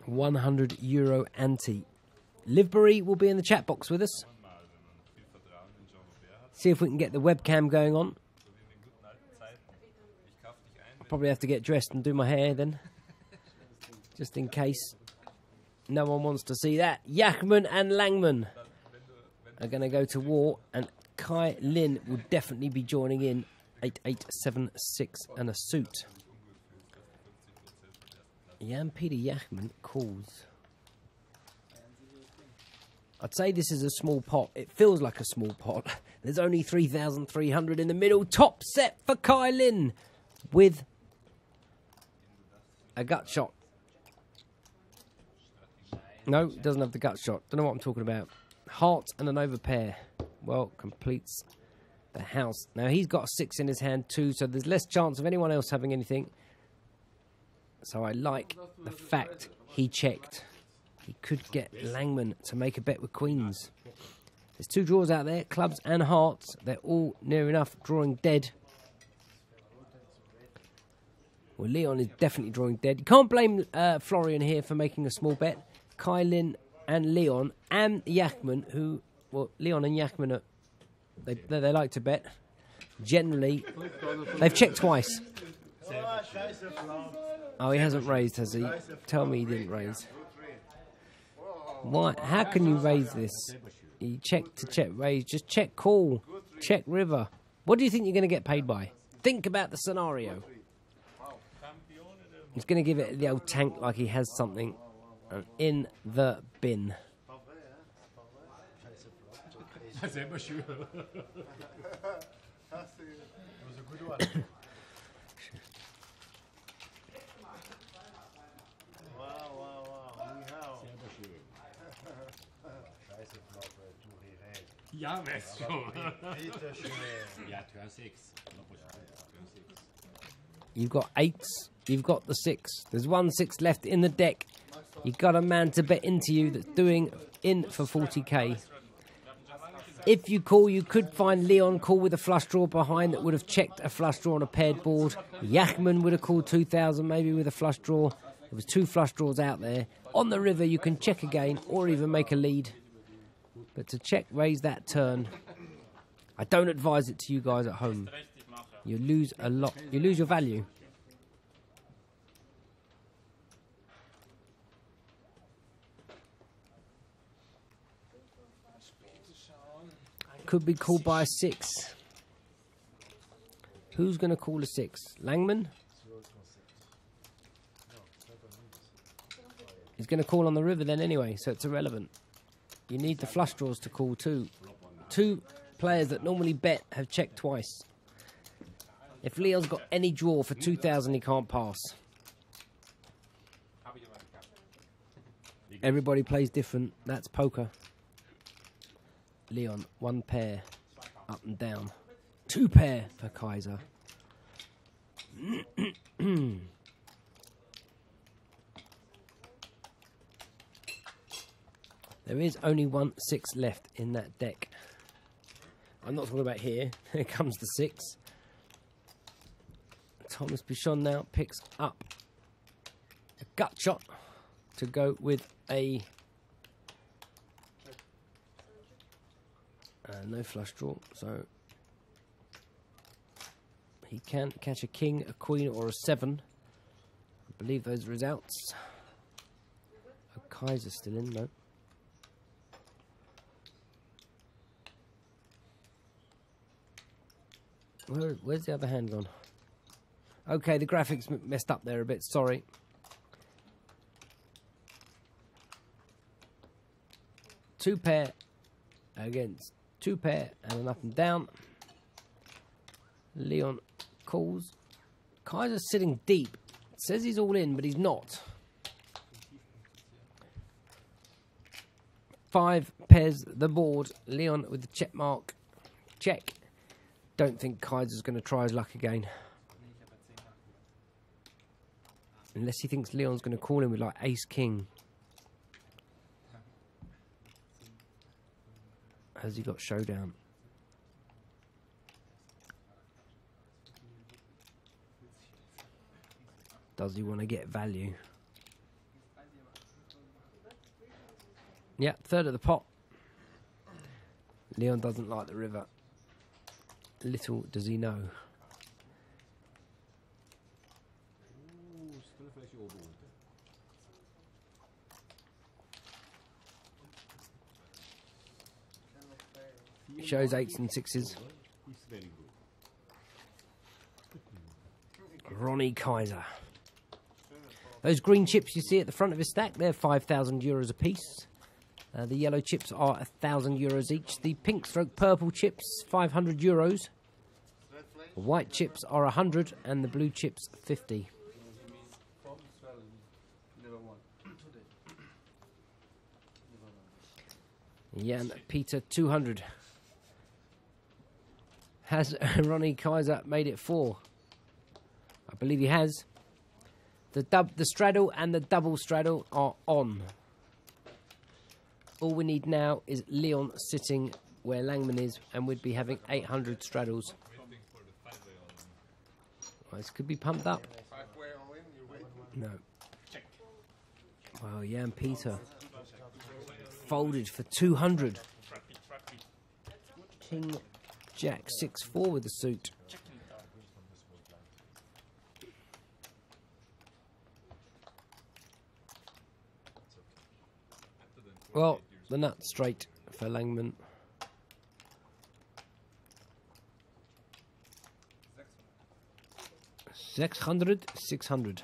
100 euro ante. Livebury will be in the chat box with us. See if we can get the webcam going on. I'll probably have to get dressed and do my hair then. Just in case no one wants to see that. Yachman and Langman are going to go to war, and Kai Lin will definitely be joining in. 8876 and a suit. Jan Peter Yachman calls. I'd say this is a small pot. It feels like a small pot. There's only 3,300 in the middle. Top set for Kai Lin with a gut shot. No, it doesn't have the gut shot. Don't know what I'm talking about. Heart and an overpair. Well, completes the house. Now, he's got a 6 in his hand too, so there's less chance of anyone else having anything. So I like the fact he checked. He could get Langman to make a bet with queens. There's 2 draws out there, clubs and hearts. They're all near enough drawing dead. Well, Leon is definitely drawing dead. You can't blame Florian here for making a small bet. Kai Lin and Leon and Yachman, who, well, Leon and Yachman, are, they like to bet. Generally, they've checked twice. Oh, he hasn't raised, has he? Tell me he didn't raise. Why? How can you raise this? You check to check raise. Just check call. Check river. What do you think you're going to get paid by? Think about the scenario. He's going to give it the old tank like he has something. And in the bin. Selber schön. That was a good one. Wow. Ja, weißt schon. Bitte schön. Ja, turn 6. Turn 6. You've got 8s. You've got the 6. There's 1 6 left in the deck. You've got a man to bet into you that's doing in for 40k. If you call, you could find Leon call with a flush draw behind that would have checked a flush draw on a paired board. Yachman would have called 2,000 maybe with a flush draw. There was 2 flush draws out there. On the river, you can check again or even make a lead. But to check, raise that turn, I don't advise it to you guys at home. You lose a lot. You lose your value. Could be called by a 6. Who's going to call a 6? Langman? He's going to call on the river then anyway, so it's irrelevant. You need the flush draws to call too. 2 players that normally bet have checked twice. If Leon's got any draw for 2,000, he can't pass. Everybody plays different. That's poker. Leon, 1 pair, up and down. 2 pair for Kaiser. There is only 1 6 left in that deck. I'm not talking about here. Here comes the 6. Thomas Bichon now picks up a gut shot to go with a no flush draw, so he can catch a king, a queen, or a 7. I believe those are his outs. A Kaiser still in, no. Where's the other hand gone? Okay, the graphics messed up there a bit, sorry. Two pair against 2 pair and an up and down. Leon calls. Kaiser's sitting deep. Says he's all in, but he's not. 5 pairs the board. Leon with the check mark. Check. Don't think Kaiser's going to try his luck again. Unless he thinks Leon's going to call him with like ace-king. Has he got showdown? Does he want to get value? Yeah, 1/3 of the pot. Leon doesn't like the river. Little does he know. Shows 8s and 6s. Ronnie Kaiser. Those green chips you see at the front of his stack, they're €5,000 a piece. The yellow chips are €1,000 each. The pink stroke purple chips, €500. The white chips are 100 and the blue chips 50. Jan Peter 200. Has Ronnie Kaiser made it 4? I believe he has. The straddle and the double straddle are on. All we need now is Leon sitting where Langman is, and we'd be having 800 straddles. Well, this could be pumped up. No. Well, Jan Peter folded for 200. King Jack 6-4 with the suit. Well, the nut straight for Langman. $600.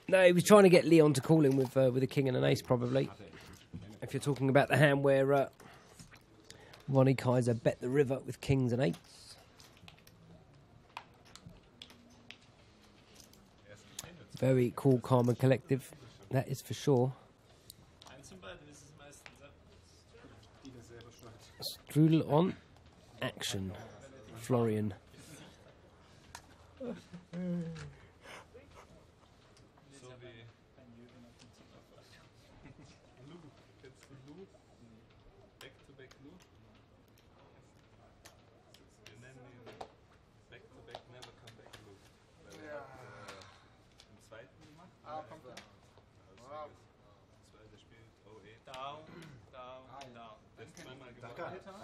No, he was trying to get Leon to call him with a king and an ace, probably. If you're talking about the hand where Ronnie Kaiser bet the river with kings and eights. Very cool, calm and collective. That is for sure. Strudel on. Action. Florian.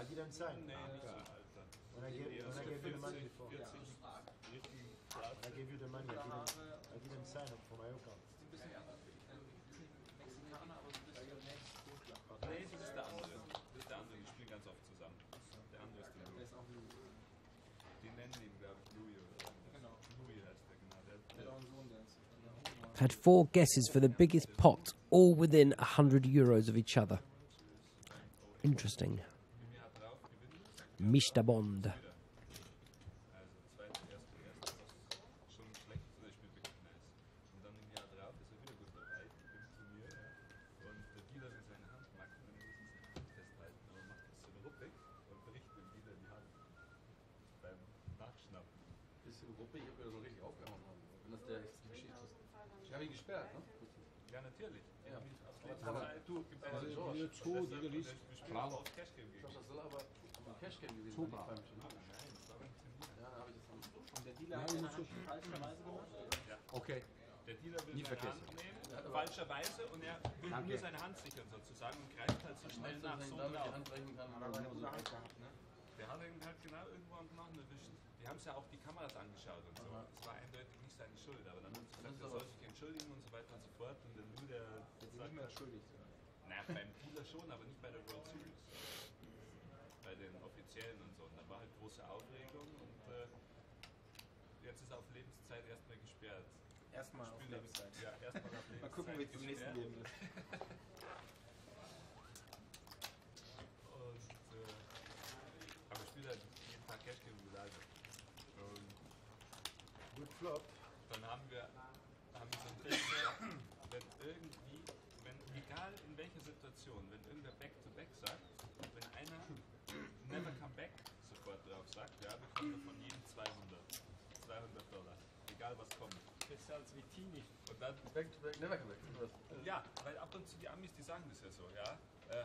I didn't sign. When I gave you the money before. When I gave you the money, I didn't sign up for my account. Nee, das ist der andere. Das ist der andere, die spielen ganz oft zusammen. Der andere ist der Louis. Den nennen die, glaube ich, Louis oder genau. Louis heißt der, genau. Der hat auch einen Sohn, der ist. Had 4 guesses for the biggest pot, all within 100 euros of each other. Interesting. Mr. Bond. Ja, natürlich. Ja. Aber du, Cash Game gewesen. Super. Ja, habe ich das Und der Dealer hat seine Hand falscherweise gemacht? Ja. Okay. Der Dealer will Nie seine vergessen. Hand nehmen, falscherweise, und er will nur seine Hand sichern sozusagen und greift halt so schnell nach, so drauf. Der hat ihn halt genau irgendwo am Knochen erwischt. Die haben es ja auch die Kameras angeschaut und so. Es war eindeutig nicht seine Schuld, aber dann haben sie gesagt, er soll sich entschuldigen und so weiter und so fort. Und der Lou, der sagt, mehr schuldig. Na, beim Dealer schon, aber nicht bei der World Series. Bei den Offiziellen und so. Und da war halt große Aufregung und jetzt ist er auf Lebenszeit erstmal gesperrt. Erstmal auf Lebenszeit. Ja, erstmal auf Lebenszeit. Mal gucken, wie es im nächsten Leben ist. Und, aber ich spiele halt jeden Tag Cash Game mit Alter. Good flop. Dann haben wir so ein Ding, wenn irgendwie, egal in welcher Situation, wenn irgendwer Back-to-Back sagt, wenn einer Never Come Back sofort drauf sagt, ja, bekommt er von jedem 200 $200. Egal was kommt. Besser als wie Tini. Und dann Back-to-back, never come back. ja, weil ab und zu die Amis, die sagen das ja so, ja.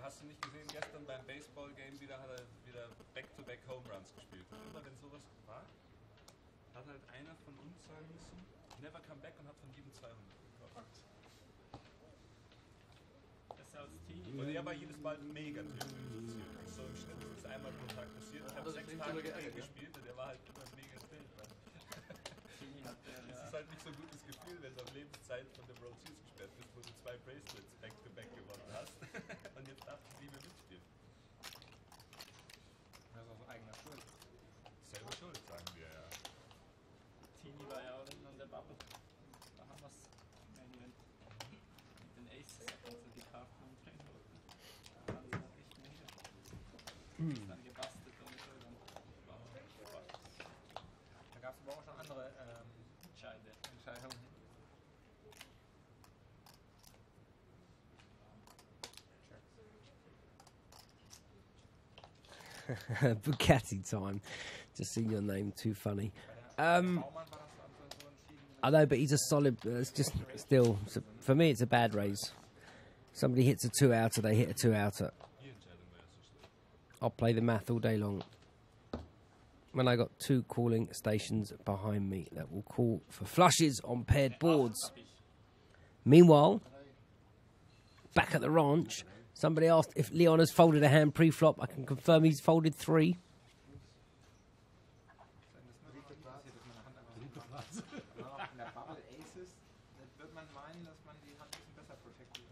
Hast du nicht gesehen, gestern beim Baseball-Game hat er wieder Back-to-Back Home Runs gespielt. Und immer wenn sowas war, hat halt einer von uns sagen müssen, Never Come Back, und hat von jedem 200 bekommen. Besser als Tini. Und er war jedes Mal mega interessiert. So im Schnitt ist es einmal pro Tag passiert. Ich habe 6 Tage gespielt und er war halt immer mega still. Es ist halt nicht so ein gutes Gefühl, wenn du auf Lebenszeit von der World Series gesperrt bist, wo du 2 Bracelets back-to-back gewonnen hast und jetzt darfst du 7 mitspielen. Das ist aus eigener Schuld. Selber schuld, sagen wir ja. Tini war ja auch in der Bubble. Da haben wir es mit den Aces, also die Karten umdrehen wollten. Da haben sie halt echt mega. Ist dann gebastelt und so. Da gab es aber auch schon andere Entscheidungen. Bugatti time. Just seeing your name, too funny. I know, but he's a solid. It's just still for me. It's a bad raise. Somebody hits a 2-outer, they hit a 2-outer. I'll play the math all day long. When I got 2 calling stations behind me that will call for flushes on paired boards. Meanwhile, back at the ranch, somebody asked if Leon has folded a hand pre-flop. I can confirm he's folded 3. In der Bubble Aces wird man meinen, dass man die Hand ein bisschen besser protected.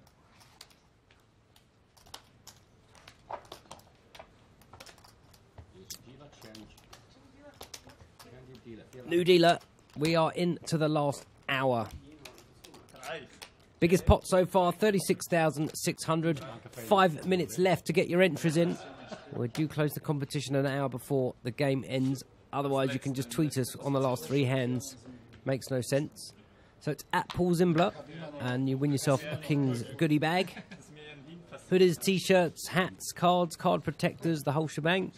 New dealer. We are into the last hour. Biggest pot so far, 36,600. 5 minutes left to get your entries in. We do close the competition an hour before the game ends. Otherwise, you can just tweet us on the last 3 hands. Makes no sense. So it's at Paul Zimbler, and you win yourself a King's goodie bag. Hoodies, t-shirts, hats, cards, card protectors, the whole shebang.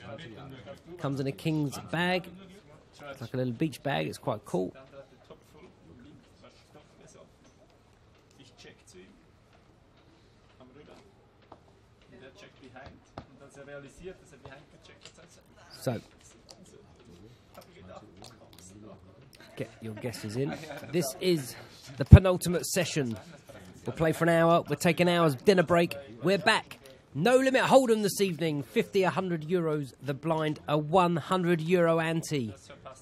Comes in a King's bag. It's like a little beach bag. It's quite cool. Ich check zu ihm am Rüber und er checkt behind und als er realisiert, dass er behind gecheckt hat, sagt er, So, get your guesses in. This is the penultimate session. We'll play for an hour. We'll take an hour's dinner break. We're back. No limit hold'em this evening. 50, 100 euros. The blind, a 100 euro ante.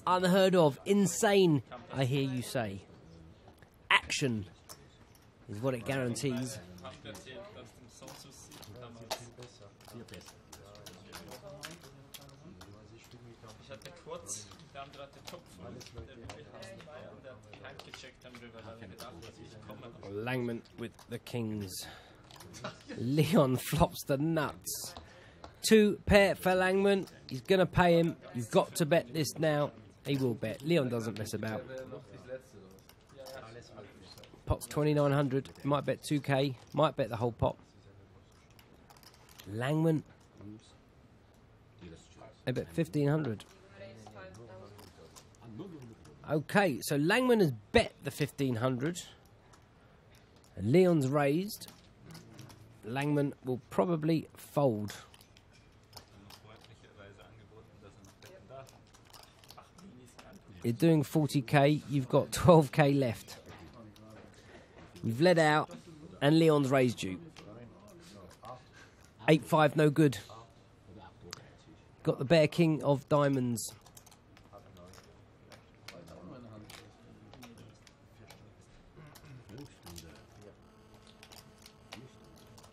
Unheard of. Insane, I hear you say. Action is what it guarantees. Ich hatte kurz, der andere hatte Topf und der will haben und er hat behind gecheckt am Rüber, weil er gedacht hat, ich komme. Langman with the Kings. Leon flops the nuts. 2 pair for Langman. He's going to pay him. You've got to bet this now. He will bet. Leon doesn't mess about. Pot's 2,900. Might bet 2k. Might bet the whole pot. Langman. I bet 1,500. Okay, so Langman has bet the 1,500. And Leon's raised. Langman will probably fold. You're doing 40k, you've got 12k left. You've led out, and Leon's raised you. 8-5, no good. Got the bear king of diamonds.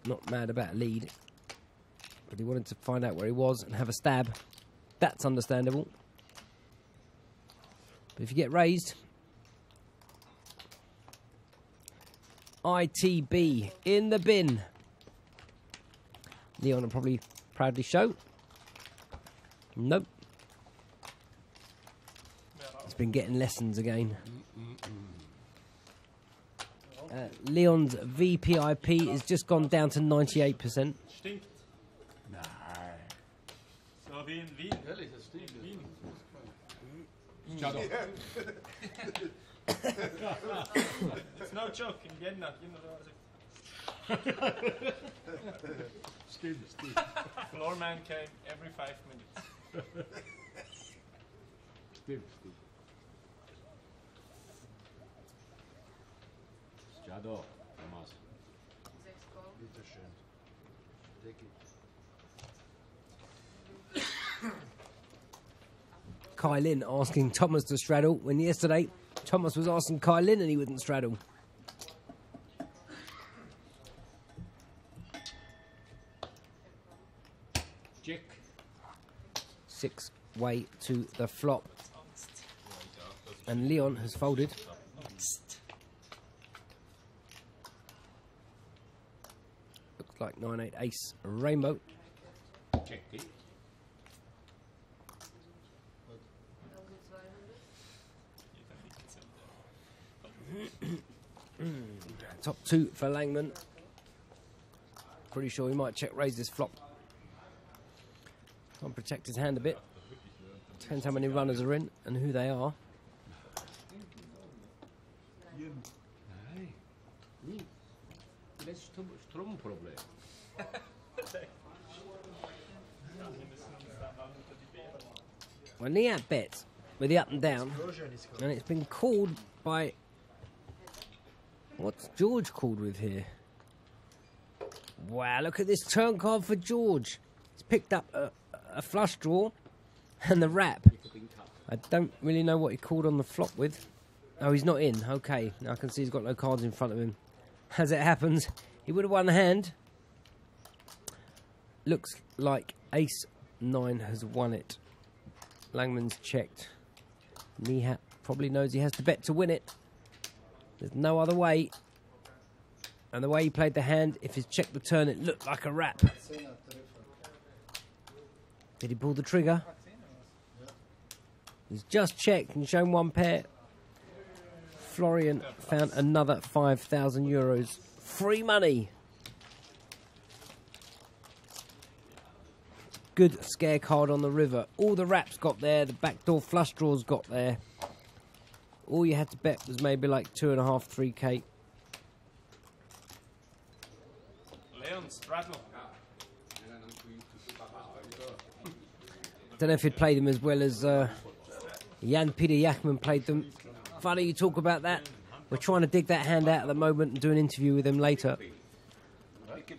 Not mad about a lead, but he wanted to find out where he was and have a stab. That's understandable. But if you get raised, ITB in the bin. Leon will probably proudly show. Nope. He's been getting lessons again. Leon's VPIP has just gone down to 98%. Stinkt. Nein. So wie in Wien. Ehrlich, das stinkt. Wien. It's no joke. In Vienna. Floorman came every 5 minutes. Shadow, Thomas. Bitteschön. Take it. Kai Lin asking Thomas to straddle, when yesterday Thomas was asking Kai Lin and he wouldn't straddle. Check. 6 way to the flop. And Leon has folded. Looks like 9-8 ace rainbow. Check it. Top 2 for Langman. Pretty sure he might check raise this flop. Try and protect his hand a bit. Depends how many runners are in and who they are. Das ist Stromproblem. When he had bets with the up and down, and it's been called by... What's George called with here? Wow, look at this turn card for George. He's picked up a flush draw and the wrap. I don't really know what he called on the flop with. Oh, he's not in. Okay, now I can see he's got no cards in front of him. As it happens, he would have won the hand. Looks like ace-9 has won it. Langman's checked. Nihat probably knows he has to bet to win it. There's no other way. And the way he played the hand, if his check would turn, it looked like a wrap. Did he pull the trigger? He's just checked and shown one pair. Florian found another 5,000 euros. Free money. Good scare card on the river. All the wraps got there. The backdoor flush draws got there. All you had to bet was maybe like 2.5, 3k. Leon, straddle. Don't know if he'd played them as well as Jan-Peter Jachmann played them. Funny you talk about that. We're trying to dig that hand out at the moment and do an interview with him later.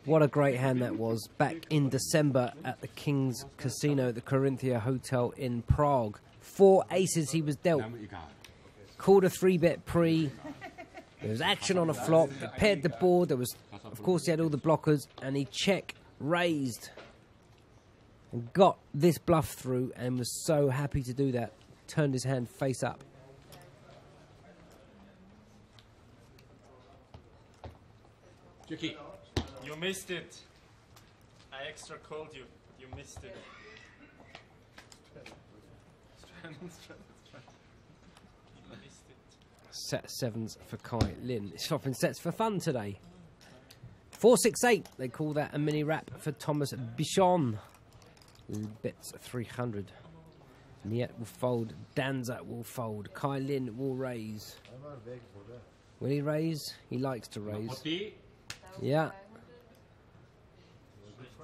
What a great hand that was. Back in December at the King's Casino at the Corinthia Hotel in Prague. 4 aces he was dealt. Called a 3-bet pre. There was action on a flop. He paired the board. There was, of course, he had all the blockers. And he check raised. And got this bluff through and was so happy to do that. Turned his hand face up. Jackie. You missed it. I extra called you. You missed it. You missed it. Set 7s for Kai Lin. Swapping sets for fun today. 4-6-8. They call that a mini wrap for Thomas Bichon. Bets 300. Niet will fold. Danza will fold. Kai Lin will raise. Will he raise? He likes to raise. Yeah.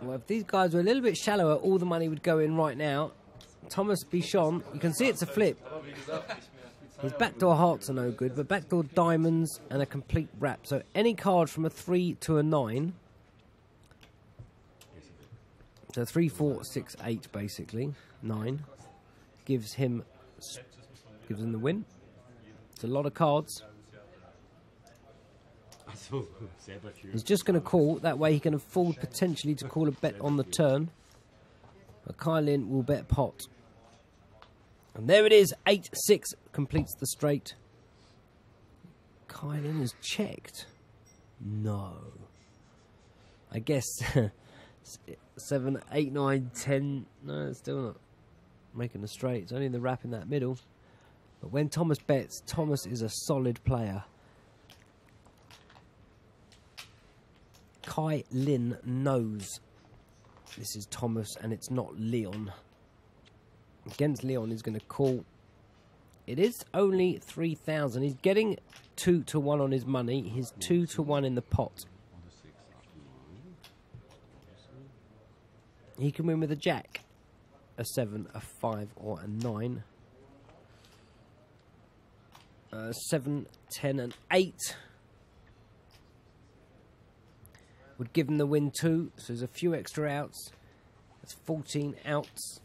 Well, if these guys were a little bit shallower, all the money would go in right now. Thomas Bichon, you can see it's a flip. His backdoor hearts are no good, but backdoor diamonds and a complete wrap. So any card from a 3 to a 9. So 3, 4, 6, 8 basically. 9 gives him the win. It's a lot of cards. He's just going to call. That way he can afford potentially to call a bet on the turn. But Kai Lin will bet pot. And there it is. 8-6 completes the straight. Kai Lin has checked. No. I guess 7, 8, 9, 10. No, it's still not making a straight. It's only the wrap in that middle. But when Thomas bets, Thomas is a solid player. Kai Lin knows this is Thomas and it's not Leon. Against Leon, he's going to call. It is only 3,000. He's getting 2 to 1 on his money. He's 2 to 1 in the pot. He can win with a jack, a 7, a 5, or a 9. 7, 10, and 8 would give him the win too. So there's a few extra outs. That's 14 outs.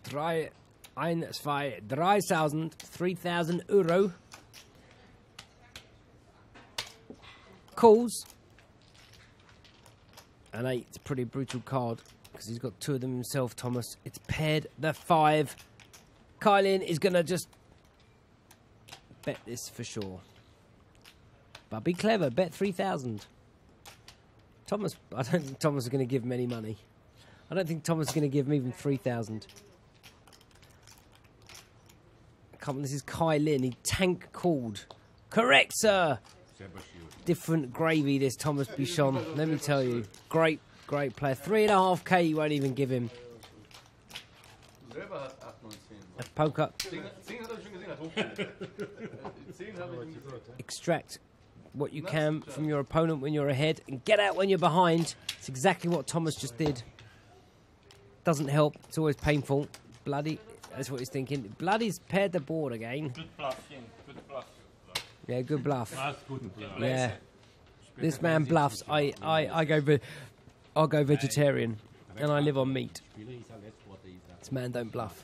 Drei, 1, 2, 3,000, 3,000 euro. Calls. An 8, it's a pretty brutal card because he's got 2 of them himself, Thomas. It's paired the 5. Kai Lin is going to just bet this for sure. But be clever, bet 3,000. Thomas, I don't think Thomas is going to give him any money. I don't think Thomas is going to give him even 3,000. Come on, this is Kai Lin. He tank called. Correct, sir. Different gravy, this Thomas Bichon. Let me tell you. Great, great player. 3.5k you won't even give him. A poker. Extract what you can from your opponent when you're ahead and get out when you're behind. It's exactly what Thomas just did. Doesn't help. It's always painful. Bloody. That's what he's thinking. Bloody's paired the board again. Good bluff, Ian. Good bluff. Yeah, good bluff. Yeah. This man bluffs. I'll go vegetarian. And I live on meat. This man don't bluff.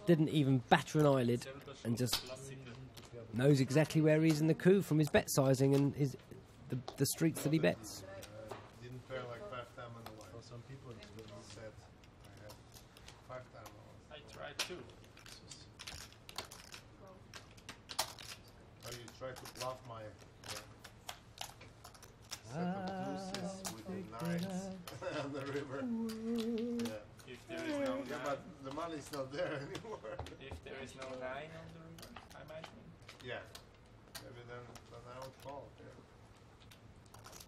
Didn't even batter an eyelid and just knows exactly where he is in the coup from his bet sizing and the streets that he bets. Didn't pair like 5 times on the line. some people it's good. Set. I have 5 time losses. I tried too. Oh, you try to bluff my set of deuces with the nines on the river. Yeah. If there is no Yeah, but the money's not there anymore. if there is no 9 on the river, I might win. Yeah. Maybe then I would call. Yeah.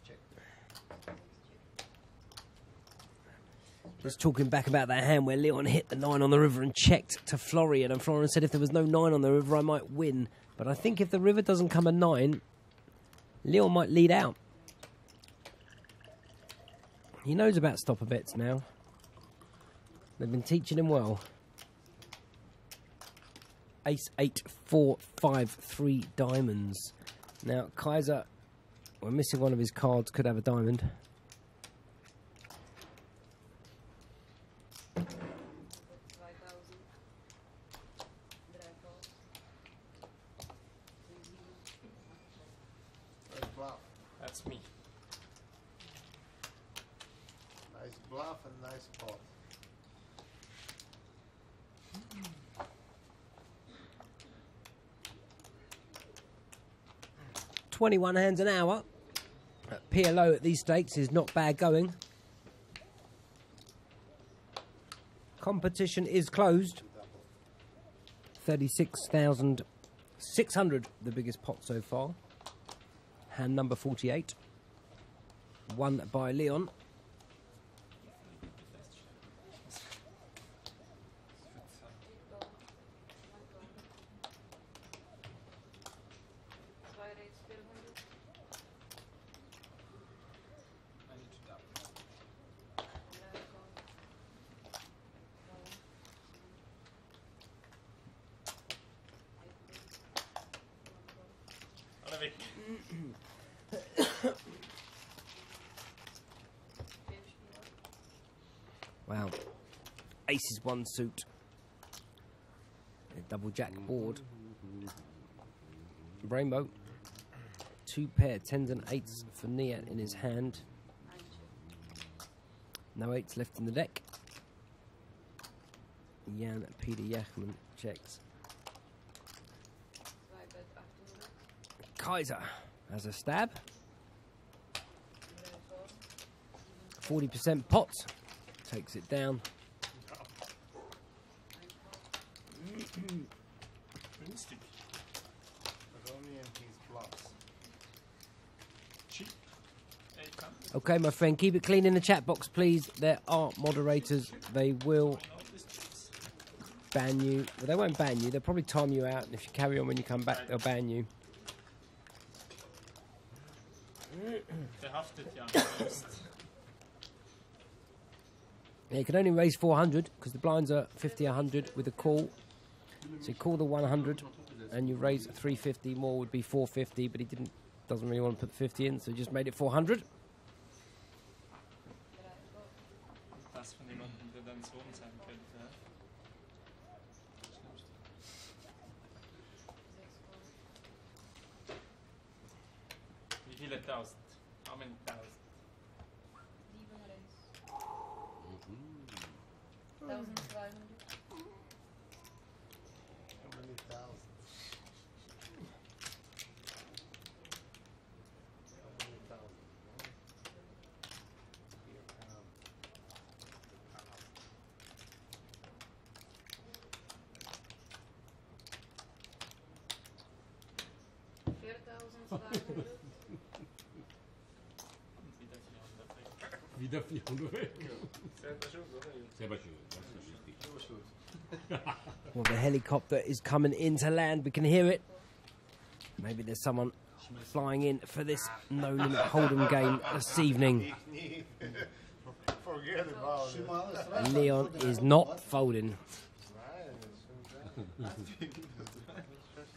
Check. Just talking back about that hand where Leon hit the 9 on the river and checked to Florian, and Florian said if there was no 9 on the river I might win. But I think if the river doesn't come a 9, Leon might lead out. He knows about stopper bets now. They've been teaching him well. Ace, 8, 4, 5, 3 diamonds. Now, Kaiser, we're missing one of his cards, could have a diamond. Nice bluff. That's me. Nice bluff and nice pot. £21 hands an hour. At PLO at these stakes is not bad going. Competition is closed. 36,600, the biggest pot so far. Hand number 48. Won by Leon. Wow. Aces 1 suit. A double jack board. Rainbow. 2 pair, 10s and 8s for Nia in his hand. No 8s left in the deck. Jan Peter Yachman checks. Kaiser has a stab. 40% pot. Takes it down. Okay, my friend, keep it clean in the chat box, please. There are moderators. They will ban you. Well, they won't ban you. They'll probably time you out, and if you carry on when you come back, they'll ban you. Yeah, you can only raise 400 because the blinds are 50, 100 with a call. So you call the 100 and you raise 350. More would be 450, but he doesn't really want to put the 50 in, so he just made it 400. Das von jemandem, der dann Sohn sein könnte. Wie viele tausend? How many thousand? 1200. How many thousands? How many thousands? Wieder 400 weg. Selber schuld, oder? Well, the helicopter is coming into land. We can hear it. Maybe there's someone flying in for this no-limit hold'em game this evening. Forget about it. Leon is not folding.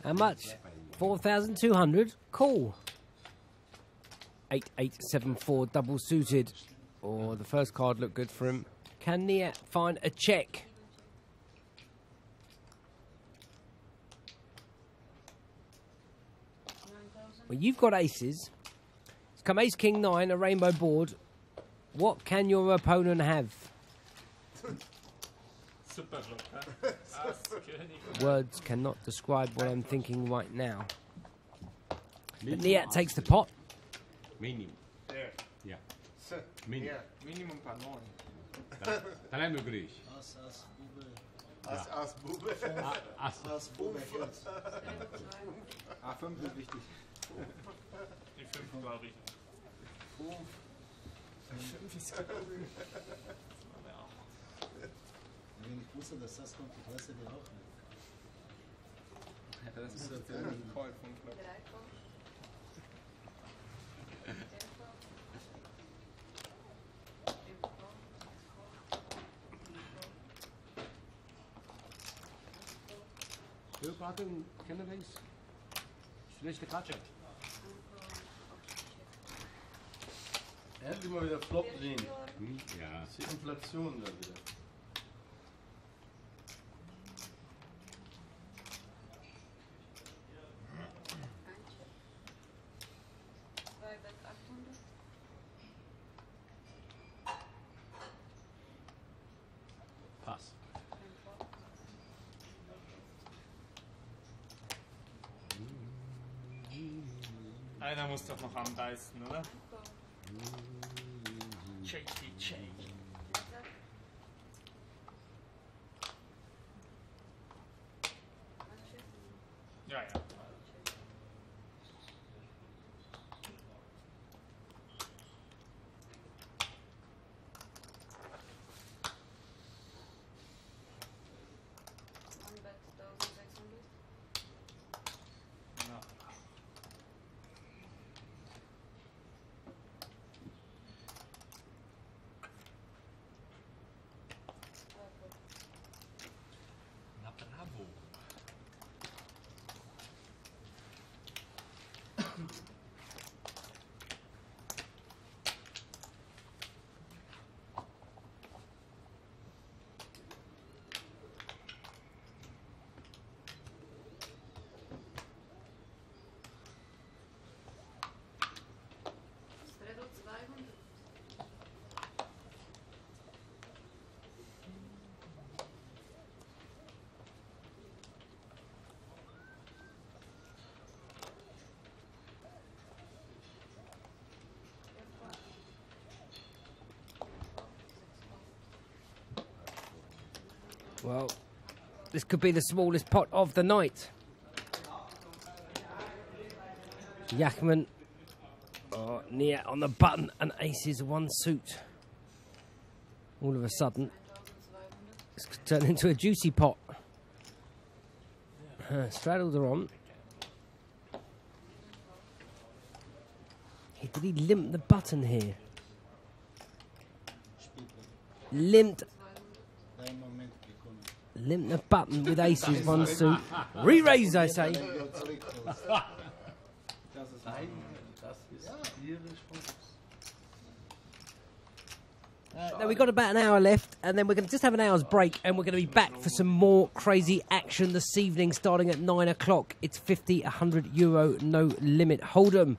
How much? 4,200? Cool. 8874 double suited. Oh, the first card looked good for him. Can Nia find a check? Well, you've got aces. It's come ace, king, 9, a rainbow board. What can your opponent have? Super Joker. Ass, König. Words cannot describe what I'm thinking right now. But Niat takes the pot. Minimum. There. Ja. So, Minimum. yeah. Minimum paar 9. Dan hebben we Griech. As, Bube. As Bube. As. As, Bube, Herz. A5 ist wichtig. Die 5 war richtig. 5 ist gut. Aber auch. Wenn ich wusste, dass das kommt, ich weiß ja die auch nicht. Ja, das ist jetzt der Call vom Club. Button, Candidates. Schlechte Karte. Er hat immer wieder Flop drehen. Ja. Das ist die Inflation da wieder. Pass. Einer muss doch noch anbeißen, oder? Shake. Ja. Na bravo. Well, this could be the smallest pot of the night. Yachman, Niat on the button, and aces one suit. All of a sudden, it's turned into a juicy pot. Straddles are on. Did he limp the button here? Limp the button with aces one suit. Re-raise, I say. Das ist tierisch Fokus. Now we've got about an hour left, and then we're going to just have an hour's break, and we're going to be back for some more crazy action this evening, starting at 9 o'clock. It's 50, €100, no limit hold'em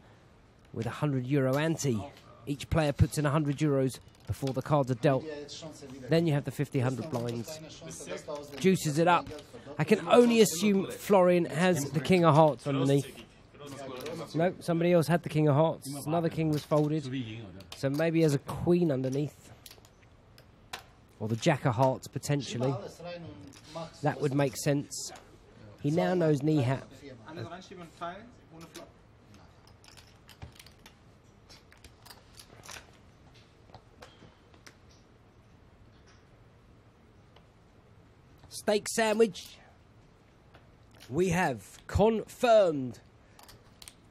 with €100 ante. Each player puts in €100 before the cards are dealt. Then you have the 50, 100 blinds. Juices it up. I can only assume Florian has the king of hearts underneath. No, somebody else had the king of hearts. Another king was folded. So maybe he has a queen underneath. Or the jack of hearts, potentially. That would make sense. He now knows Nihat. Alles reinschieben und fallen, ohne Flop. Steak sandwich. We have confirmed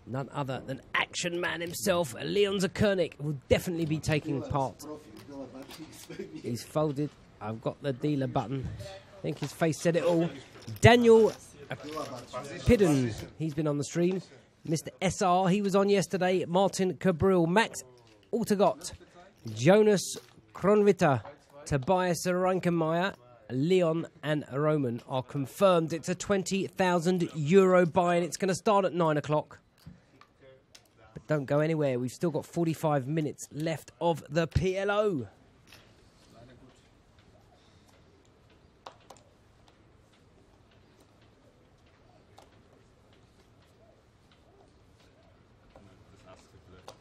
none other than Action Man himself, Leon Zakernik, will definitely be taking part. He's folded. I've got the dealer button. I think his face said it all. Daniel Pidden, he's been on the stream. Mr. SR, he was on yesterday. Martin Cabril, Max Altagot, Jonas Kronvita, Tobias Rankenmeyer, Leon and Roman are confirmed. It's a €20,000 buy, and it's going to start at 9 o'clock. Don't go anywhere. We've still got 45 minutes left of the PLO. Leider gut. Das Ass geblufft.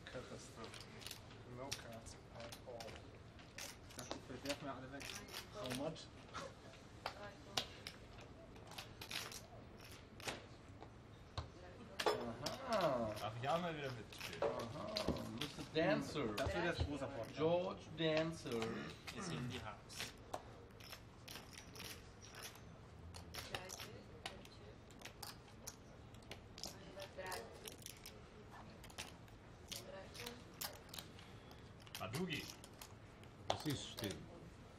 Catastrophe. No cards at all. Wir werfen ja alle weg. How much? Aha. Ach ja, mal wieder mitspielen. Aha. Mr. Dancer. Das wird jetzt großer Vorteil. George Dancer. Ist in die Haus. Badugi. Das ist still.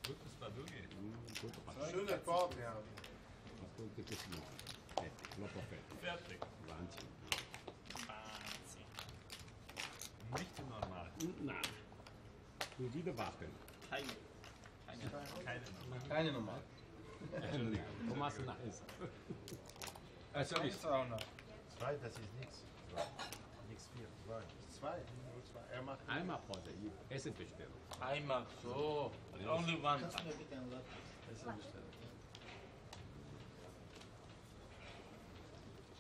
Gutes Badugi. Guter Pass. Schöner Korb, ja. Was kommt das noch? Fertig. Noch fertig. Fertig. Wahnsinn. Wahnsinn. Nicht so normal. Nein. Du wieder warten. Keine. Keine Nummer. Keine Nummer. Thomas nice. Also ich auch noch. 2, das ist nichts. Nichts 4, 2. 2, nur 2. Er macht Einmal Pause. Essen bestellen. Einmal. So. Only one. Kannst du mir bitte ein Latte? Besser bestellt.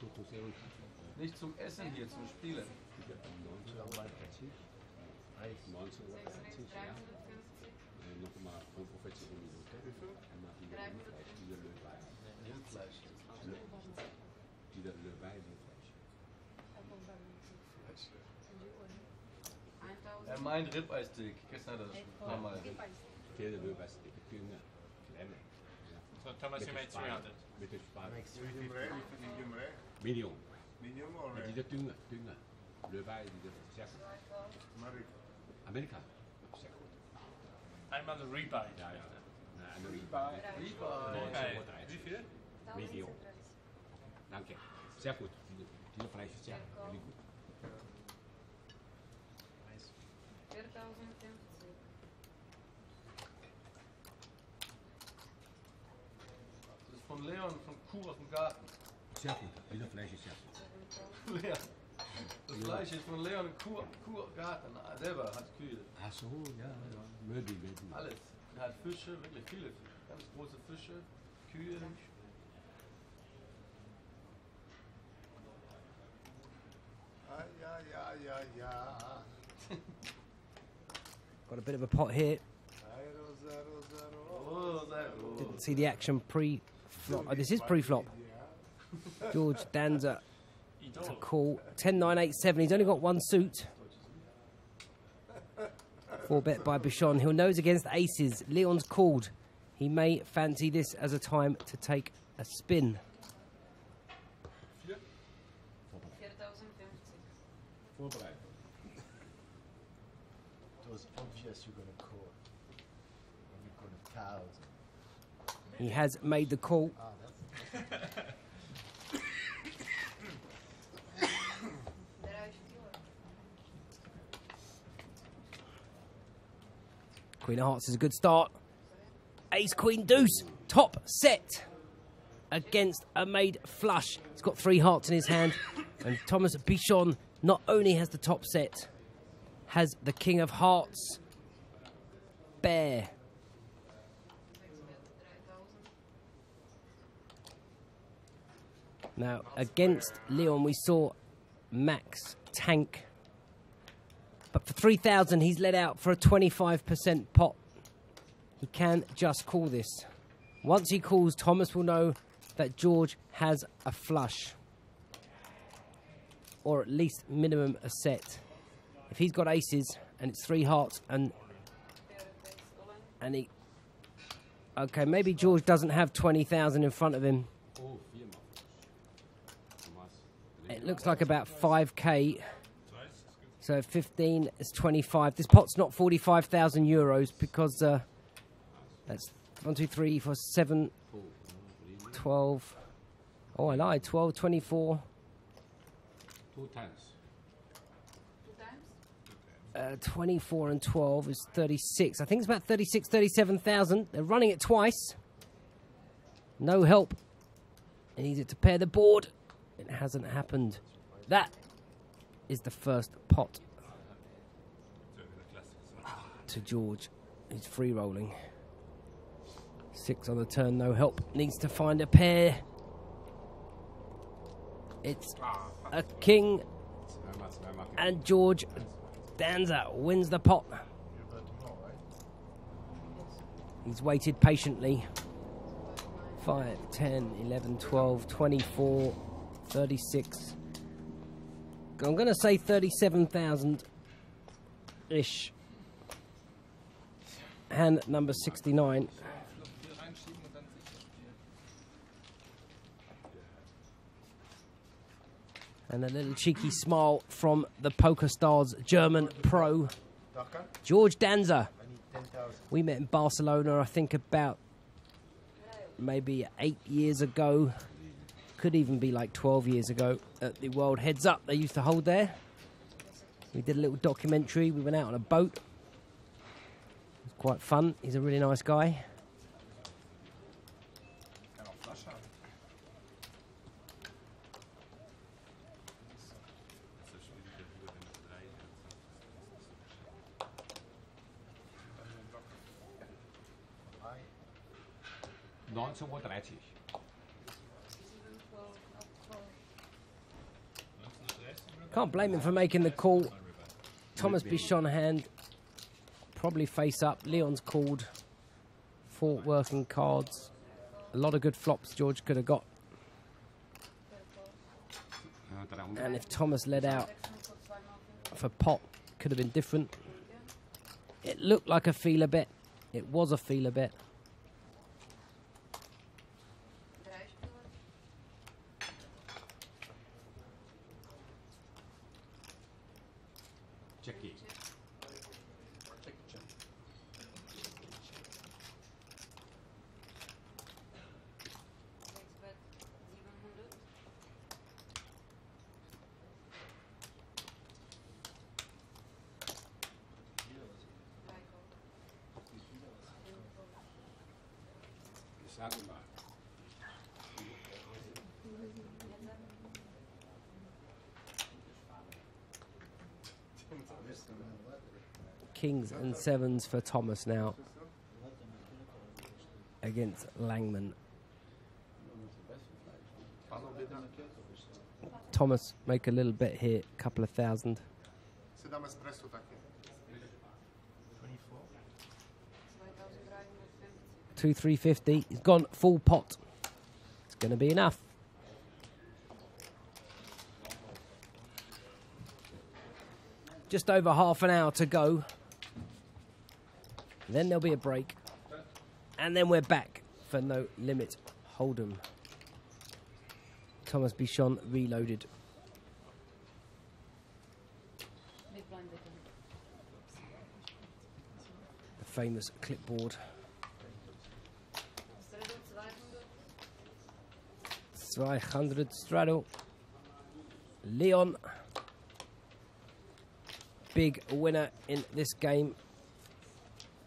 So zu sehr und Nicht zum Essen hier, zum Spielen. 1940. 1940, ja. Nochmal 45 Minuten. Einmal wieder Rindfleisch, wieder Löwein. Rindfleisch. Wieder Löwein, Rindfleisch. Er meint Ribeye-Steak. Gestern hat er das schon ein paar Mal. Viele Löwein, die Kühne, Klemme. So Thomas, you made 300. Mit dem Spargel. medium rare. Medium rare. Medium. Medium or Mit rare? dieser Dünge. Löwein, diese sehr gut. Amerika. Amerika. Sehr gut. Einmal ein Ribeye. Ja, ja. Eine Ribeye. Okay. Wie viel? Medium. Danke. Sehr gut. Diese Fleisch ist sehr gut. Das ist von Leon von Kuh aus dem Garten. Sehr gut. Diese Fleisch ist sehr gut. Leon. Das Fleisch ist von Leon Kuh Garten. Selber hat Kühe. Ach so, ja. Möbel. Alles. Er hat Fische, wirklich viele. Ganz große Fische, Kühe. Ja. Got a bit of a pot here. 0. Oh, sehr gut. Didn't see the action pre-flop. Oh, this is pre-flop. George Danza to call. 10-9-8-7. He's only got one suit. 4-bet by Bichon. He'll nose against aces. Leon's called. He may fancy this as a time to take a spin. 4050. It was obvious you're going to call. When you call 1,000. He has made the call. Ah, Queen of Hearts is a good start. Ace, Queen, Deuce. Top set against a made flush. He's got 3 hearts in his hand. And Thomas Bichon not only has the top set, has the King of Hearts. Bear. Now, against Leon, we saw Max tank. But for 3,000, he's let out for a 25% pot. He can just call this. Once he calls, Thomas will know that George has a flush. Or at least minimum a set. If he's got aces and it's 3 hearts and he... Okay, maybe George doesn't have 20,000 in front of him. It looks like about 5k. So 15 is 25. This pot's not 45,000 euros because that's 1, 2, 3, 4, 7, 12. Oh, I lied. 12, 24. 2 times. 24 and 12 is 36. I think it's about 36, 37,000. They're running it twice. No help. He needs it to pair the board. It hasn't happened. That is the first pot to George. He's free rolling. 6 on the turn, no help. Needs to find a pair. It's a king, and George Danza wins the pot. He's waited patiently. 5, 10, 11, 12, 24, 36. I'm going to say 37,000-ish. Hand number 69. And a little cheeky smile from the PokerStars German pro, George Danza. We met in Barcelona, I think, about maybe 8 years ago. Could even be like 12 years ago at the World Heads Up they used to hold there. We did a little documentary. We went out on a boat. It was quite fun. He's a really nice guy. Can't blame him for making the call. Thomas Bichon hand, probably face up. Leon's called. 4 working cards. A lot of good flops George could have got. And if Thomas led out for pot, could have been different. It looked like a feeler bet. It was a feeler bet. Kings and 7s for Thomas now against Langman. Thomas make a little bit here, a couple of thousand. 2,350. He's gone full pot. It's going to be enough. Just over half an hour to go. Then there'll be a break. And then we're back for No Limit Hold'em. Thomas Bichon reloaded. The famous clipboard. 200 straddle. Leon. Big winner in this game.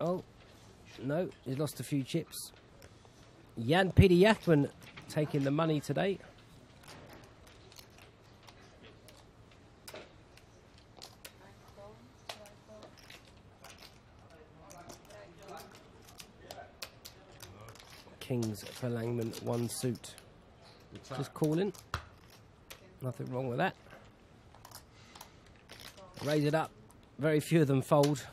Oh, no, he's lost a few chips. Jan-Peter Jachman taking the money today. Kings for Langman, 1 suit. Just calling. Nothing wrong with that. Raise it up. Very few of them fold.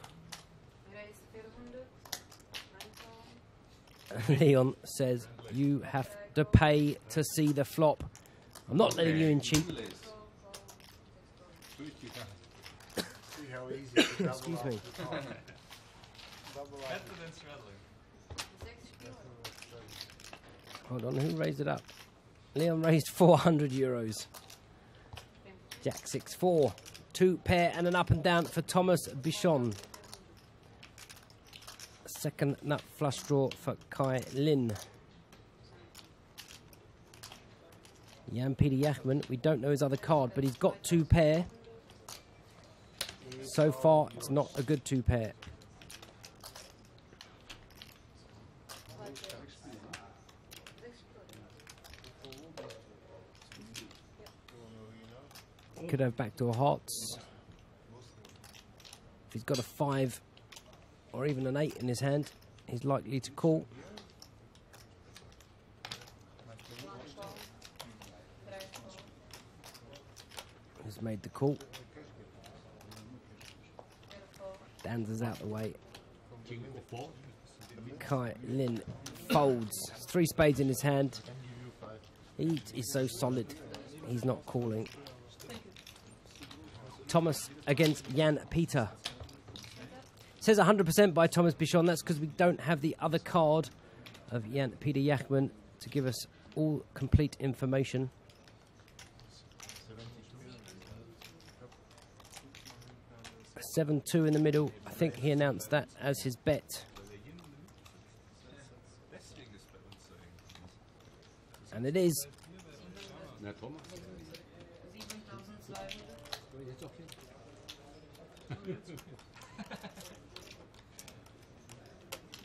Leon says, you have to pay to see the flop. I'm not letting you in cheap. Excuse me. Hold on, who raised it up? Leon raised 400 euros. Jack 6-4. 2 pair and an up and down for Thomas Bichon. Second nut flush draw for Kai Lin. Jan-Peter Jachman, we don't know his other card, but he's got 2 pair. So far, it's not a good 2 pair. Could have backdoor hearts. If he's got a 5 or even an 8 in his hand, he's likely to call. He's made the call. Danzer's out the way. Kai Lin folds. 3 spades in his hand. He is so solid. He's not calling. Thomas against Jan Peter. Says 100% by Thomas Bichon. That's because we don't have the other card of Jan Peter Jachman to give us all complete information. 7-2 in the middle. I think he announced that as his bet. And it is.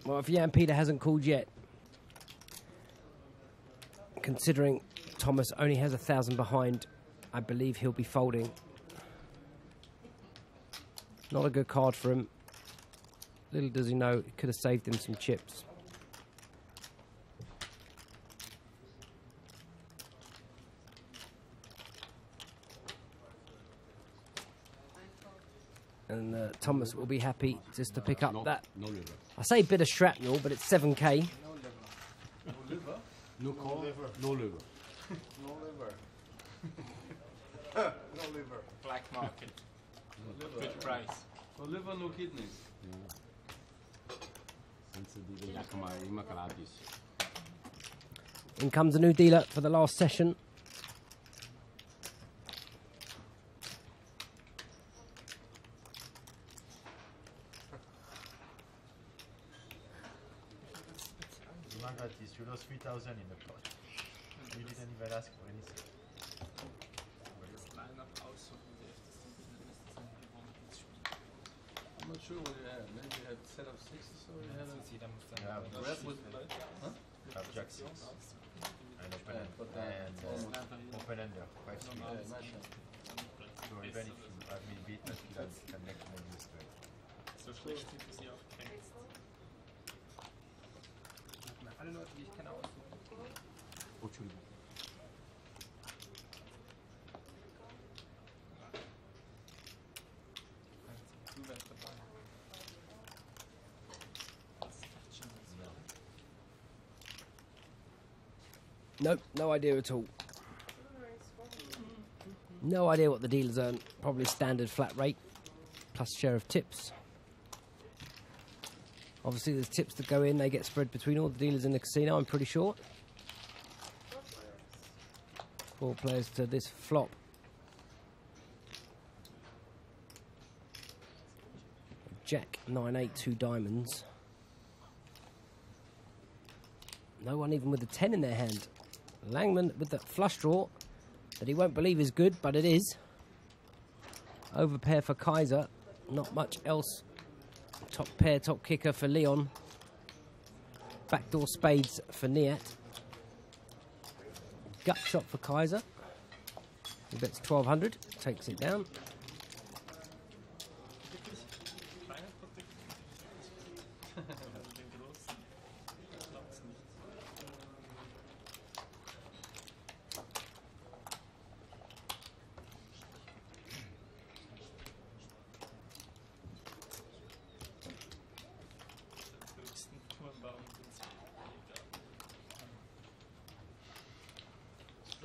Well, if Jan Peter hasn't called yet, considering Thomas only has 1,000 behind, I believe he'll be folding. Not a good card for him. Little does he know, it could have saved him some chips. And Thomas will be happy just to pick up that. No liver. I say bit of shrapnel, but it's 7k. No liver? No call, no liver. No liver. No liver. Black market. Good price. No liver, no kidneys. In comes a new dealer for the last session. You lost 3,000 in the pot. You didn't even ask for anything. I'm not sure what you had. Maybe you had set up 6 or so. You had a red with. Huh? Jack 6. And open end. And open ender. 5 3. So even if you have me beat, you can make more use of it. So schlecht sieht es hier auf keinen. Alle Leute, die ich kenne, aussuchen. Oh, Entschuldigung. Du wärst dabei. Nope, no idea at all. No idea what the dealers earn. Probably standard flat rate, plus share of tips. Obviously, there's tips that go in. They get spread between all the dealers in the casino, I'm pretty sure. 4 players to this flop. Jack 9-8, 2 diamonds. No one even with a 10 in their hand. Langman with the flush draw that he won't believe is good, but it is. Overpair for Kaiser. Not much else. Top pair, top kicker for Leon. Backdoor spades for Niat. Gut shot for Kaiser. He bets 1,200, takes it down.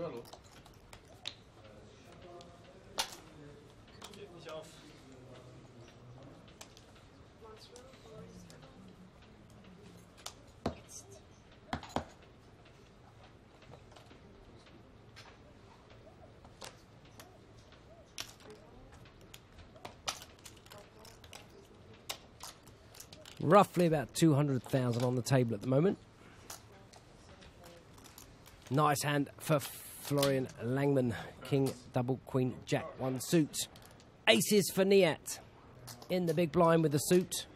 Hallo. Geht nicht auf. Roughly about 200,000 on the table at the moment. Nice hand for Florian Langman. King, double, queen, jack, 1 suit. Aces for Niat. In the big blind with the suit.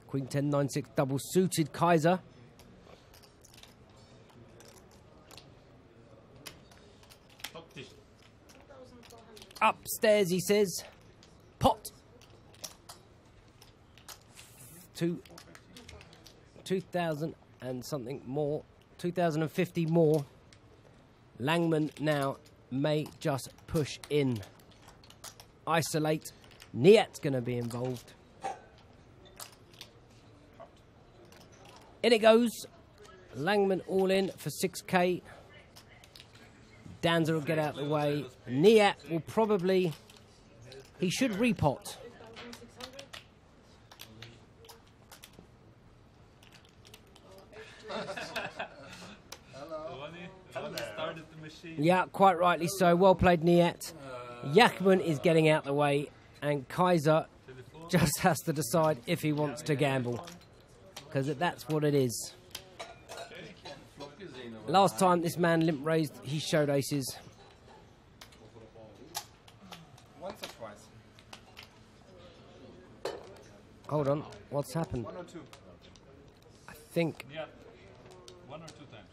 Queen 10, 9, 6, double suited Kaiser. Upstairs, he says. Pot. 2,000 and something more. 2,050 more. Langman now may just push in. Isolate. Niat's going to be involved. In it goes. Langman all in for 6k. Danza will get out of the way. Niat will probably... He should repot. Started the machine. Yeah, quite rightly so. Well played, Niat. Yachman is getting out the way, and Kaiser just has to decide if he wants to gamble, because that's what it is. Last time this man limp raised, he showed aces. Once or twice. Hold on, what's happened? 1 or 2. I think Yeah. 1 or 2 times.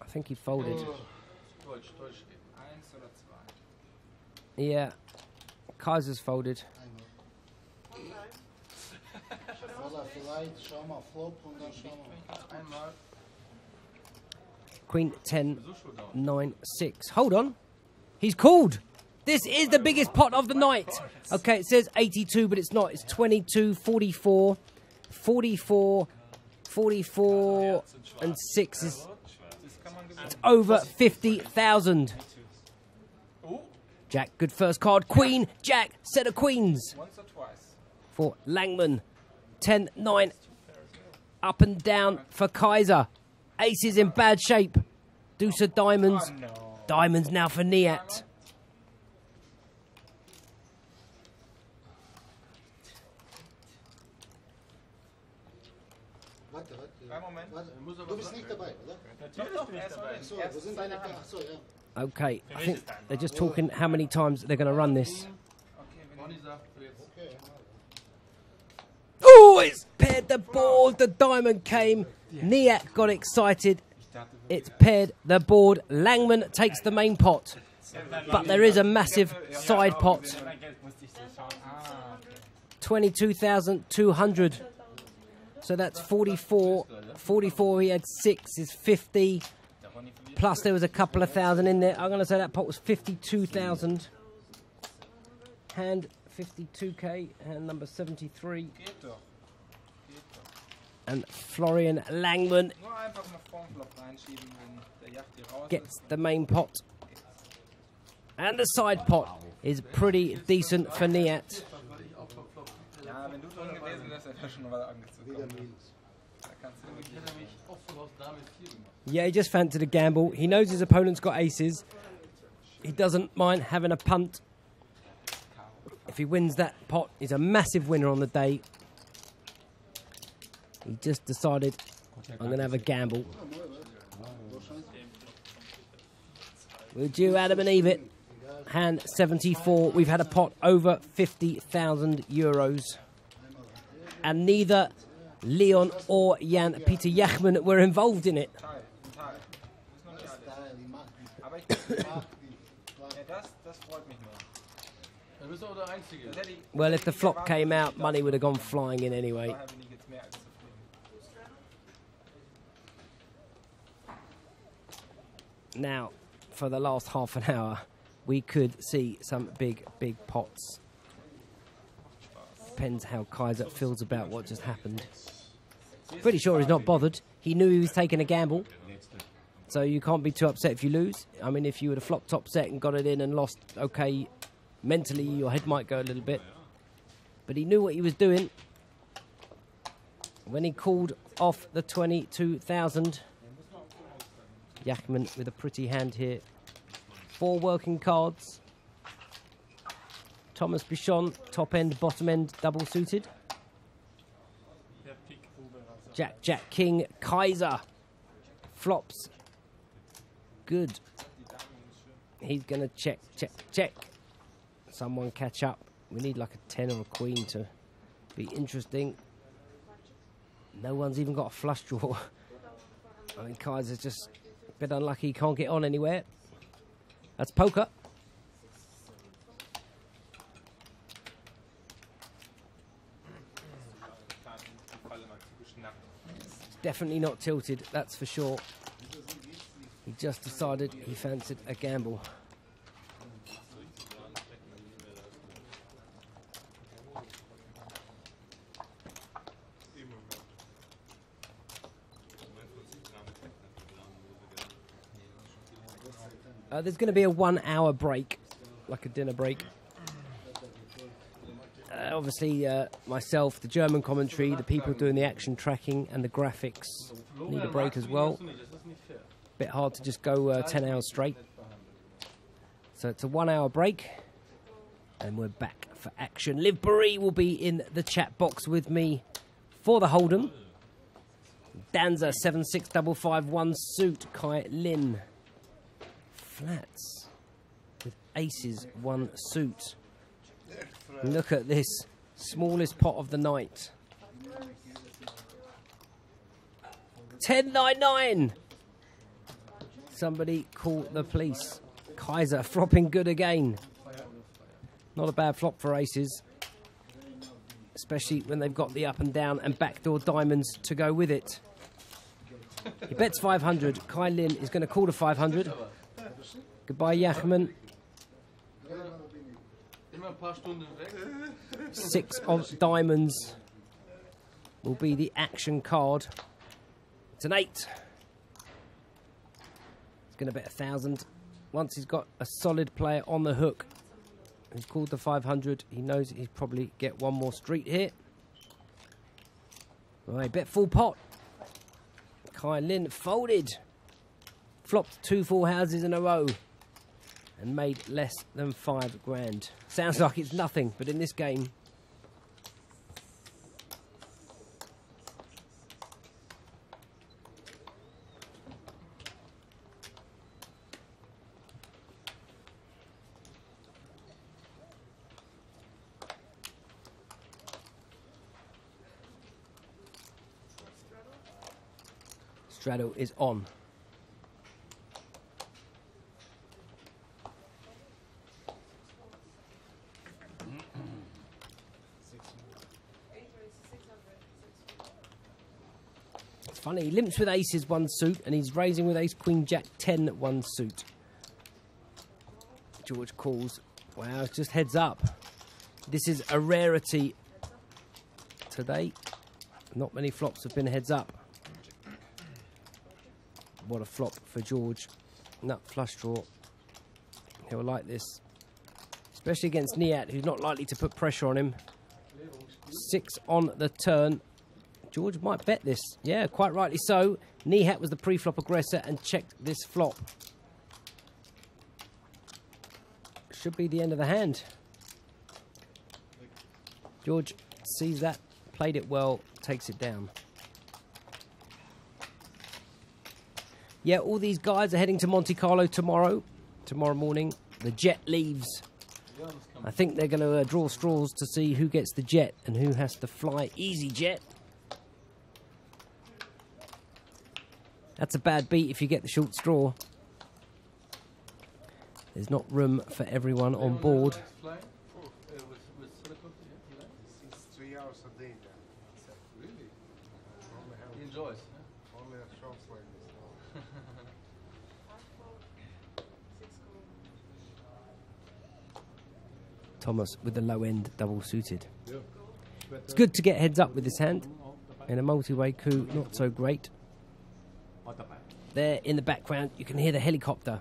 I think he folded. Deutsch, Deutsch. 1 oder 2. Yeah, Kaiser's folded. Voller vielleicht, schau mal Flop und dann schau mal. Einmal. Queen 10, 9, 6. Hold on. He's called. This is the biggest pot of the night. Okay, it says 82, but it's not. It's 22, 44, 44, 44, and 6 is it's over 50,000. Jack, good first card. Queen, Jack, set of queens. Once or twice. For Langman. 10, 9. Up and down for Kaiser. Aces in bad shape. Deuce of diamonds. Diamonds now for Niat. Warte. Moment. Warte. Du bist nicht dabei, oder? Doch, er ist all in. So, wo sind deine Karten? Ach so, ja. Okay, I think they're just talking how many times they're going to run this. Oh, it's paired the board. The diamond came. Niat got excited. It's paired the board. Langman takes the main pot. But there is a massive side pot. 22,200. So that's 44. 44, he had 6 is 50. Plus there was a couple of thousand in there. I'm going to say that pot was 52,000. Hand 52k, hand number 73. And Florian Langman Nur einfach mal Formflop reinschieben, wenn der Yacht hier raus gets ist. the main pot. And the side pot is pretty decent for Niat. Ja, wenn du drin gewesen wärst, hätte er schon mal angezogen. Da kannst du wirklich Yeah, he just fancied a gamble. He knows his opponent's got aces. He doesn't mind having a punt. If he wins that pot, he's a massive winner on the day. He just decided, I'm going to have a gamble. Would you, Adam and Eve it? Hand 74. We've had a pot over 50,000 euros. And neither Leon or Jan-Peter Yachman were involved in it. Aber ich ja, das freut mich nur. Du bist auch der Einzige. Well, if the flop came out, money would have gone flying in anyway. Daher bin ich jetzt mehr als zufrieden. Now, for the last half an hour, we could see some big, big pots. Depends how Kaiser feels about what just happened. Pretty sure he's not bothered. He knew he was taking a gamble. So you can't be too upset if you lose. I mean, if you would have flopped top set and got it in and lost, okay, mentally your head might go a little bit. But he knew what he was doing when he called off the 22,000. Yachman with a pretty hand here. 4 working cards. Thomas Bichon, top end, bottom end, double suited. Jack, Jack, King, Kaiser. Flops. Good. He's going to check, check, check. Someone catch up. We need like a 10 or a queen to be interesting. No one's even got a flush draw. I mean, Kaiser's just a bit unlucky. He can't get on anywhere. That's poker. knapp. It's definitely not tilted, that's for sure. He just decided he fancied a gamble. There's going to be a 1 hour break, like a dinner break. Obviously, myself, the German commentary, the people doing the action tracking and the graphics need a break as well. Bit hard to just go 10 hours straight. So it's a 1 hour break, and we're back for action. Liv Barry will be in the chat box with me for the Hold'em. Danza 76551 suit, Kai Lin. Flats with aces, 1 suit. Look at this, smallest pot of the night. 10-9-9. Somebody call the police. Kaiser flopping good again. Not a bad flop for aces, especially when they've got the up and down and backdoor diamonds to go with it. He bets 500. Kai Lin is going to call to 500. Goodbye, Yachman. 6 of diamonds will be the action card. It's an 8. He's going to bet 1,000. Once he's got a solid player on the hook, he's called the 500. He knows he'll probably get 1 more street here. Right, bet full pot. Kai Lin folded. Flopped 2 full houses in a row and made less than 5 grand. Sounds like it's nothing, but in this game, straddle is on. Funny, he limps with aces 1 suit and he's raising with ace queen jack 10 1 suit. George calls. Wow, it's just heads up. This is a rarity today. Not many flops have been heads up. What a flop for George. Nut flush draw. He'll like this, especially against Nihat, who's not likely to put pressure on him. 6 on the turn. George might bet this. Yeah, quite rightly so. Nihat was the pre-flop aggressor and checked this flop. Should be the end of the hand. George sees that, played it well, takes it down. Yeah, all these guys are heading to Monte Carlo tomorrow morning. The jet leaves. I think they're going to draw straws to see who gets the jet and who has to fly EasyJet. That's a bad beat if you get the short straw. There's not room for everyone on board. It's 3 hours a day. Really? He enjoys. Only shows like this. Thomas with the low end double suited. It's good to get heads up with this hand. In a multi-way coup, not so great. There in the background, you can hear the helicopter.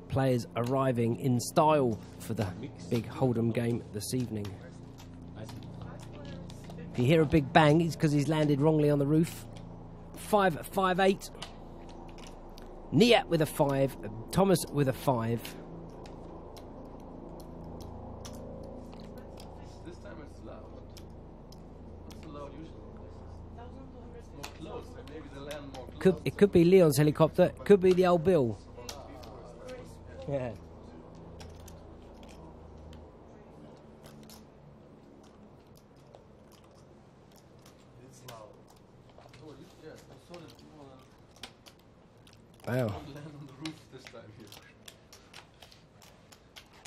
Players arriving in style for the big Hold'em game this evening. If you hear a big bang, it's because he's landed wrongly on the roof. 5-5-8. Nihat with a 5. Thomas with a 5. This time it's loud. What's the loud usually? More close, and maybe they land more close. It could be Leon's helicopter. Could be the old Bill. Yeah. It's loud. Wow. Land on the roof this time here.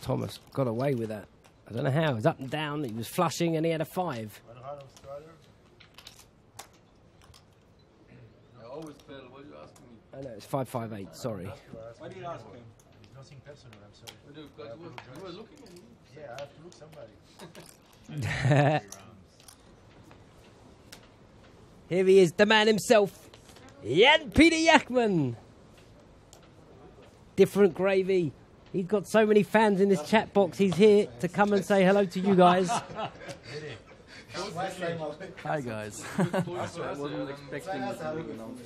Thomas got away with that. I don't know how. It was up and down. He was flushing and he had a 5. One hand Australia. I always fail. What are you asking me? I know, it's 558. Sorry. Why did you ask him? It's nothing personal, I'm sorry. You were looking at me. Yeah, I have to look somebody. Here he is, the man himself, Jan-Peter Jackman. Different gravy. He's got so many fans in this chat box. He's here to come and say hello to you guys. Hi guys. I wasn't expecting this to be announced.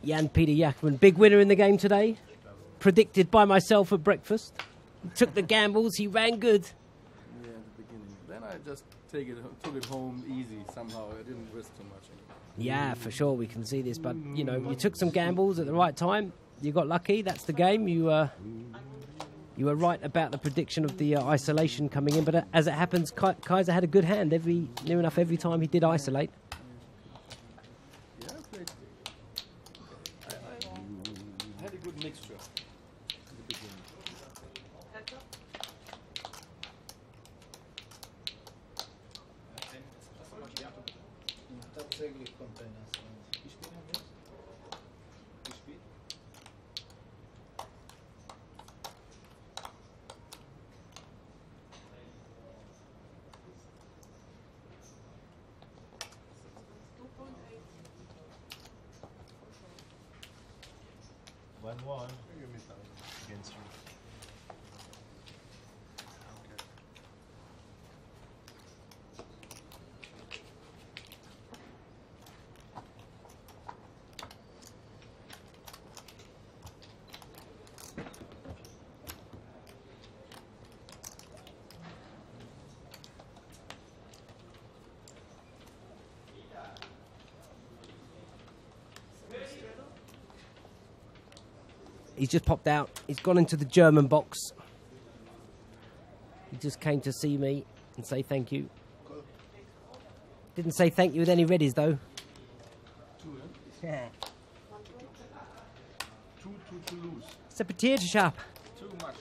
Jan-Peter Jackman, big winner in the game today. Predicted by myself at breakfast. He took the gambles. He ran good. Yeah, at the beginning. Then I just took it home easy somehow. I didn't risk too much. Yeah, for sure, we can see this. But, you know, you took some gambles at the right time. You got lucky. That's the game. You were right about the prediction of the isolation coming in. But as it happens, Kaiser had a good hand near enough every time he did isolate. Yeah, I had a good mixture. Tatsächlich kommt einer. Wie spät haben wir es? Wie spät? One against you. He's just popped out. He's gone into the German box. He just came to see me and say thank you. Didn't say thank you with any readies though. Yeah. Too loose. It's a potato shop. Too much.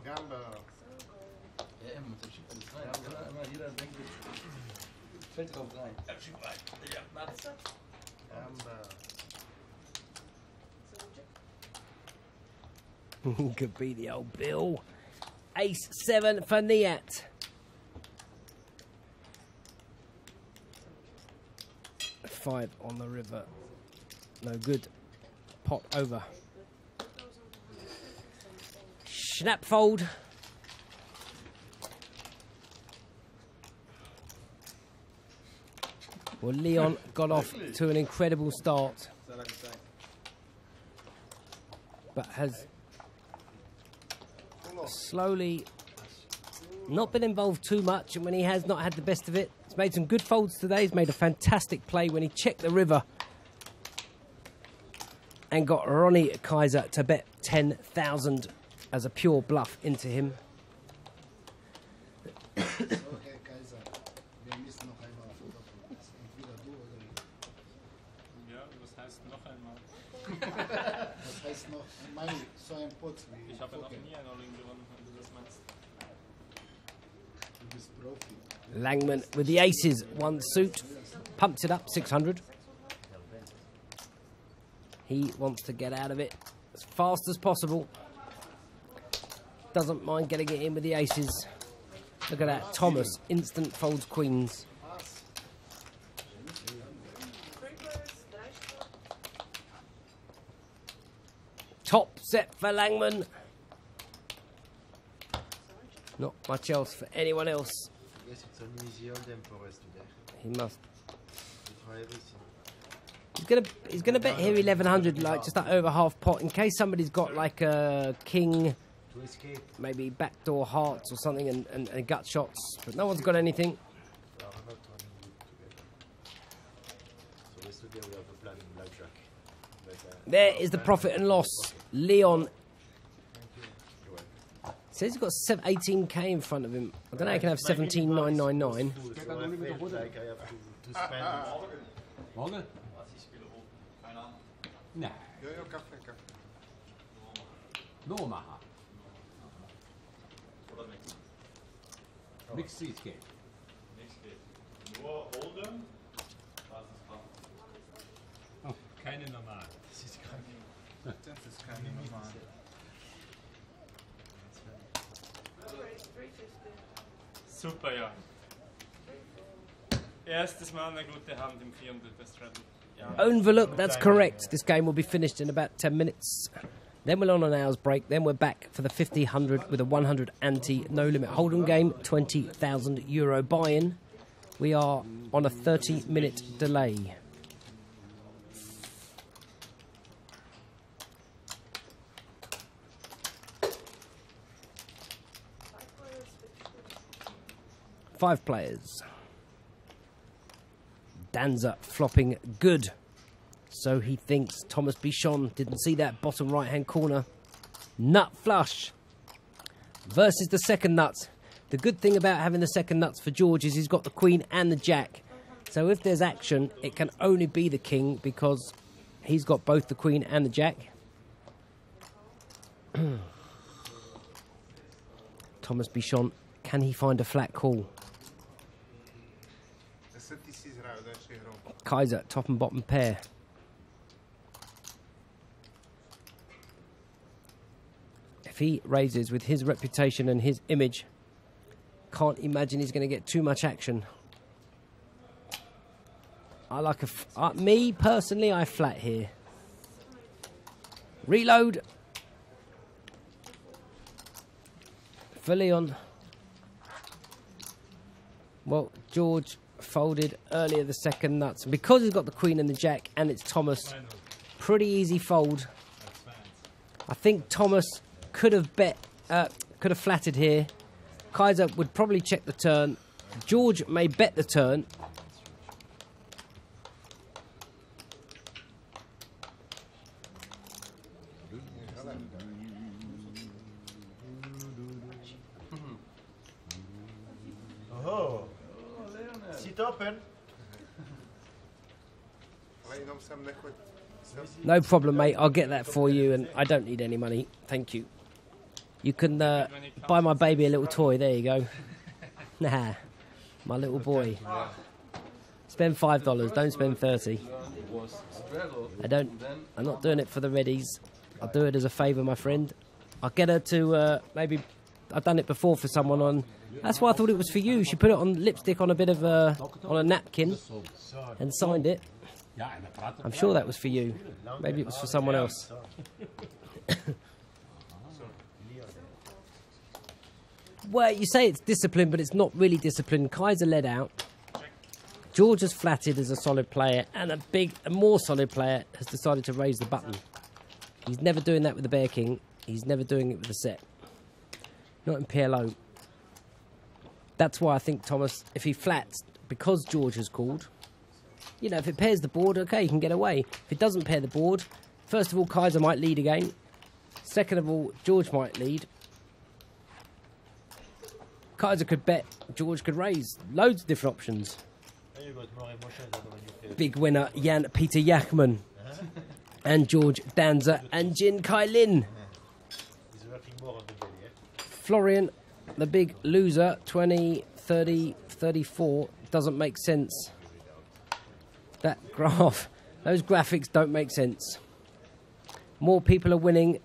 Gamble. Ja, eben, so schiebt alles rein. Immer jeder denkt, fällt drauf rein. Schiebt rein. Ja, warte. Gamble. Could be the old Bill. Ace 7 for Niat. 5 on the river. No good. Pot over. Snapfold. Well, Leon got off to an incredible start, but has slowly not been involved too much, and when he has not had the best of it, he's made some good folds today. He's made a fantastic play when he checked the river and got Ronnie Kaiser to bet 10,000 as a pure bluff into him. So, Herr Kaiser, wir müssen noch einmal entweder du oder ich. Ja, was heißt noch einmal? Das heißt noch einmal so ein Pot wie Ich habe ja noch Poker. nie ein All-In gewonnen, wenn du das meinst. Du bist Profi. Langman with the aces, 1 suit, pumps it up, 600. He wants to get out of it as fast as possible. Doesn't mind getting it in with the aces. Look at that, Thomas, instant folds queens. Top set for Langman. Not much else for anyone else. I guess it's an easy hold them for us today. He must. We try everything. He's gonna bet here 1100, like just that over half pot, in case somebody's got like a king, To escape. maybe backdoor hearts or something, and gut shots. But no one's got anything. We are not running good together. So yesterday we have a plan in blackjack. But, There is the profit and loss. Leon you're welcome. says he's got 18k in front of him. I don't know how he can have 17,999. So I felt like I have to spend it. Morgen? Nee, Jo, jo, Kaffee, Kaffee. no Omaha. Mixed seed game. Oh, keine normal. Das ist krank. Das ist keine Nummer. Super, ja. Erstes Mal eine gute Hand im 400 Straddle. Ja. Overlook, that's correct. This game will be finished in about 10 minutes. Then we're on an hour's break. Then we're back for the 50, 100 with a 100 ante no limit hold'em game, €20,000 buy-in. We are on a 30-minute delay. Five players. Danza flopping good. So he thinks. Thomas Bichon didn't see that bottom right-hand corner. Nut flush versus the second nuts. The good thing about having the second nuts for George is he's got the queen and the jack. So if there's action, it can only be the king because he's got both the queen and the jack. Thomas Bichon, can he find a flat call? Kaiser, top and bottom pair. If he raises with his reputation and his image, can't imagine he's going to get too much action. I like me personally, I flat here. Reload. For Leon. Well, George folded earlier the second nuts. And because he's got the queen and the jack and it's Thomas, pretty easy fold. I think Thomas could have flatted here. Kaiser would probably check the turn. George may bet the turn. Oh, sit open. No problem, mate. I'll get that for you, and I don't need any money. Thank you. You can buy my baby a little toy. There you go. Nah, my little boy. Spend $5. Don't spend 30. I'm not doing it for the reddies. I'll do it as a favour, my friend. I'll get her to maybe. I've done it before for someone on. That's why I thought it was for you. She put it on lipstick on a bit of on a napkin and signed it. I'm sure that was for you. Maybe it was for someone else. Well, you say it's discipline, but it's not really discipline. Kaiser led out. George has flatted as a solid player, and a more solid player has decided to raise the button. He's never doing that with the Bear King. He's never doing it with the set. Not in PLO. That's why I think Thomas, if he flats, because George has called, you know, if it pairs the board, okay, he can get away. If it doesn't pair the board, first of all, Kaiser might lead again. Second of all, George might lead. Kaiser could bet, George could raise. Loads of different options. You got more emotion than when you play. Big winner, Jan Peter Jachman. And George Danza and Jin Kai Lin. He's working more on the belly, eh? Florian, the big loser, 20, 30, 34. Doesn't make sense. That graph, those graphics don't make sense. More people are winning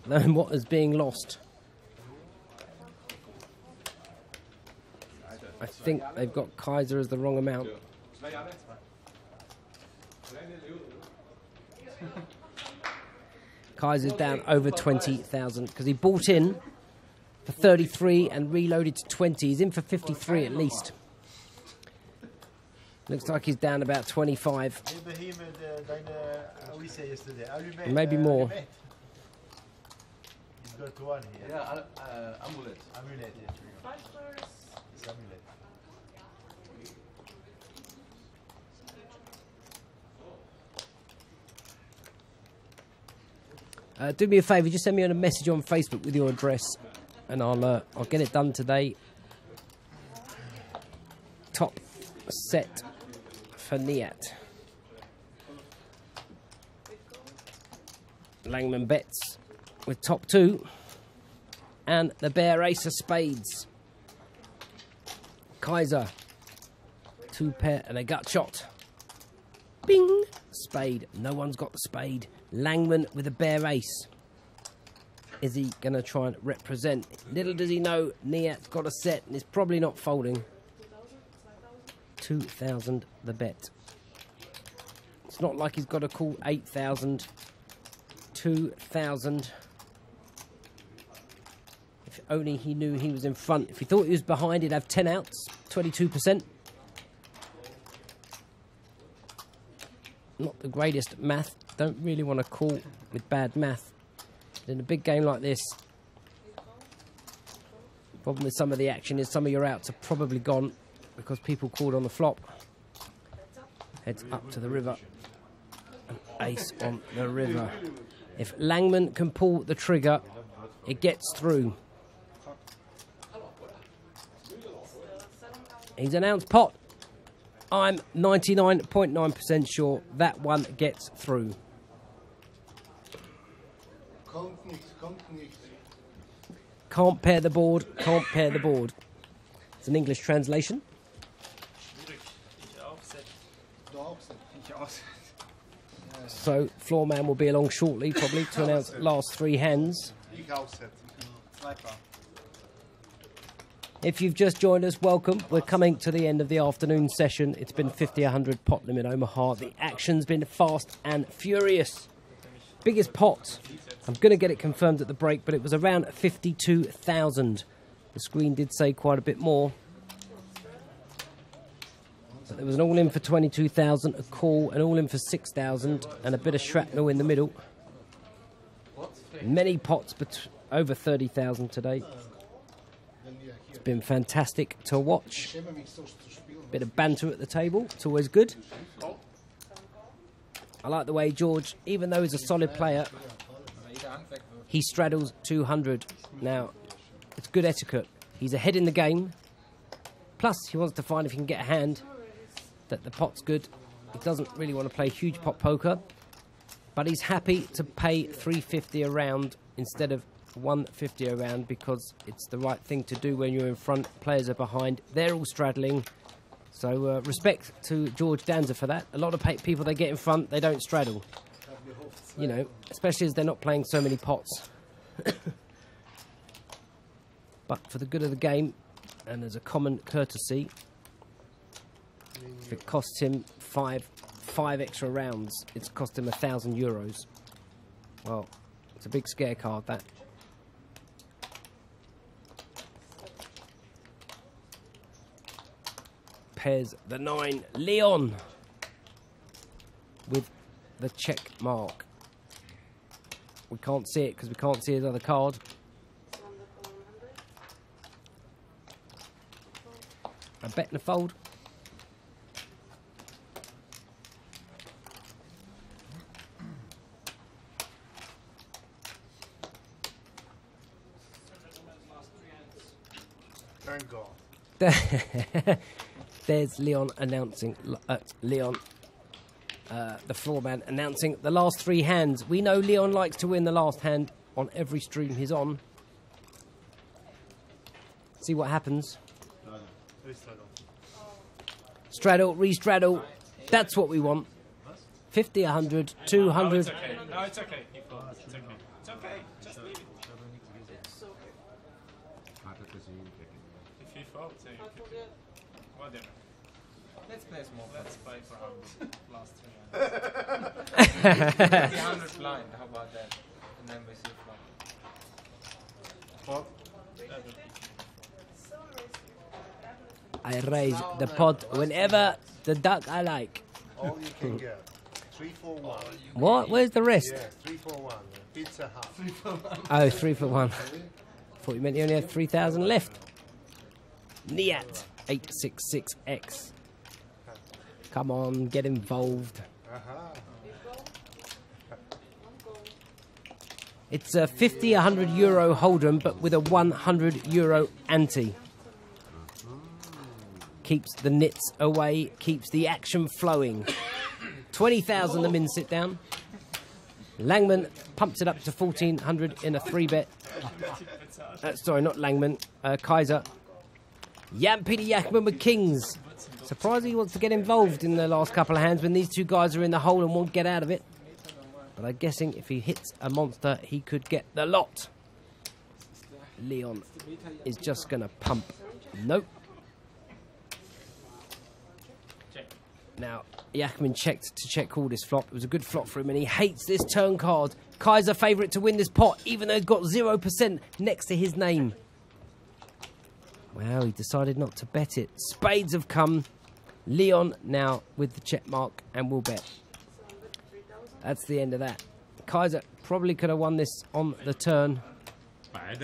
than what is being lost. I think they've got Kaiser as the wrong amount. Kaiser's down over 20,000 because he bought in for 33 and reloaded to 20. He's in for 53 at least. Looks like he's down about 25. Maybe more. He's got one here. Yeah, amulet. Amulet, yeah. It's amulet. Do me a favour, just send me a message on Facebook with your address, and I'll get it done today. Top set for Niat. Langman bets with top 2 and the bare ace of spades. Kaiser 2 pair and a gut shot. Bing! Spade. No one's got the spade. Langman with a bare ace. Is he going to try and represent? Little does he know, Niat's got a set and is probably not folding. 2,000 the bet. It's not like he's got to call 8,000. 2,000. If only he knew he was in front. If he thought he was behind, he'd have 10 outs. 22%. Not the greatest math. Don't really want to call with bad math. But in a big game like this, the problem with some of the action is some of your outs are probably gone because people called on the flop. Heads up to the river. An ace on the river. If Langman can pull the trigger, it gets through. He's announced pot. I'm 99.9% sure that one gets through. Can't pair the board, can't pair the board. It's an English translation. So, Floorman will be along shortly, probably, to announce last 3 hands. If you've just joined us, welcome. We're coming to the end of the afternoon session. It's been 50-100 pot limit Omaha. The action's been fast and furious. Biggest pot. I'm going to get it confirmed at the break, but it was around 52,000. The screen did say quite a bit more. But there was an all-in for 22,000, a call, an all-in for 6,000, and a bit of shrapnel in the middle. Many pots over 30,000 today. It's been fantastic to watch. Bit of banter at the table. It's always good. I like the way George, even though he's a solid player, he straddles 200. Now, it's good etiquette. He's ahead in the game. Plus, he wants to find if he can get a hand that the pot's good. He doesn't really want to play huge pot poker, but he's happy to pay 350 a round instead of 150 a round because it's the right thing to do when you're in front. Players are behind. They're all straddling. So respect to George Danza for that. A lot of people, they get in front, they don't straddle. You know, especially as they're not playing so many pots. But for the good of the game, and as a common courtesy, if it costs him five extra rounds, it's cost him €1,000. Well, it's a big scare card, that. Pairs the 9, Leon, with the check mark. We can't see it because we can't see his other card. A bet and a fold. Thank God. There's Leon announcing, the floor man announcing the last 3 hands. We know Leon likes to win the last hand on every stream he's on. See what happens. Straddle, re-straddle. That's what we want. 50, 100, 200. No, it's okay. No, it's okay. It's okay. It's okay. Just leave it. If he folds, then you keep it. Whatever. Let's play small. Let's play for last 3 hands. 100 blind. How about that? And then we see flop. Pot. I raise the pot whenever the duck I like. All you can get. 3 for 1. What? Where's the rest? Yeah, 3 for 1. Pizza Hut. Oh, 3 for 1. Thought you meant you only had 3,000 left. Niat 866X. Come on, get involved. It's a 50, 100 euro hold'em, but with a 100 euro ante. Keeps the nits away, keeps the action flowing. 20,000 the min sit down. Langman pumps it up to 1,400 in a 3-bet. Sorry, not Langman. Kaiser. Jan Peter Yakman with kings. Surprising he wants to get involved in the last couple of hands when these two guys are in the hole and won't get out of it. But I'm guessing if he hits a monster, he could get the lot. Leon is just going to pump. Nope. Now, Yakman checked to check call this flop. It was a good flop for him, and he hates this turn card. Kaiser favourite to win this pot, even though he's got 0% next to his name. Wow, he decided not to bet it. Spades have come. Leon now with the check mark and will bet. That's the end of that. Kaiser probably could have won this on the turn. Now I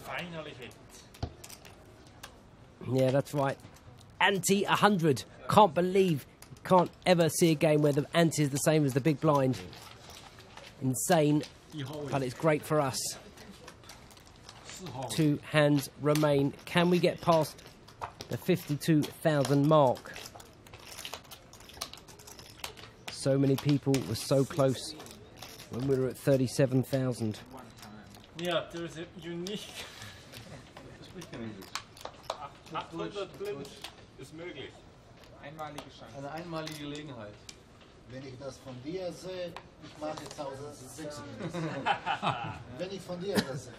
Finally hit. Yeah, that's right. Ante 100. Can't believe you can't ever see a game where the ante is the same as the big blind. Insane, but it's great for us. 2 hands remain. Can we get past the 52,000 mark? So many people were so close when we were at 37,000. Yeah, there's a unique. 800 blind ist möglich. Einmalige Chance. Eine einmalige Gelegenheit. Wenn ich das von dir sehe, ich mache 1600. Wenn ich von dir das sehe.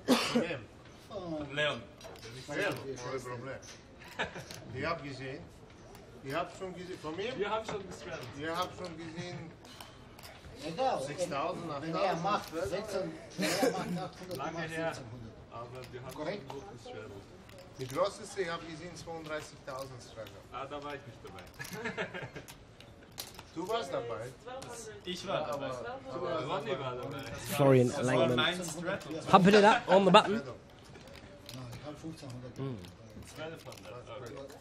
Von wem? Von Leon. Kein Problem. Ihr habt gesehen. Ihr habt schon gesehen. Von mir? Wir haben schon gestrandet. Ihr habt schon gesehen. Egal, 6.000, wenn er macht 800, Lange macht her. 1600. Aber wir haben Korrekt. schon gut gestrandet. Die großeste, ich habe gesehen 32.000 Struggle. Ah, da war ich nicht dabei. Du warst dabei. Ich war dabei. Ronny war dabei. Florian Das war Langman. mein Straddle. Pumping it up on the button. Nein, ich habe 1500.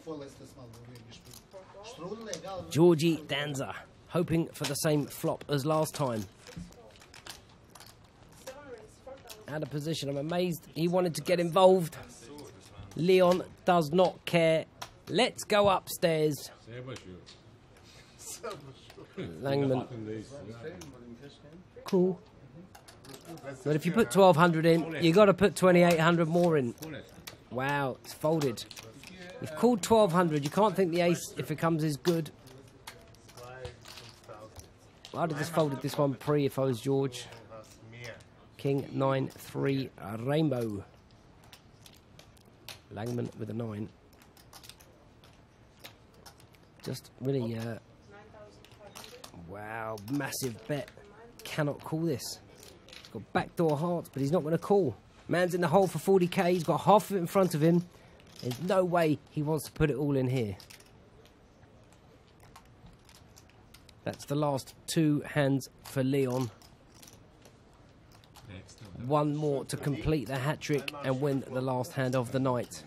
Vorletztes Mal, wo wir gespielt haben. Strudel, egal. Georgie Danza, hoping for the same flop as last time. Out of position, I'm amazed he wanted to get involved. Leon does not care. Let's go upstairs. Langman, cool. But if you put 1,200 in, you got to put 2,800 more in. Wow, it's folded. You've called 1,200. You can't think the ace, if it comes, is good. I'd have just folded this one pre if I was George. King 9-3 rainbow. Langman with a 9. Just really, wow, massive bet. Cannot call this. He's got backdoor hearts, but he's not going to call. Man's in the hole for 40k. He's got half of it in front of him. There's no way he wants to put it all in here. That's the last 2 hands for Leon. One more to complete the hat-trick and win the last hand of the night.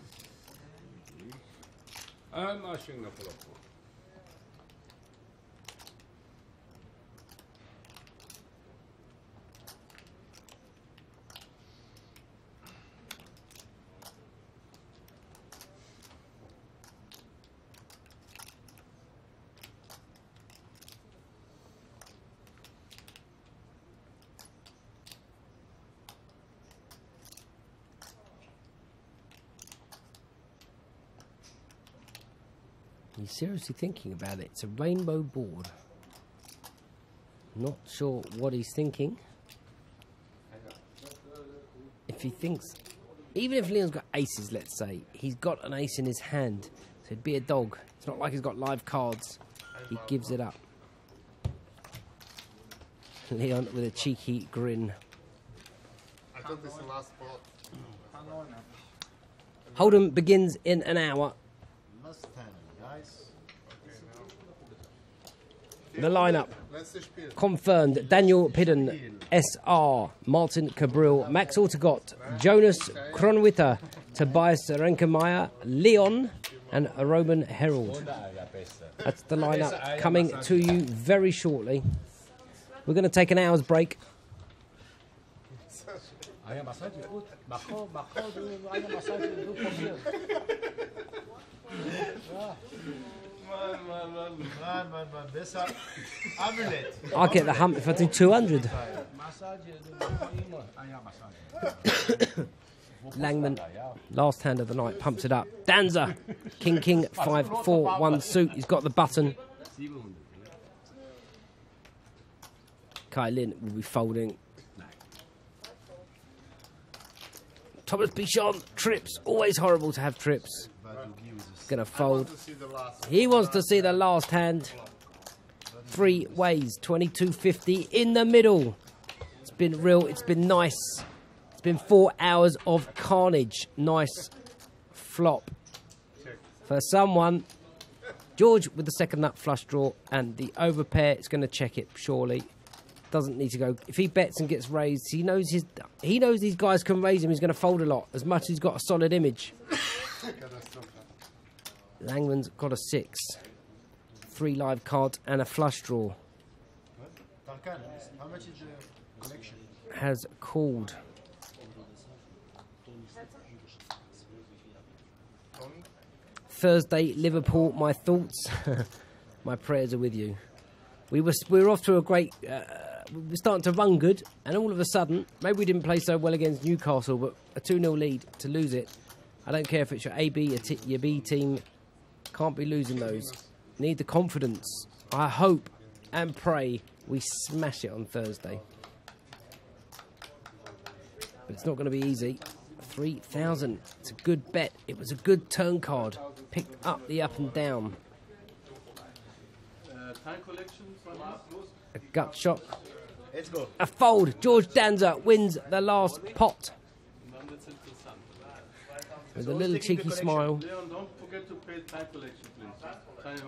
He's seriously thinking about it. It's a rainbow board. Not sure what he's thinking. If he thinks, even if Leon's got aces, let's say, he's got an ace in his hand, so it'd be a dog. It's not like he's got live cards. He gives it up. Leon with a cheeky grin. I thought this is the last spot. Hold'em begins in an hour. Last time, guys. The lineup Letztes Spiel. confirmed: Daniel Pidden, SR, Martin Cabril, Max Ortegot, Jonas Kronwitter, Tobias Renkemeyer, Leon, and Roman Herald. That's the lineup coming to you very shortly. We're going to take an hour's break. Eine Massage, gut. Mach eine Massage, du probierst. Man, besser. Amulett. I'll get the hump if I do 200. Massage, du machst immer. Ja, Massage. Langman, last hand of the night, pumps it up. Danza, King, 5-4-1 suit. He's got the button. Kai Lin will be folding. Thomas Bichon, trips. Always horrible to have trips. Gonna fold. He wants to see the last hand. 3 ways, 22.50 in the middle. It's been real, it's been nice. It's been 4 hours of carnage. Nice flop for someone. George with the second nut flush draw and the overpair. It's going to check it surely. Doesn't need to go. If he bets and gets raised, he knows these guys can raise him. He's going to fold a lot as much as he's got a solid image. Langman's got a 6, 3 live cards and a flush draw. Tarkan, how much is the collection? Has called. Thursday, Liverpool. My thoughts, my prayers are with you. We were off to a great. We were starting to run good, and all of a sudden, maybe we didn't play so well against Newcastle, but a 2-0 lead to lose it. I don't care if it's your A, B, your B team. Can't be losing those. Need the confidence. I hope and pray we smash it on Thursday. But it's not going to be easy. 3,000. It's a good bet. It was a good turn card. Picked up the up and down. Time collection from A gut shot. Let's go. A fold. George Danza wins the last pot. With a little cheeky smile. Leon, don't forget to pay time collection, please. Time